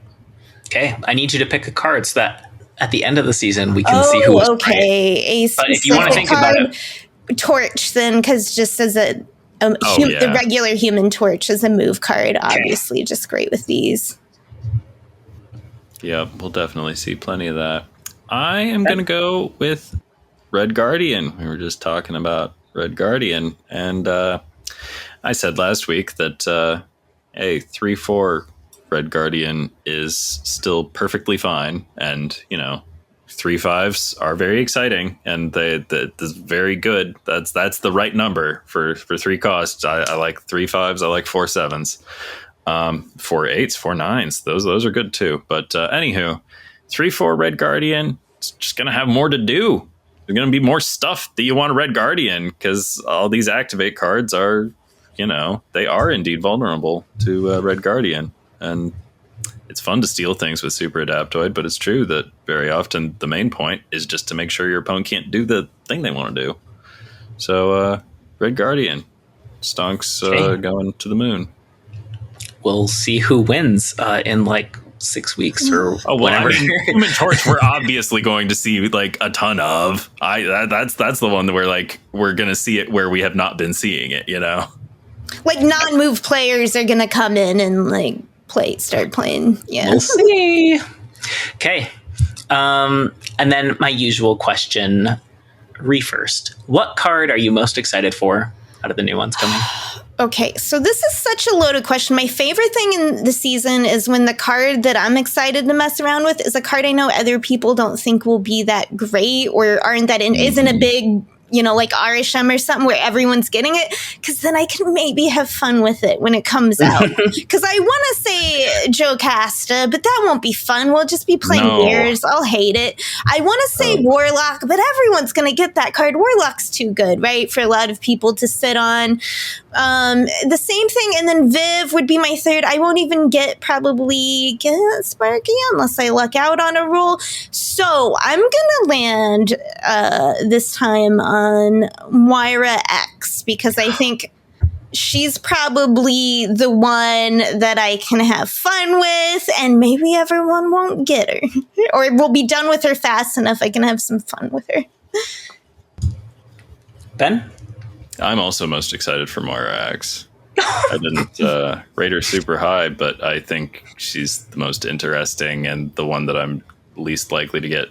Speaker 1: Okay, I need you to pick a card so that at the end of the season we can see who was
Speaker 3: okay.
Speaker 1: Right. But if you want to think about it,
Speaker 3: Torch then, because just as the regular Human Torch is a move card, obviously, just great with these.
Speaker 2: Yeah, we'll definitely see plenty of that. I am going to go with Red Guardian. We were just talking about Red Guardian, and I said last week that 3/4 Red Guardian is still perfectly fine, and 3/5s are very exciting, and that's very good. That's the right number for 3 costs. I like 3/5s. I like 4/7s. 4 8s, 4 9s. Those are good too. But anywho, 3/4 Red Guardian. It's just gonna have more to do. There's gonna be more stuff that you want a Red Guardian, because all these activate cards are, they are indeed vulnerable to Red Guardian, and it's fun to steal things with Super Adaptoid. But it's true that very often the main point is just to make sure your opponent can't do the thing they want to do. So Red Guardian, stonks going to the moon.
Speaker 1: We'll see who wins in like 6 weeks or whatever.
Speaker 2: Human Torch, we're obviously going to see like a ton of. That's the one that we're going to see it where we have not been seeing it.
Speaker 3: Like non-move players are going to come in and like start playing. Yeah,
Speaker 1: we'll see. Okay, and then my usual question. First, what card are you most excited for out of the new ones coming?
Speaker 3: Okay, so this is such a loaded question. My favorite thing in the season is when the card that I'm excited to mess around with is a card I know other people don't think will be that great or aren't that isn't a big, like RSM or something where everyone's getting it, because then I can maybe have fun with it when it comes out. Because I want to say Jocasta, but that won't be fun. We'll just be playing Bears. I'll hate it. I want to say Warlock, but everyone's going to get that card. Warlock's too good, right, for a lot of people to sit on. The same thing, and then Viv would be my third. I won't even probably get Sparky unless I luck out on a roll. So I'm gonna land this time on Moira X, because I think she's probably the one that I can have fun with, and maybe everyone won't get her, or we'll be done with her fast enough I can have some fun with her.
Speaker 1: Ben?
Speaker 2: I'm also most excited for Moira X. I didn't rate her super high, but I think she's the most interesting and the one that I'm least likely to get,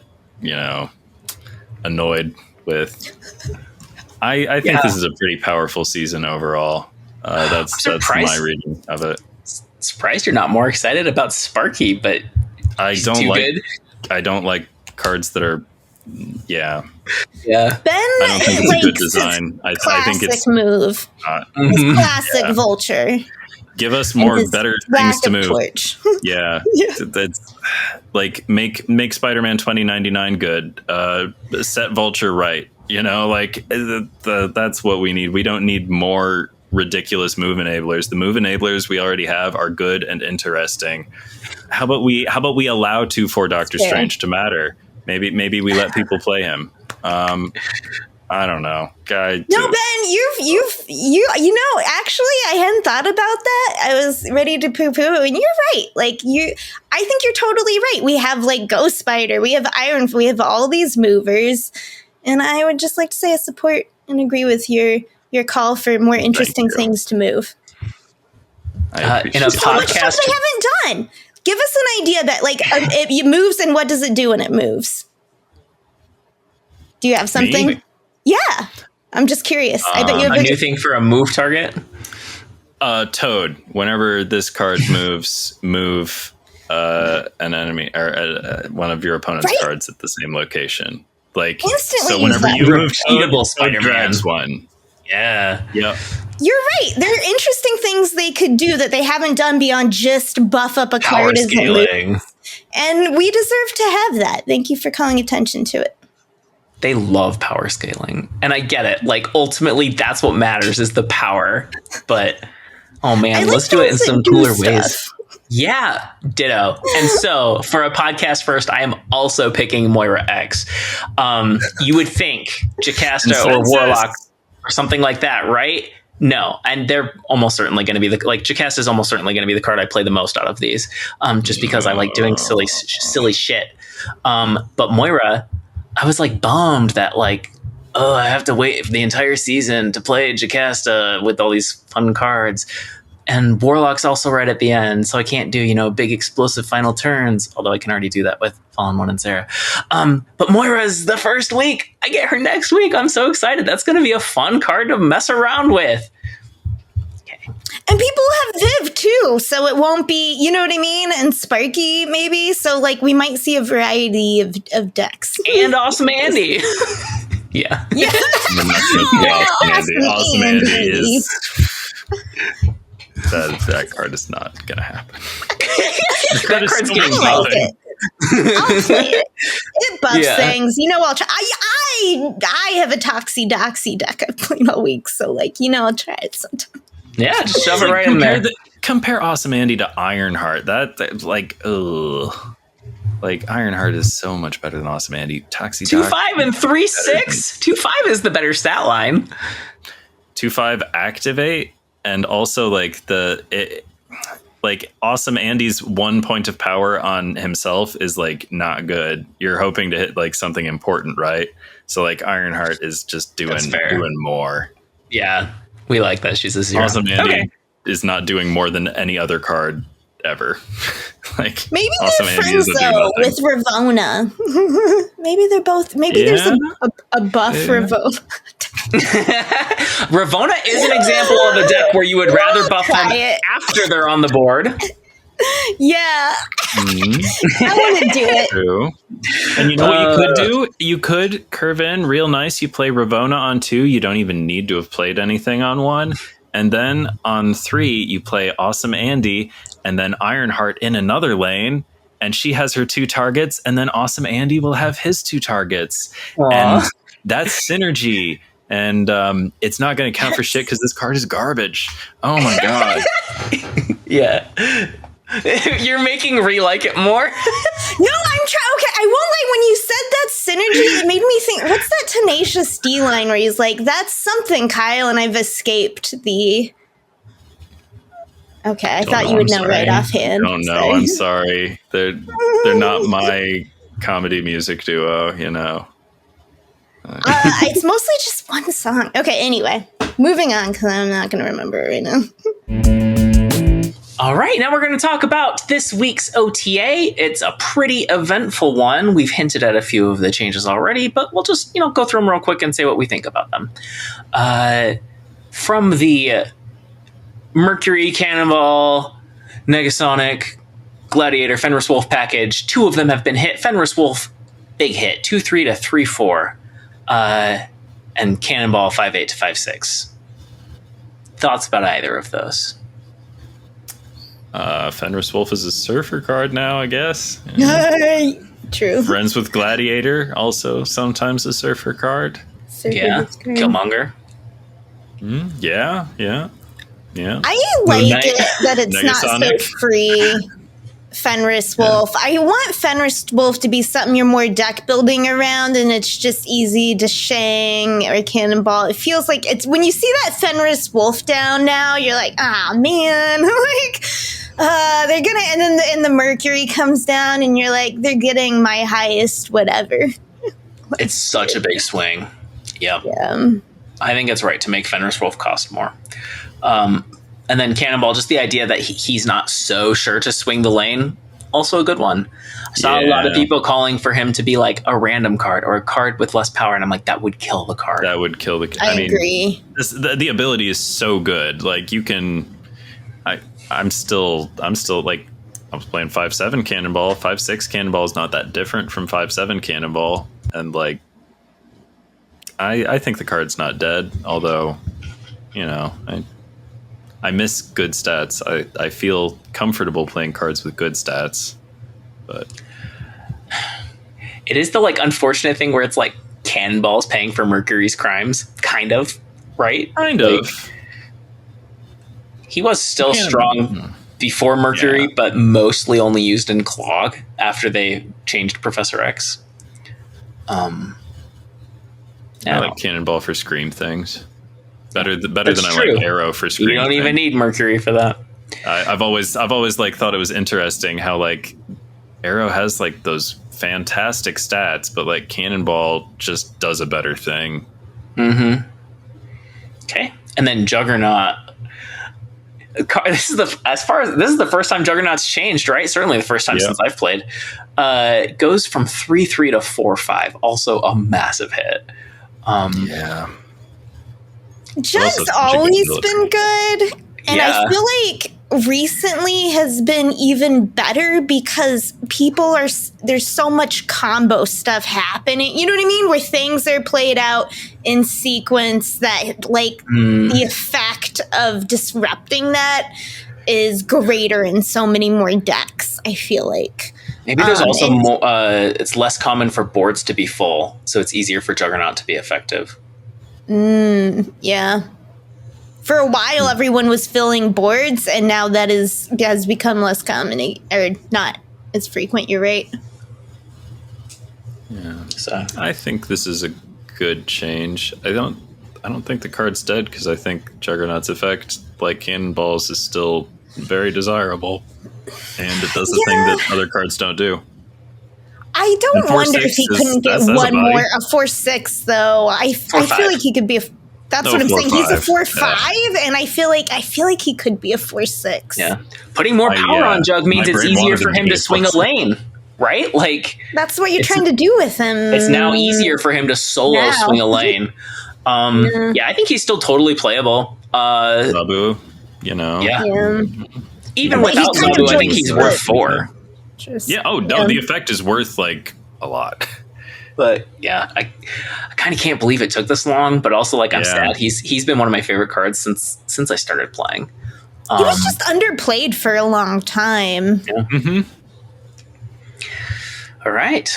Speaker 2: annoyed with. I think this is a pretty powerful season overall. That's my reading of it.
Speaker 1: Surprised you're not more excited about Sparky, but
Speaker 2: I don't like cards that are. Yeah.
Speaker 3: Ben,
Speaker 2: I don't think it's a good design. I think it's
Speaker 3: move. It's classic Vulture.
Speaker 2: Give us more better things to move. Yeah. That's like make Spider-Man 2099 good. Set Vulture right. That's what we need. We don't need more ridiculous move enablers. The move enablers we already have are good and interesting. How about we allow 2/4 Doctor Strange to matter? Maybe we let people play him. I don't know, guy.
Speaker 3: No, Ben, you actually, I hadn't thought about that. I was ready to poo-poo, and you're right. I think you're totally right. We have Ghost Spider, we have Iron, we have all these movers, and I would just like to say I support and agree with your call for more interesting things to move.
Speaker 1: In a podcast,
Speaker 3: we haven't done. Give us an idea that it moves, and what does it do when it moves? Do you have something?
Speaker 2: Me?
Speaker 3: Yeah, I'm just curious. I bet you have
Speaker 1: a new thing for a move target.
Speaker 2: Toad. Whenever this card moves, move an enemy or one of your opponent's cards at the same location.
Speaker 3: Instantly.
Speaker 2: So whenever you move
Speaker 1: Toad, Spider-Man
Speaker 2: grabs one.
Speaker 1: Yeah.
Speaker 2: Yep.
Speaker 3: You're right. There are interesting things they could do that they haven't done beyond just buff up a card as it moves. And we deserve to have that. Thank you for calling attention to it.
Speaker 1: They love power scaling. And I get it. Ultimately, that's what matters is the power. But, oh man, let's do it in some cooler ways. Yeah, ditto. And so, for a podcast first, I am also picking Moira X. You would think Jocasta or Warlock or something like that, right? No, and they're almost certainly going to be Jocasta is almost certainly going to be the card I play the most out of these, just because I like doing silly shit. But Moira, I was bummed that I have to wait for the entire season to play Jocasta with all these fun cards. And Warlock's also right at the end, so I can't do, big explosive final turns, although I can already do that with Fallen One and Sarah. But Moira's the first week. I get her next week. I'm so excited. That's going to be a fun card to mess around with. Okay.
Speaker 3: And people have Viv, too, so it won't be, you know what I mean? And Sparky, maybe. So, we might see a variety of decks.
Speaker 1: And Awesome Andy. Yeah.
Speaker 3: Yeah.
Speaker 2: Awesome Andy is... that card is not going to happen.
Speaker 1: That card's getting
Speaker 3: like it. I'll play it. It buffs things. I'll try. I have a Toxie Doxie deck I've played all week, so I'll try it sometime.
Speaker 1: Yeah, just shove it right in there.
Speaker 2: Compare Awesome Andy to Ironheart. Ironheart is so much better than Awesome Andy. Toxie
Speaker 1: 2/5 and 3/6. 2/5 is the better stat line.
Speaker 2: 2/5 activate, and also Awesome Andy's 1 point of power on himself is not good. You're hoping to hit something important, right? So Ironheart is just doing more.
Speaker 1: Yeah, we like that. She's a 0.
Speaker 2: Awesome Andy is not doing more than any other card ever.
Speaker 3: Maybe
Speaker 2: Awesome
Speaker 3: they're friends though with Ravona. Maybe they're both. Maybe there's a buff Ravona.
Speaker 1: Ravona is an example of a deck where you would rather buff them after they're on the board.
Speaker 3: Yeah. I want to do it.
Speaker 2: True. And you know what you could do? You could curve in real nice. You play Ravona on 2. You don't even need to have played anything on 1. And then on 3, you play Awesome Andy and then Ironheart in another lane. And she has her 2 targets. And then Awesome Andy will have his 2 targets. Aww. And that's synergy. And it's not going to count for shit because this card is garbage. Oh my God.
Speaker 1: Yeah. You're making Ree like it more?
Speaker 3: No, I'm trying. Okay, I won't lie. When you said that synergy, it made me think, what's that Tenacious D line where he's like, that's something, Kyle, and I've escaped the... Okay, I thought you would know right offhand.
Speaker 2: Don't know. I'm sorry. They're not my comedy music duo,
Speaker 3: It's mostly just one song. Okay, anyway, moving on because I'm not going to remember it right now.
Speaker 1: All right, now we're going to talk about this week's OTA. It's a pretty eventful one. We've hinted at a few of the changes already, but we'll just go through them real quick and say what we think about them. From the Mercury, Cannonball, Negasonic, Gladiator, Fenris Wolf package, 2 of them have been hit. Fenris Wolf, big hit, 2/3 to 3/4. And Cannonball 5/8 to 5/6. Thoughts about either of those?
Speaker 2: Fenris Wolf is a surfer card now, I guess.
Speaker 3: True.
Speaker 2: Friends with Gladiator, also sometimes a surfer card.
Speaker 1: Killmonger.
Speaker 2: Yeah.
Speaker 3: I like it that it's
Speaker 2: Negasonic.
Speaker 3: not so free. Fenris Wolf. I want Fenris Wolf to be something you're more deck building around, and it's just easy to Shang or Cannonball. It feels like it's when you see that Fenris Wolf down now, you're like, man, they're gonna, and the Mercury comes down, and you're like, they're getting my highest whatever.
Speaker 1: It's such a big swing. Yep.
Speaker 3: Yeah.
Speaker 1: I think it's right to make Fenris Wolf cost more. And then Cannonball, just the idea that he's not so sure to swing the lane, also a good one. I saw a lot of people calling for him to be a random card or a card with less power, and I'm like, that would kill the card.
Speaker 2: That would kill the card.
Speaker 3: I agree.
Speaker 2: The ability is so good. You can... I'm still I was playing 5/7 Cannonball. 5/6 Cannonball is not that different from 5/7 Cannonball. And I think the card's not dead, although, I miss good stats. I feel comfortable playing cards with good stats, but
Speaker 1: it is the unfortunate thing where it's Cannonball's paying for Mercury's crimes, kind of, right?
Speaker 2: Kind of.
Speaker 1: He was still strong before Mercury, but mostly only used in Clog after they changed Professor X. I
Speaker 2: like Cannonball for screen things. Better than
Speaker 1: That's
Speaker 2: I
Speaker 1: true.
Speaker 2: like Arrow for screen.
Speaker 1: You don't even need Mercury for that.
Speaker 2: I've always thought it was interesting how Arrow has those fantastic stats, but
Speaker 1: Cannonball
Speaker 2: just does a better thing.
Speaker 1: Mm-hmm. Okay, and then Juggernaut. This is the first time Juggernaut's changed, right? Certainly the first time since I've played. It goes from 3/3 to 4/5. Also a massive hit.
Speaker 3: Jug's always been good, and I feel like recently has been even better because there's so much combo stuff happening. You know what I mean? Where things are played out in sequence that the effect impact of disrupting that is greater in so many more decks, I feel like.
Speaker 1: Maybe there's also more, it's less common for boards to be full, so it's easier for Juggernaut to be effective.
Speaker 3: Yeah. For a while, everyone was filling boards, and now that has become less common, or not as frequent. You're right.
Speaker 2: Yeah.
Speaker 1: So
Speaker 2: I think this is a good change. I don't think the card's dead because I think Juggernaut's effect, like Cannonballs, is still very desirable, and it does the thing that other cards don't do.
Speaker 3: I don't wonder if he couldn't get one more, a 4/6 though. I feel like he could be that's what I'm saying. He's a 4/5, and I feel like he could be a 4/6.
Speaker 1: Yeah, putting more power on Jug means it's easier for him to swing a lane, right? Like
Speaker 3: that's what you're trying to do with him.
Speaker 1: It's now easier for him to solo swing a lane. Yeah, I think he's still totally playable.
Speaker 2: Labu,
Speaker 1: Yeah. Even without Labu, I think he's worth 4.
Speaker 2: The effect is worth like a lot.
Speaker 1: But yeah, I kind of can't believe it took this long. But also, like, I'm sad. He's been one of my favorite cards since I started playing.
Speaker 3: He was just underplayed for a long time.
Speaker 1: Yeah. Mm-hmm. All right,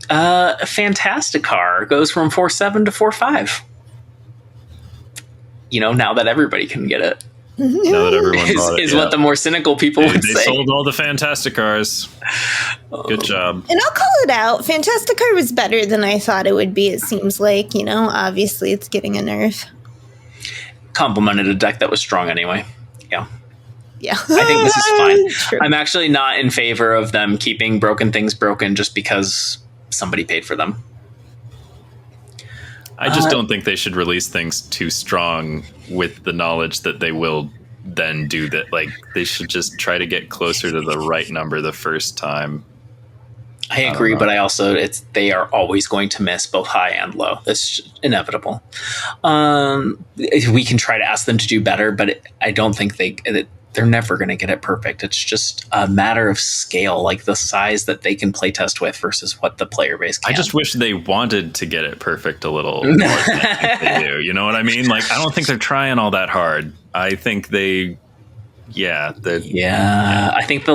Speaker 1: Fantasticar goes from 4/7 to 4/5. Now that everybody can get it.
Speaker 2: Now that everyone bought it,
Speaker 1: is what the more cynical people would say.
Speaker 2: They sold all the Fantasticars. Good job.
Speaker 3: And I'll call it out. Fantasticar was better than I thought it would be, it seems like. Obviously it's getting a nerf.
Speaker 1: Complemented a deck that was strong anyway. Yeah.
Speaker 3: Yeah.
Speaker 1: I think this is fine. True. I'm actually not in favor of them keeping broken things broken just because somebody paid for them.
Speaker 2: I just don't think they should release things too strong with the knowledge that they will then do that. Like, they should just try to get closer to the right number the first time.
Speaker 1: I agree, but I also, they are always going to miss both high and low. That's inevitable. We can try to ask them to do better, but I don't think they're never going to get it perfect. It's just a matter of scale, like the size that they can play test with versus what the player base can.
Speaker 2: I just wish they wanted to get it perfect a little more than I think they do. You know what I mean? Like, I don't think they're trying all that hard. I think I think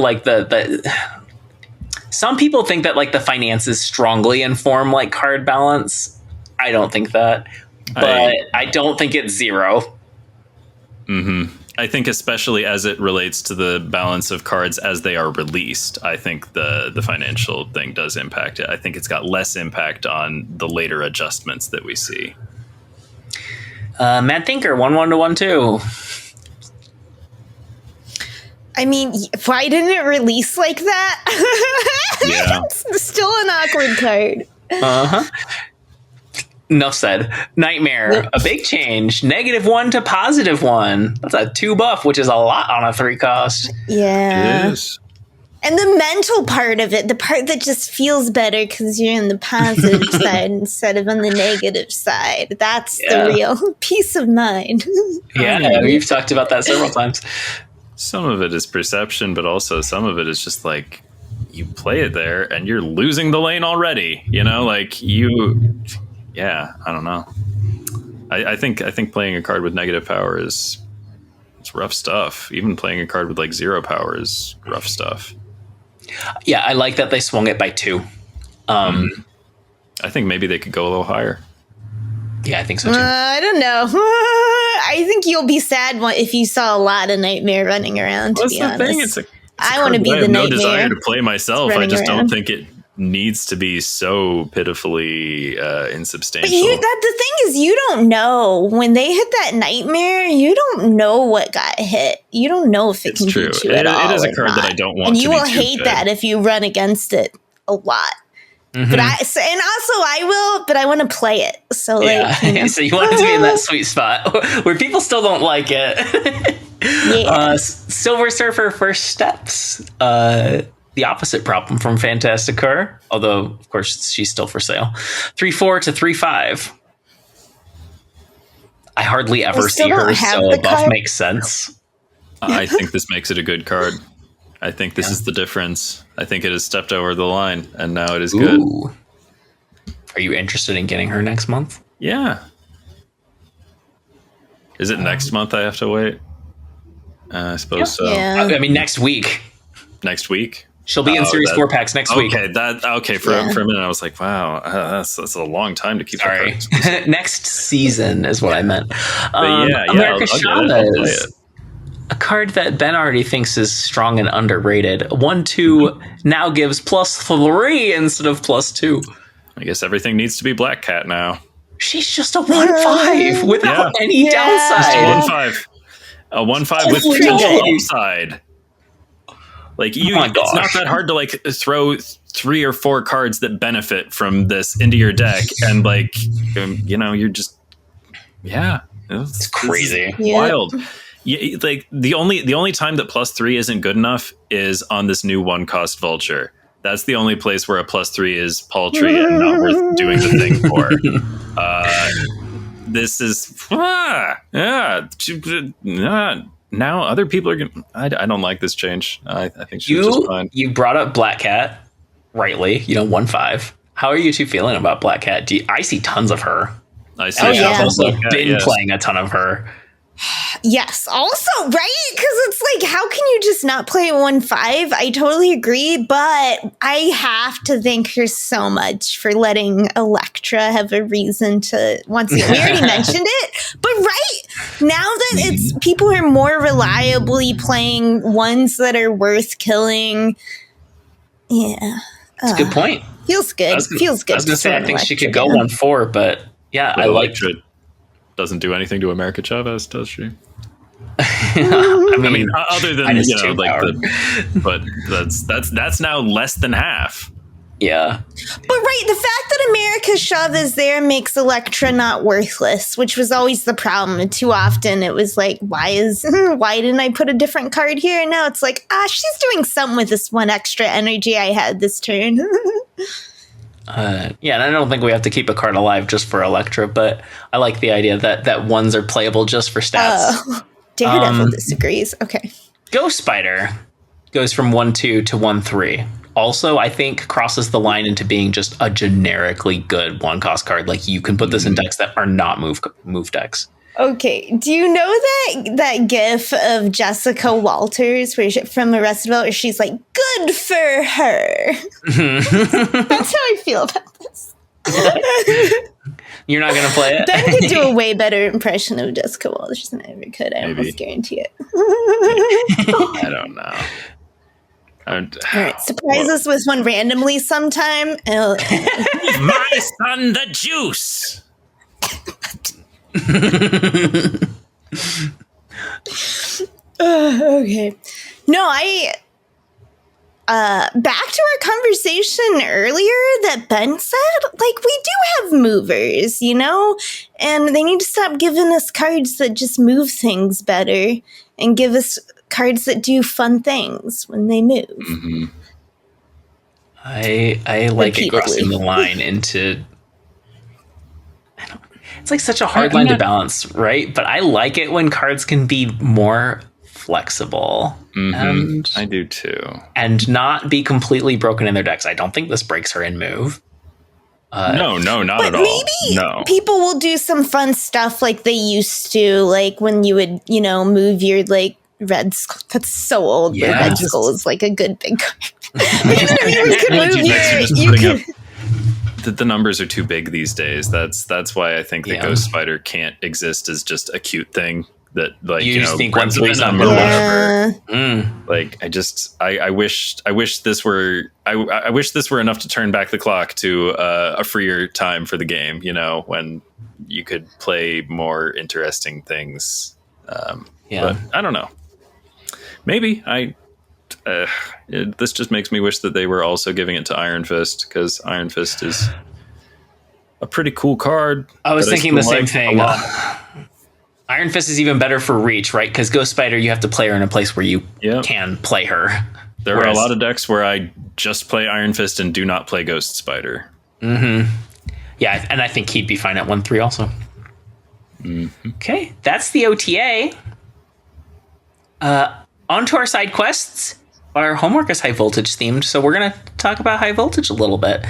Speaker 2: some people think that like the finances strongly inform like card balance. I don't think that, but I don't think it's 0. Mm-hmm. I think especially as it relates to the balance of cards as they are released, I think the financial thing does impact it. I think it's got less impact on the later adjustments that we see.
Speaker 1: Mad Thinker, 1/1 to 1/2.
Speaker 3: I mean, why didn't it release like that?
Speaker 2: Yeah.
Speaker 3: It's still an awkward card.
Speaker 1: Uh-huh. Enough said. Nightmare, a big change. -1 to +1. That's a 2 buff, which is a lot on a 3 cost.
Speaker 3: Yeah.
Speaker 2: It is.
Speaker 3: And the mental part of it, the part that just feels better because you're on the positive side instead of on the negative side. That's the real peace of mind.
Speaker 1: Yeah, we've talked about that several times.
Speaker 2: Some of it is perception, but also some of it is just like you play it there and you're losing the lane already. I don't know. I think playing a card with negative power it's rough stuff. Even playing a card with like 0 power is rough stuff.
Speaker 3: Yeah,
Speaker 1: I like that they swung it by 2.
Speaker 2: I think maybe they could go a little higher.
Speaker 1: Yeah, I think so too.
Speaker 3: I don't know. I think you'll be sad if you saw a lot of Nightmare running around. To be honest, I want to be the Nightmare.
Speaker 2: I have no desire to play myself. I just don't think it needs to be so pitifully insubstantial.
Speaker 3: But the thing is, you don't know when they hit that Nightmare. You don't know what got hit. You don't know if it can beat you at all.
Speaker 2: It is a card that I don't want.
Speaker 3: And you will hate that if you run against it a lot. Mm-hmm. But I will, but I want to play it. So
Speaker 1: so you want it to be in that sweet spot where people still don't like it. Silver Surfer First Steps. The opposite problem from Fantasticar, although of course she's still for sale. 3/4 to 3/5. I hardly ever see her, so a buff makes sense.
Speaker 2: I think this makes it a good card. I think this is the difference. I think it has stepped over the line, and now it is good.
Speaker 1: Are you interested in getting her next month?
Speaker 2: Yeah. Is it next month I have to wait? I suppose so.
Speaker 3: Yeah.
Speaker 1: I mean, next week.
Speaker 2: Next week?
Speaker 1: She'll be in Series 4-packs next week.
Speaker 2: Okay. For a minute, I was like, wow, that's a long time to keep.
Speaker 1: Sorry. Next season is what I meant.
Speaker 2: America
Speaker 1: Chavez. A card that Ben already thinks is strong and underrated. 1/2 now gives +3 instead of +2.
Speaker 2: I guess everything needs to be Black Cat now.
Speaker 1: She's just a 1/5 without any downside.
Speaker 2: 1/5. A 1/5 with potential upside. Like it's not that hard to like throw 3 or 4 cards that benefit from this into your deck, and like you're just it's
Speaker 1: crazy,
Speaker 2: wild. Yeah, like the only time that +3 isn't good enough is on this new 1-cost Vulture. That's the only place where a +3 is paltry and not worth doing the thing for. This is now other people are going. I don't like this change. I think she's just fine.
Speaker 1: You brought up Black Cat, rightly. 1/5. How are you two feeling about Black Cat? I see tons of her.
Speaker 2: I see.
Speaker 1: I've also been playing a ton of her.
Speaker 3: Yes, also, right? Because it's like, how can you just not play 1/5? I totally agree, but I have to thank her so much for letting Electra have a reason to once again. We already mentioned it, but right now that it's people are more reliably playing ones that are worth killing. Yeah,
Speaker 1: that's a good point.
Speaker 3: Feels good. Feels good.
Speaker 1: I was gonna say I think she could go 1/4, but yeah, I like
Speaker 2: it. Doesn't do anything to America Chavez, does she?
Speaker 1: I mean,
Speaker 2: other than but that's now less than half.
Speaker 1: Yeah,
Speaker 3: but right, the fact that America Chavez there makes Electra not worthless, which was always the problem. Too often it was like, why didn't I put a different card here? And now it's like, she's doing something with this one extra energy I had this turn.
Speaker 1: And I don't think we have to keep a card alive just for Electra, but I like the idea that ones are playable just for stats.
Speaker 3: Daredevil disagrees. Okay.
Speaker 1: Ghost Spider goes from 1/2 to 1/3. Also, I think crosses the line into being just a generically good 1-cost card. Like, you can put this in decks that are not move decks.
Speaker 3: Okay, do you know that gif of Jessica Walters from Arrested Development where she's like, good for her? That's how I feel about this.
Speaker 1: You're not going to play it?
Speaker 3: Ben could do a way better impression of Jessica Walters than I ever could. I almost guarantee it.
Speaker 2: I don't know.
Speaker 3: All right, surprise us with one randomly sometime.
Speaker 2: My son, the juice!
Speaker 3: Okay. No, back to our conversation earlier that Ben said, like, we do have movers, and they need to stop giving us cards that just move things better and give us cards that do fun things when they move.
Speaker 2: Mm-hmm.
Speaker 1: I like it crossing the line into... It's like such a hard line to balance, right? But I like it when cards can be more flexible.
Speaker 2: Mm-hmm. And I do too.
Speaker 1: And not be completely broken in their decks. I don't think this breaks her in move.
Speaker 2: No, not at all.
Speaker 3: Maybe people will do some fun stuff like they used to, like when you would, move your like Red Skull. That's so old. Yeah, Red Skull is like a good big card.
Speaker 2: The numbers are too big these days. That's why I think the Ghost Spider can't exist as just a cute thing that, like,
Speaker 1: you think
Speaker 2: 1/3
Speaker 1: number,
Speaker 2: whatever. Like, I wish this were enough to turn back the clock to a freer time for the game. When you could play more interesting things. But I don't know. Maybe this just makes me wish that they were also giving it to Iron Fist, because Iron Fist is a pretty cool card.
Speaker 1: I was thinking the same thing. Iron Fist is even better for reach, right? Because Ghost Spider, you have to play her in a place where you can play her.
Speaker 2: There are a lot of decks where I just play Iron Fist and do not play Ghost Spider.
Speaker 1: Mm-hmm. Yeah, and I think he'd be fine at 1/3 also.
Speaker 2: Mm-hmm.
Speaker 1: Okay, that's the OTA. On to our side quests. Our homework is high voltage themed, so we're going to talk about high voltage a little bit.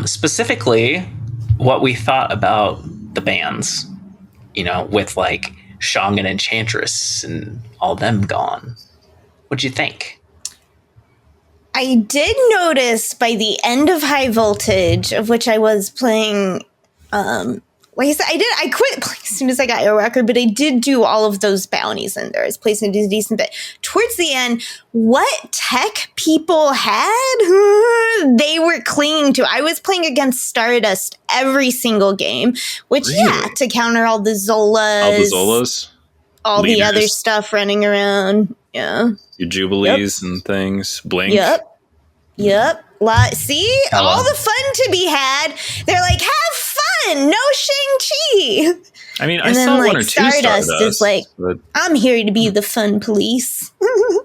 Speaker 1: Specifically, what we thought about the bans. With like Shang and Enchantress and all them gone. What'd you think?
Speaker 3: I did notice by the end of High Voltage, of which I was playing, like I said, I quit playing as soon as I got Airwalker, but I did do all of those bounties in there. I was placing a decent bit. Towards the end, what tech people had, they were clinging to. I was playing against Stardust every single game, which,
Speaker 2: Really?
Speaker 3: to counter all the Zolas.
Speaker 2: All the Zolas?
Speaker 3: All
Speaker 2: Leaders.
Speaker 3: the other stuff running around. Yeah.
Speaker 2: Your Jubilees and things. Blink.
Speaker 3: Yep. See?
Speaker 1: Hello.
Speaker 3: All the fun to be had. They're like, have fun! No Shang-Chi!
Speaker 2: I mean, I
Speaker 3: And then,
Speaker 2: saw
Speaker 3: like,
Speaker 2: one or two
Speaker 3: Stardust is like,
Speaker 2: but,
Speaker 3: I'm here to be the fun police.
Speaker 2: I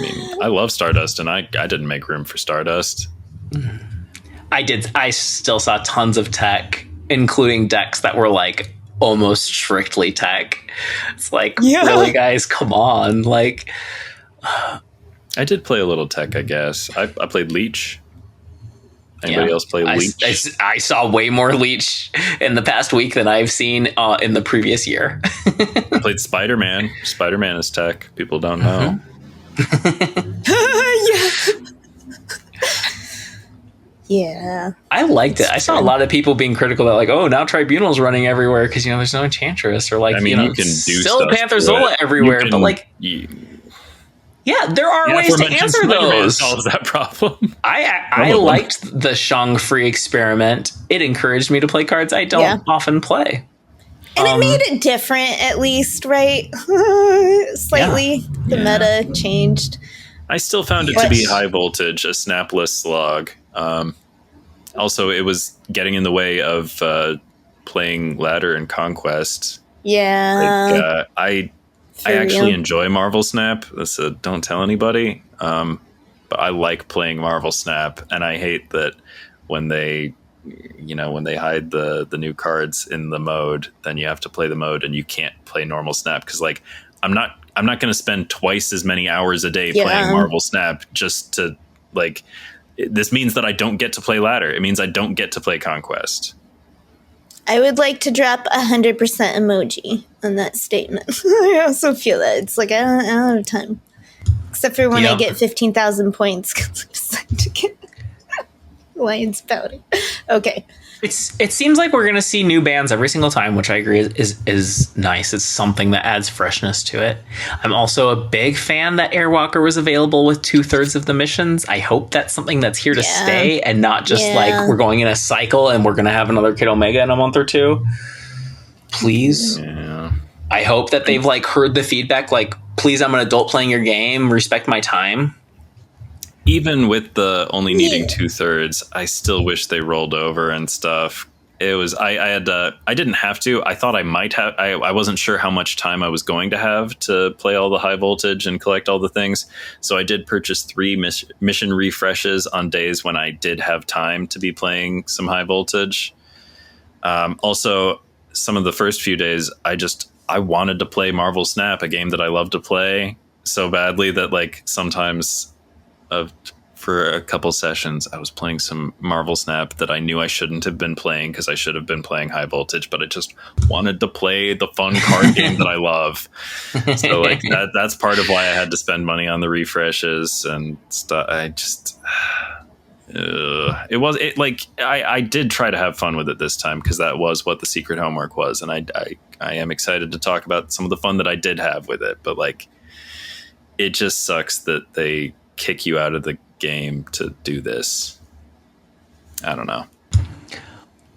Speaker 2: mean, I love Stardust, and I didn't make room for Stardust.
Speaker 1: I did. I still saw tons of tech, including decks that were like almost strictly tech. It's like, really, guys, come on. Like,
Speaker 2: I did play a little tech, I guess. I played Leech. Anybody else play Leech?
Speaker 1: I saw way more Leech in the past week than I've seen in the previous year.
Speaker 2: I played Spider-Man. Spider-Man is tech. People don't know.
Speaker 3: Yeah.
Speaker 1: I liked it. I saw a lot of people being critical that, like, oh, now Tribunal's running everywhere because, there's no Enchantress, or like,
Speaker 2: I mean, you can do
Speaker 1: still
Speaker 2: stuff
Speaker 1: Panther
Speaker 2: to
Speaker 1: Zola
Speaker 2: it.
Speaker 1: everywhere, but like,
Speaker 2: Yeah,
Speaker 1: yeah, there are ways to answer
Speaker 2: Spider-Man
Speaker 1: those.
Speaker 2: solves that problem.
Speaker 1: I liked the Shang free experiment. It encouraged me to play cards I don't often play.
Speaker 3: And it made it different, at least, right? Slightly. The meta changed.
Speaker 2: I still found it to be High Voltage, a snapless slog. Also, it was getting in the way of playing Ladder and Conquest.
Speaker 3: Yeah.
Speaker 2: I actually enjoy Marvel Snap. That's a don't tell anybody. But I like playing Marvel Snap, and I hate that when they hide the new cards in the mode, then you have to play the mode and you can't play normal Snap because, like, I'm not going to spend twice as many hours a day playing Marvel Snap just to, like, this means that I don't get to play Ladder. It means I don't get to play Conquest.
Speaker 3: I would like to drop 100% emoji on that statement. I also feel that. It's like, I don't have time. Except for when I get 15,000 points because I decide to get Lions pouting. Okay.
Speaker 1: It seems like we're going to see new bands every single time, which I agree is nice. It's something that adds freshness to it. I'm also a big fan that Airwalker was available with 2/3 of the missions. I hope that's something that's here to stay and not just like we're going in a cycle and we're going to have another Kid Omega in a month or two. Please.
Speaker 2: Yeah.
Speaker 1: I hope that they've like heard the feedback. Like, please, I'm an adult playing your game. Respect my time.
Speaker 2: Even with the only needing 2/3, I still wish they rolled over and stuff. It was I didn't have to. I thought I might have. I wasn't sure how much time I was going to have to play all the High Voltage and collect all the things. So I did purchase 3 mission refreshes on days when I did have time to be playing some High Voltage. Also, some of the first few days, I wanted to play Marvel Snap, a game that I love to play so badly that, like, sometimes for a couple sessions I was playing some Marvel Snap that I knew I shouldn't have been playing because I should have been playing High Voltage, but I just wanted to play the fun card game that I love. So, like, that's part of why I had to spend money on the refreshes and stuff. I did try to have fun with it this time because that was what the secret homework was, and I am excited to talk about some of the fun that I did have with it, but, like, it just sucks that they kick you out of the game to do this. I don't know.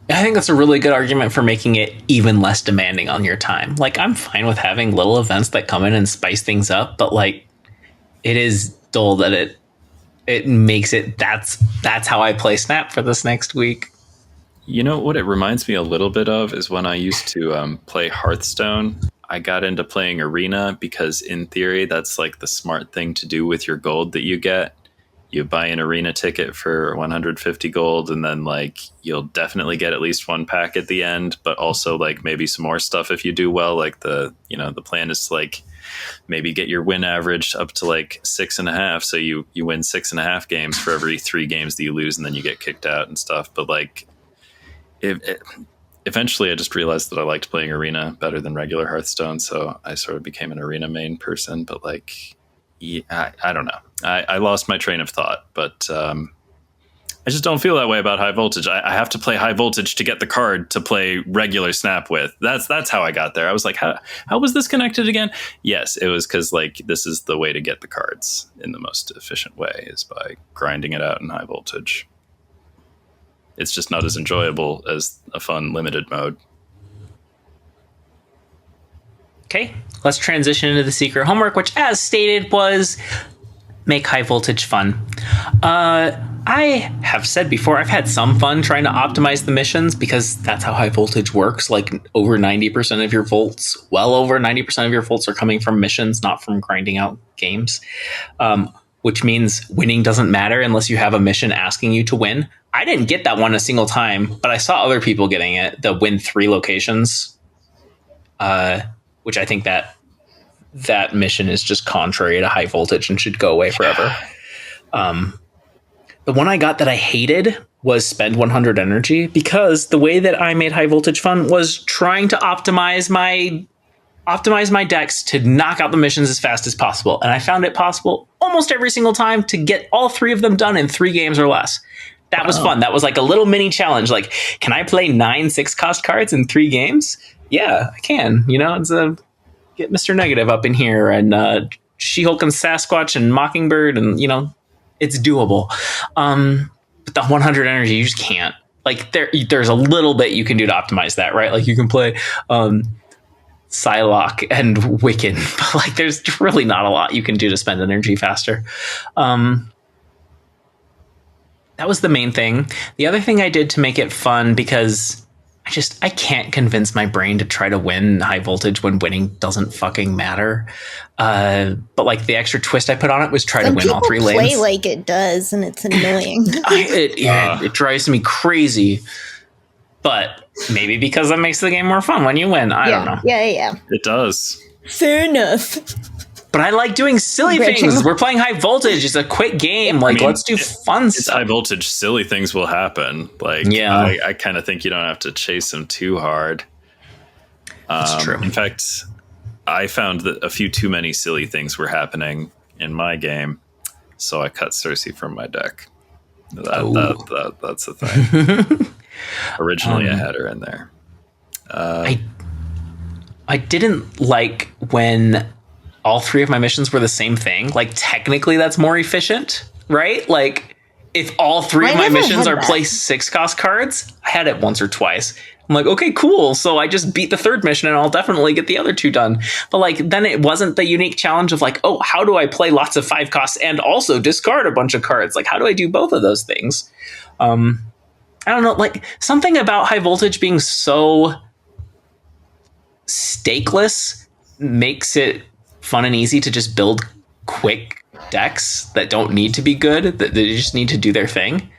Speaker 1: I think that's a really good argument for making it even less demanding on your time. Like, I'm fine with having little events that come in and spice things up, but, like, it is dull that it makes it that's how I play Snap for this next week.
Speaker 2: You know what it reminds me a little bit of is when I used to play Hearthstone. I got into playing Arena because, in theory, that's like the smart thing to do with your gold that you get. You buy an Arena ticket for 150 gold, and then, like, you'll definitely get at least one pack at the end, but also, like, maybe some more stuff if you do well. Like, the plan is to, like, maybe get your win average up to, like, 6.5. So you win 6.5 games for every 3 games that you lose, and then you get kicked out and stuff. But, like, if eventually I just realized that I liked playing Arena better than regular Hearthstone, so I sort of became an Arena main person. But like, yeah, I don't know. I lost my train of thought, but I just don't feel that way about High Voltage. I have to play High Voltage to get the card to play regular Snap with. That's how I got there. I was like, how was this connected again? Yes, it was because like this is the way to get the cards in the most efficient way is by grinding it out in High Voltage. It's just not as enjoyable as a fun limited mode.
Speaker 1: Okay, let's transition into the secret homework, which, as stated, was make High Voltage fun. I have said before, I've had some fun trying to optimize the missions because that's how High Voltage works. Like over 90% of your volts, well over 90% of your volts are coming from missions, not from grinding out games, which means winning doesn't matter unless you have a mission asking you to win. I didn't get that one a single time, but I saw other people getting it, the win 3 locations, which I think that mission is just contrary to High Voltage and should go away forever. The one I got that I hated was spend 100 energy, because the way that I made High Voltage fun was trying to optimize my decks to knock out the missions as fast as possible. And I found it possible almost every single time to get all 3 of them done in 3 games or less. That was fun. That was like a little mini challenge. Like, can I play 9 6-cost cards in 3 games? Yeah, I can. You know, it's get Mr. Negative up in here and She-Hulk and Sasquatch and Mockingbird, and you know, it's doable. But the 100 energy, you just can't. Like there's a little bit you can do to optimize that, right? Like you can play Psylocke and Wiccan, but like there's really not a lot you can do to spend energy faster. That was the main thing. The other thing I did to make it fun, because I can't convince my brain to try to win High Voltage when winning doesn't fucking matter. But like the extra twist I put on it was try to win all 3 lanes.
Speaker 3: Play like it does, and it's annoying.
Speaker 1: It drives me crazy. But maybe because that makes the game more fun when you win. I don't know.
Speaker 3: Yeah.
Speaker 2: It does.
Speaker 3: Fair enough.
Speaker 1: But I like doing silly things. We're playing High Voltage. It's a quick game. Like, let's do fun stuff.
Speaker 2: It's High Voltage. Silly things will happen. Like, yeah. I kind of think you don't have to chase them too hard.
Speaker 1: That's true.
Speaker 2: In fact, I found that a few too many silly things were happening in my game, so I cut Cersei from my deck. That's the thing. Originally, I had her in there.
Speaker 1: I didn't like when all 3 of my missions were the same thing. Like, technically that's more efficient, right? Like, if all 3 of my missions are play 6-cost cards, I had it once or twice. I'm like, okay, cool. So I just beat the 3rd mission and I'll definitely get the other 2 done. But like, then it wasn't the unique challenge of like, oh, how do I play lots of 5 costs and also discard a bunch of cards? Like, how do I do both of those things? I don't know, like something about High Voltage being so stakeless makes it fun and easy to just build quick decks that don't need to be good, that they just need to do their thing.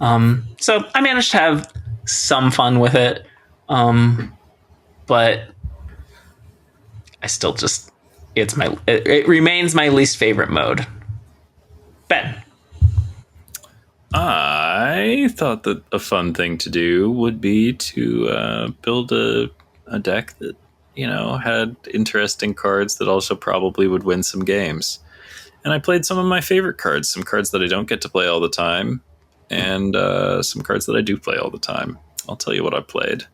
Speaker 1: So I managed to have some fun with it, but I still just it remains my least favorite mode. Ben.
Speaker 2: I thought that a fun thing to do would be to build a deck that, you know, had interesting cards that also probably would win some games. And I played some of my favorite cards, some cards that I don't get to play all the time, and some cards that I do play all the time. I'll tell you what I played.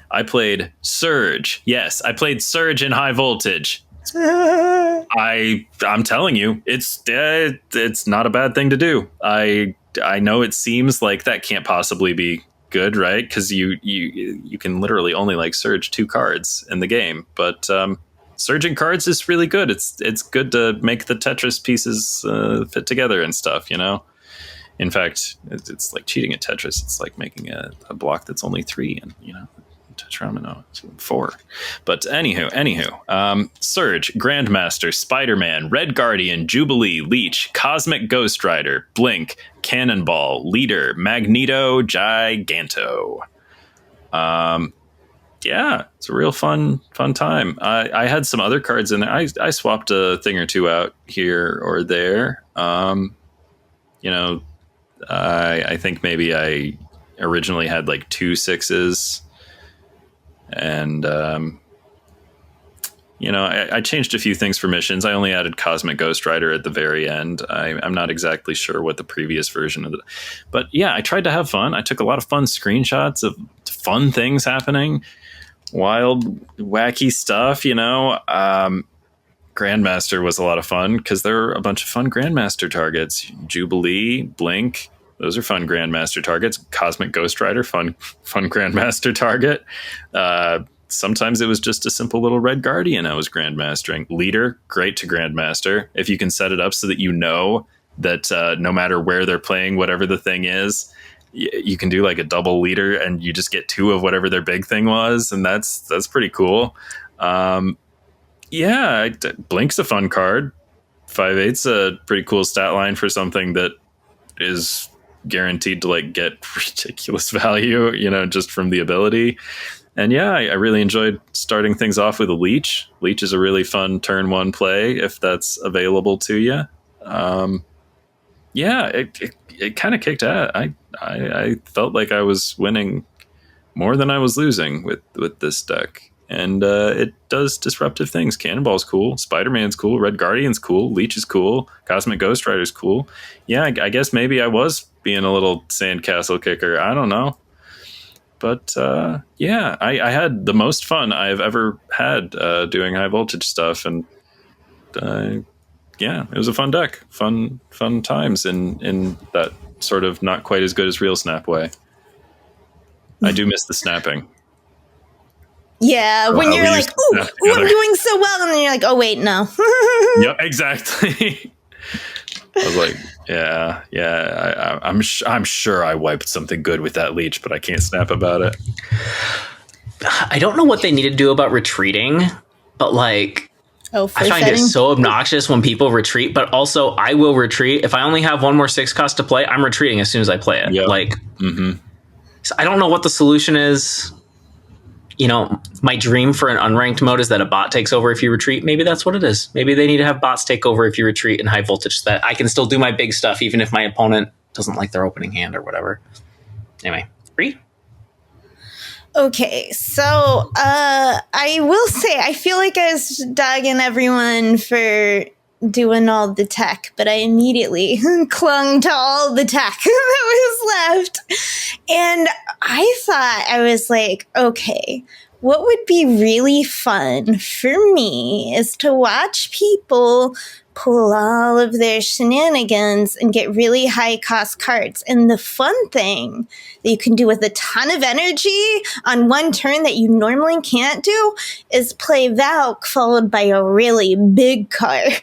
Speaker 2: I played Surge. Yes, I played Surge in High Voltage. I'm telling you, it's not a bad thing to do. I know it seems like that can't possibly be good, right? Because you can literally only like Surge 2 cards in the game, but surging cards is really good. It's good to make the Tetris pieces fit together and stuff, you know. In fact, it's like cheating at Tetris. It's like making a block that's only 3, and you know, Tetramino 4. But anywho, Surge, Grandmaster, Spider-Man, Red Guardian, Jubilee, Leech, Cosmic Ghost Rider, Blink, Cannonball, Leader, Magneto, Giganto. Yeah, it's a real fun time. I had some other cards in there. I swapped a thing or 2 out here or there. You know, I think maybe I originally had like 2 6s And, I changed a few things for missions. I only added Cosmic Ghost Rider at the very end. I'm not exactly sure what the previous version of it. But yeah, I tried to have fun. I took a lot of fun screenshots of fun things happening. Wild, wacky stuff, Grandmaster was a lot of fun because there are a bunch of fun Grandmaster targets. Jubilee, Blink, those are fun Grandmaster targets. Cosmic Ghost Rider, fun Grandmaster target. Sometimes it was just a simple little Red Guardian I was Grandmastering. Leader, great to Grandmaster. If you can set it up so that that no matter where they're playing, whatever the thing is, you can do like a double leader and you just get 2 of whatever their big thing was. And that's pretty cool. Blink's a fun card. 5/8's a pretty cool stat line for something that is guaranteed to like get ridiculous value, just from the ability. And yeah, I really enjoyed starting things off with a Leech. Leech is a really fun turn 1 play if that's available to you. It kind of kicked ass. I felt like I was winning more than I was losing with this deck. And it does disruptive things. Cannonball's cool. Spider-Man's cool. Red Guardian's cool. Leech is cool. Cosmic Ghost Rider's cool. Yeah, I guess maybe I was being a little sandcastle kicker. I don't know. But I had the most fun I've ever had doing high voltage stuff. And it was a fun deck. Fun times in that sort of not quite as good as real Snap way. I do miss the snapping.
Speaker 3: Yeah, when you're like, ooh, I'm doing so well. And then you're like, oh, wait, no.
Speaker 2: Yep, exactly. I was like, I'm sure I wiped something good with that Leech, but I can't snap about it.
Speaker 1: I don't know what they need to do about retreating, but like, I find it so obnoxious when people retreat, but also I will retreat. If I only have 1 more 6 cost to play, I'm retreating as soon as I play it. Yep. So I don't know what the solution is. My dream for an unranked mode is that a bot takes over if you retreat. Maybe that's what it is. Maybe they need to have bots take over if you retreat in high voltage so that I can still do my big stuff even if my opponent doesn't like their opening hand or whatever. Anyway, 3.
Speaker 3: Okay, so I will say I feel like I was dogging everyone for doing all the tech, but I immediately clung to all the tech that was left. And I thought, I was like, okay, what would be really fun for me is to watch people pull all of their shenanigans and get really high cost cards. And the fun thing that you can do with a ton of energy on one turn that you normally can't do is play Valk followed by a really big card.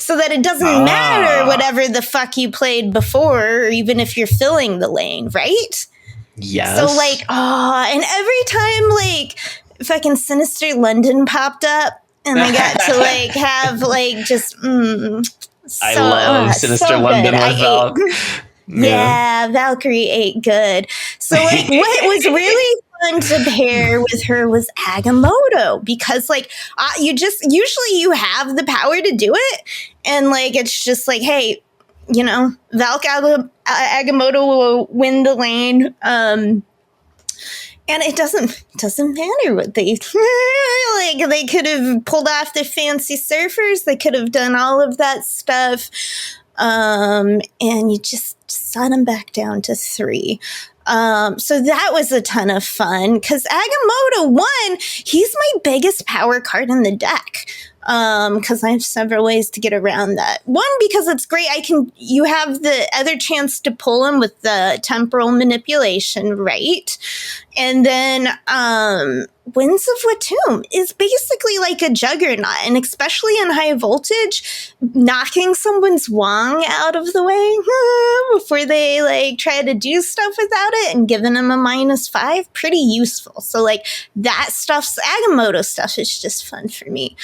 Speaker 3: So that it doesn't matter whatever the fuck you played before, or even if you're filling the lane, right?
Speaker 1: Yes.
Speaker 3: So like, and every time like fucking Sinister London popped up, and I got to like have like just
Speaker 1: I love Sinister London with Valk.
Speaker 3: Yeah, Valkyrie ate good. So like what was really fun to pair with her was Agamotto, because like usually you have the power to do it, and like it's just like, hey, Valk Agamotto will win the lane. And it doesn't matter what they like. They could have pulled off the fancy surfers. They could have done all of that stuff. And you just set them back down to 3. So that was a ton of fun because Agamotto, 1, he's my biggest power card in the deck. Because I have several ways to get around that. 1, because it's great. You have the other chance to pull him with the temporal manipulation, right? And then, Winds of Watum is basically like a juggernaut, and especially in high voltage, knocking someone's Wong out of the way before they like try to do stuff without it and giving them a -5, pretty useful. So like that Agamotto stuff is just fun for me.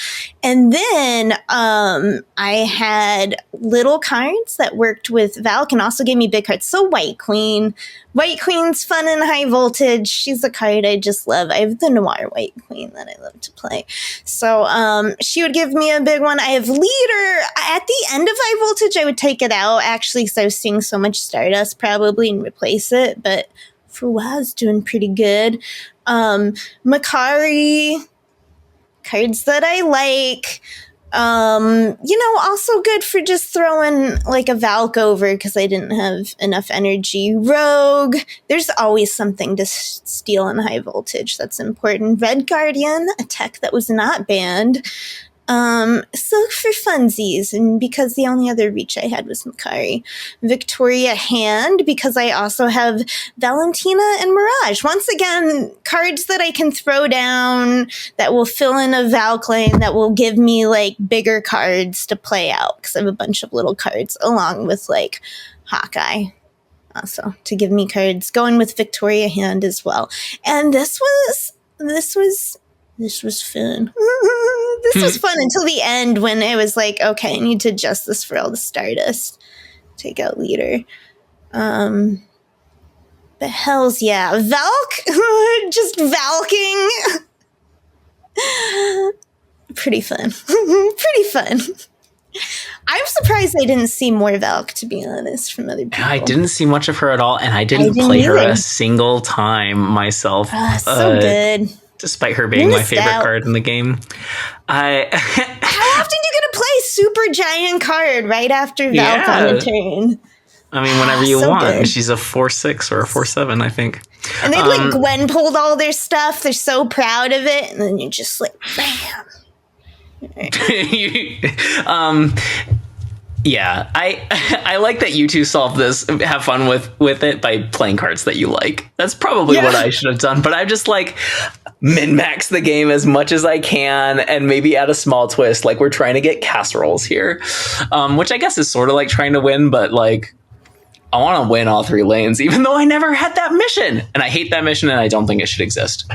Speaker 3: And then I had little cards that worked with Valk and also gave me big cards. So White Queen's fun in high voltage. She's a card I just love. I have the Noir White Queen that I love to play. So she would give me a big one. I have Leader. At the end of high voltage, I would take it out, actually, because I was seeing so much Stardust probably and replace it. But for a while, I was doing pretty good. Makari, cards that I like. Also good for just throwing like a Valk over because I didn't have enough energy. Rogue, there's always something to steal in high voltage that's important. Red Guardian, a tech that was not banned. So for funsies, and because the only other reach I had was Makari. Victoria Hand, because I also have Valentina and Mirage. Once again, cards that I can throw down that will fill in a Valk lane that will give me like bigger cards to play out because I have a bunch of little cards along with like Hawkeye also to give me cards. Going with Victoria Hand as well. And this was fun. This was fun until the end when it was like, okay, I need to adjust this for all the Stardust. Take out leader. But hells yeah. Valk? Just Valking. Pretty fun. Pretty fun. I'm surprised I didn't see more Valk, to be honest, from other people.
Speaker 1: I didn't see much of her at all, and I didn't play her a single time myself.
Speaker 3: So good.
Speaker 1: Despite her being my favorite card in the game.
Speaker 3: How often do you get to play super giant card right after Valk on the turn?
Speaker 1: I mean, whenever you want.
Speaker 3: Good.
Speaker 1: She's a 4/6 or a 4/7, I think.
Speaker 3: And they like Gwen pulled all their stuff. They're so proud of it. And then you're just like, bam.
Speaker 1: Yeah, I like that you two solve this, have fun with it by playing cards that you like. That's probably what I should have done, but I just like min-max the game as much as I can and maybe add a small twist. Like we're trying to get casseroles here, which I guess is sort of like trying to win, but like I want to win all 3 lanes, even though I never had that mission. And I hate that mission and I don't think it should exist.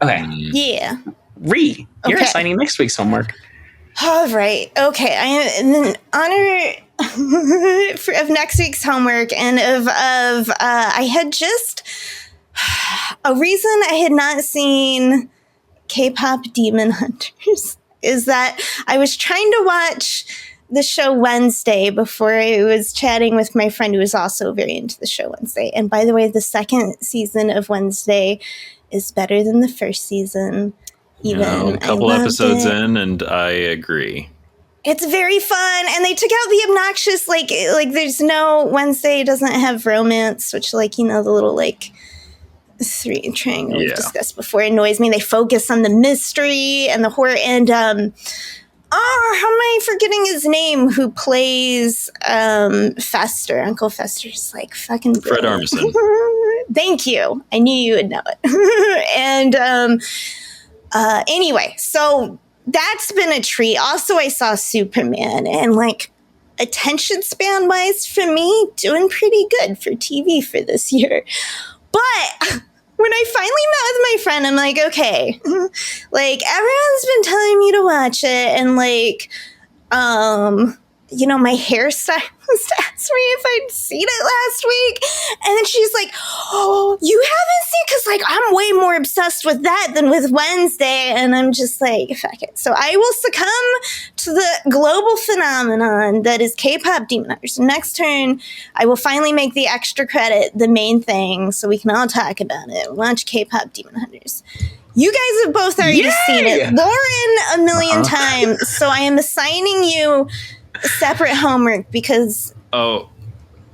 Speaker 1: Okay.
Speaker 3: Yeah.
Speaker 1: Ree, you're assigning next week's homework.
Speaker 3: All right. Okay. I am in honor of next week's homework and of I had just a reason I had not seen K-pop Demon Hunters is that I was trying to watch the show Wednesday before I was chatting with my friend who was also very into the show Wednesday. And by the way, the second season of Wednesday is better than the first season.
Speaker 2: A couple episodes in, and I agree.
Speaker 3: It's very fun, and they took out the obnoxious, like there's no Wednesday doesn't have romance, which the little 3 triangle we've discussed before annoys me. They focus on the mystery and the horror, and how am I forgetting his name? Who plays Fester? Uncle Fester's like fucking brilliant.
Speaker 2: Fred Armisen.
Speaker 3: Thank you. I knew you would know it, and. Anyway, so that's been a treat. Also, I saw Superman and attention span wise for me, doing pretty good for TV for this year. But when I finally met with my friend, I'm like, okay, everyone's been telling me to watch it and my hairstylist asked me if I'd seen it last week. And then she's like, oh, you haven't seen? Because, I'm way more obsessed with that than with Wednesday. And I'm just like, fuck it. So I will succumb to the global phenomenon that is K-pop Demon Hunters. Next turn, I will finally make the extra credit the main thing so we can all talk about it. Watch K-pop Demon Hunters. You guys have both already seen it. Lauren, a million times. So I am assigning you separate homework because... Oh,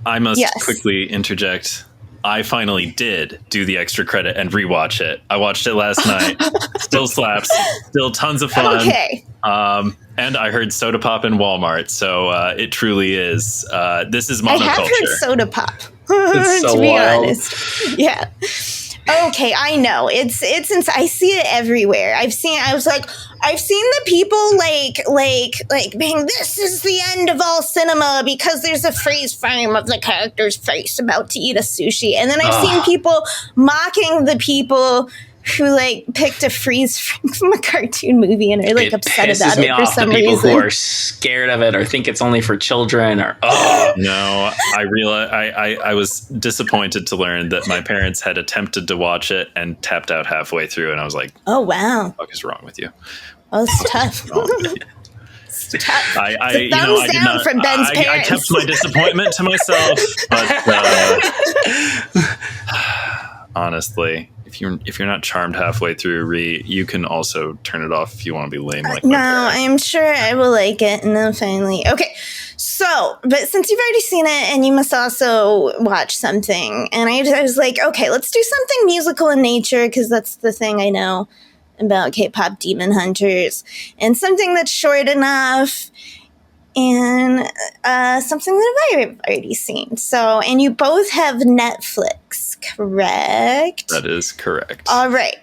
Speaker 2: I must quickly interject. I finally did do the extra credit and rewatch it. I watched it last night. Still slaps. Still tons of fun.
Speaker 3: Okay.
Speaker 2: And I heard Soda Pop in Walmart. So it truly is. This is monoculture. I have heard
Speaker 3: Soda Pop.
Speaker 1: It's so
Speaker 3: to be
Speaker 1: wild.
Speaker 3: honest. Yeah. Okay, I know. It's I see it everywhere. I've seen the people being, this is the end of all cinema because there's a freeze frame of the character's face about to eat a sushi. And then I've seen people mocking the people who picked a freeze frame from a cartoon movie and are upset about it for some reason.
Speaker 1: People who are scared of it or think it's only for children or
Speaker 2: No, I realized I was disappointed to learn that my parents had attempted to watch it and tapped out halfway through, and I was like,
Speaker 3: oh wow,
Speaker 2: what the fuck is wrong with you?
Speaker 3: Oh, it's tough. It's tough. I down from Ben's parents.
Speaker 2: I kept my disappointment to myself, but honestly, if you're not charmed halfway through, you can also turn it off if you want to be lame. Like
Speaker 3: no, I'm sure I will like it, and then finally, okay. So, but since you've already seen it, and you must also watch something, and I was like, okay, let's do something musical in nature because that's the thing I know about K-pop demon hunters, and something that's short enough. And something that I've already seen. So, and you both have Netflix, correct?
Speaker 2: That is correct.
Speaker 3: All right.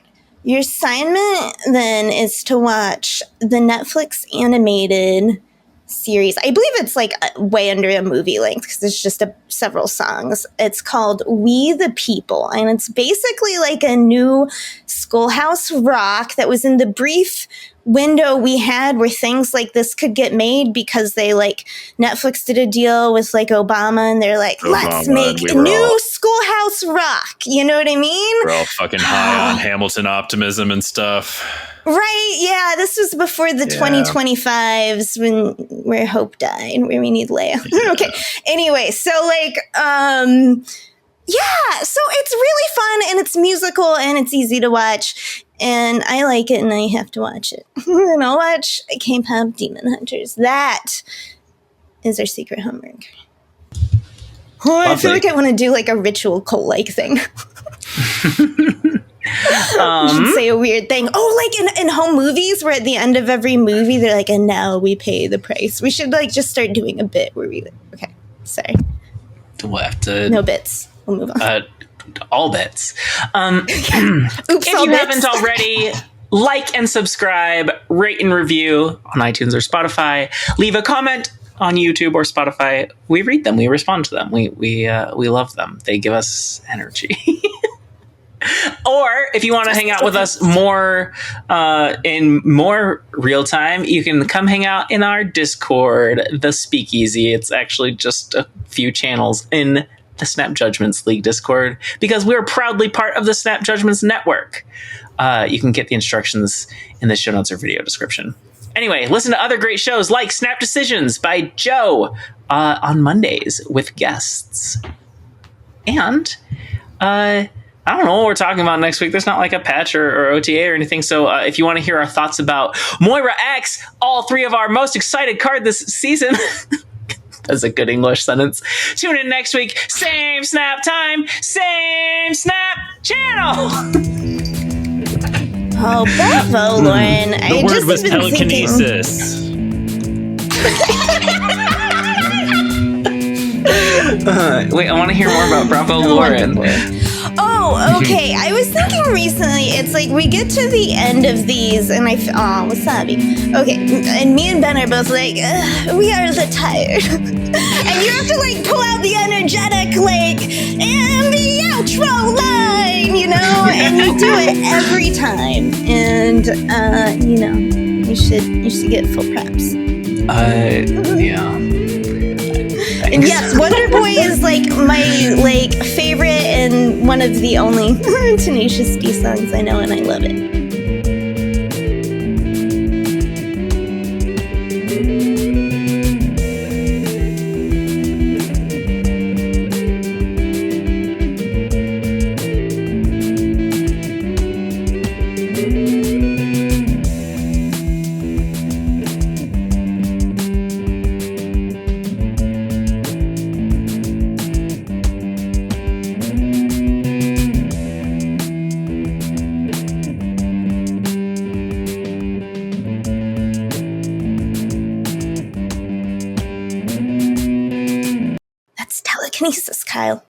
Speaker 3: Your assignment then is to watch the Netflix animated series. I believe it's like way under a movie length because it's just several songs. It's called We the People, and it's basically like a new Schoolhouse Rock that was in the brief window we had where things like this could get made because they like Netflix did a deal with like Obama and they're like, let's make a new Schoolhouse Rock. You know what I mean?
Speaker 2: We're all fucking high on Hamilton optimism and stuff.
Speaker 3: Right, yeah, this was before the 2025s where hope died, where we need Leia. Yeah. Okay, anyway, so like, yeah, so it's really fun and it's musical and it's easy to watch and I like it and I have to watch it. And I'll watch K-pop Demon Hunters. That is our secret homework. Oh, I feel like I want to do like a ritual cult-like thing. We should say a weird thing. Oh, like in home movies where at the end of every movie they're like, and now we pay the price. We should like just start doing a bit where we okay, sorry.
Speaker 1: We'll have to
Speaker 3: no bits. We'll move on.
Speaker 1: All bits.
Speaker 3: Oops,
Speaker 1: if you haven't already, like and subscribe, rate and review on iTunes or Spotify. Leave a comment on YouTube or Spotify. We read them. We respond to them. We love them. They give us energy. Or if you want to hang out with us more in more real time, you can come hang out in our Discord, the Speakeasy. It's actually just a few channels in the Snap Judgments League Discord because we're proudly part of the Snap Judgments Network. You can get the instructions in the show notes or video description. Anyway, listen to other great shows like Snap Decisions by Joe on Mondays with guests. And I don't know what we're talking about next week. There's not like a patch or OTA or anything. So if you want to hear our thoughts about Moira X, all three of our most excited card this season... That's a good English sentence. Tune in next week. Same Snap time, same Snap channel.
Speaker 3: Oh, bravo, Lauren.
Speaker 2: The word was telekinesis.
Speaker 1: Wait, I want to hear more about Bravo Lauren.
Speaker 3: Oh, okay. I was thinking recently, it's like we get to the end of these and wasabi. Okay, and me and Ben are both like, we are a little tired. And you have to like pull out the energetic like, and the outro line, you know? And you do it every time. And, you know, you should get full props.
Speaker 1: Yeah.
Speaker 3: And yes, Wonder Boy is like my like favorite and one of the only Tenacious D songs I know, and I love it. Telekinesis, Kyle.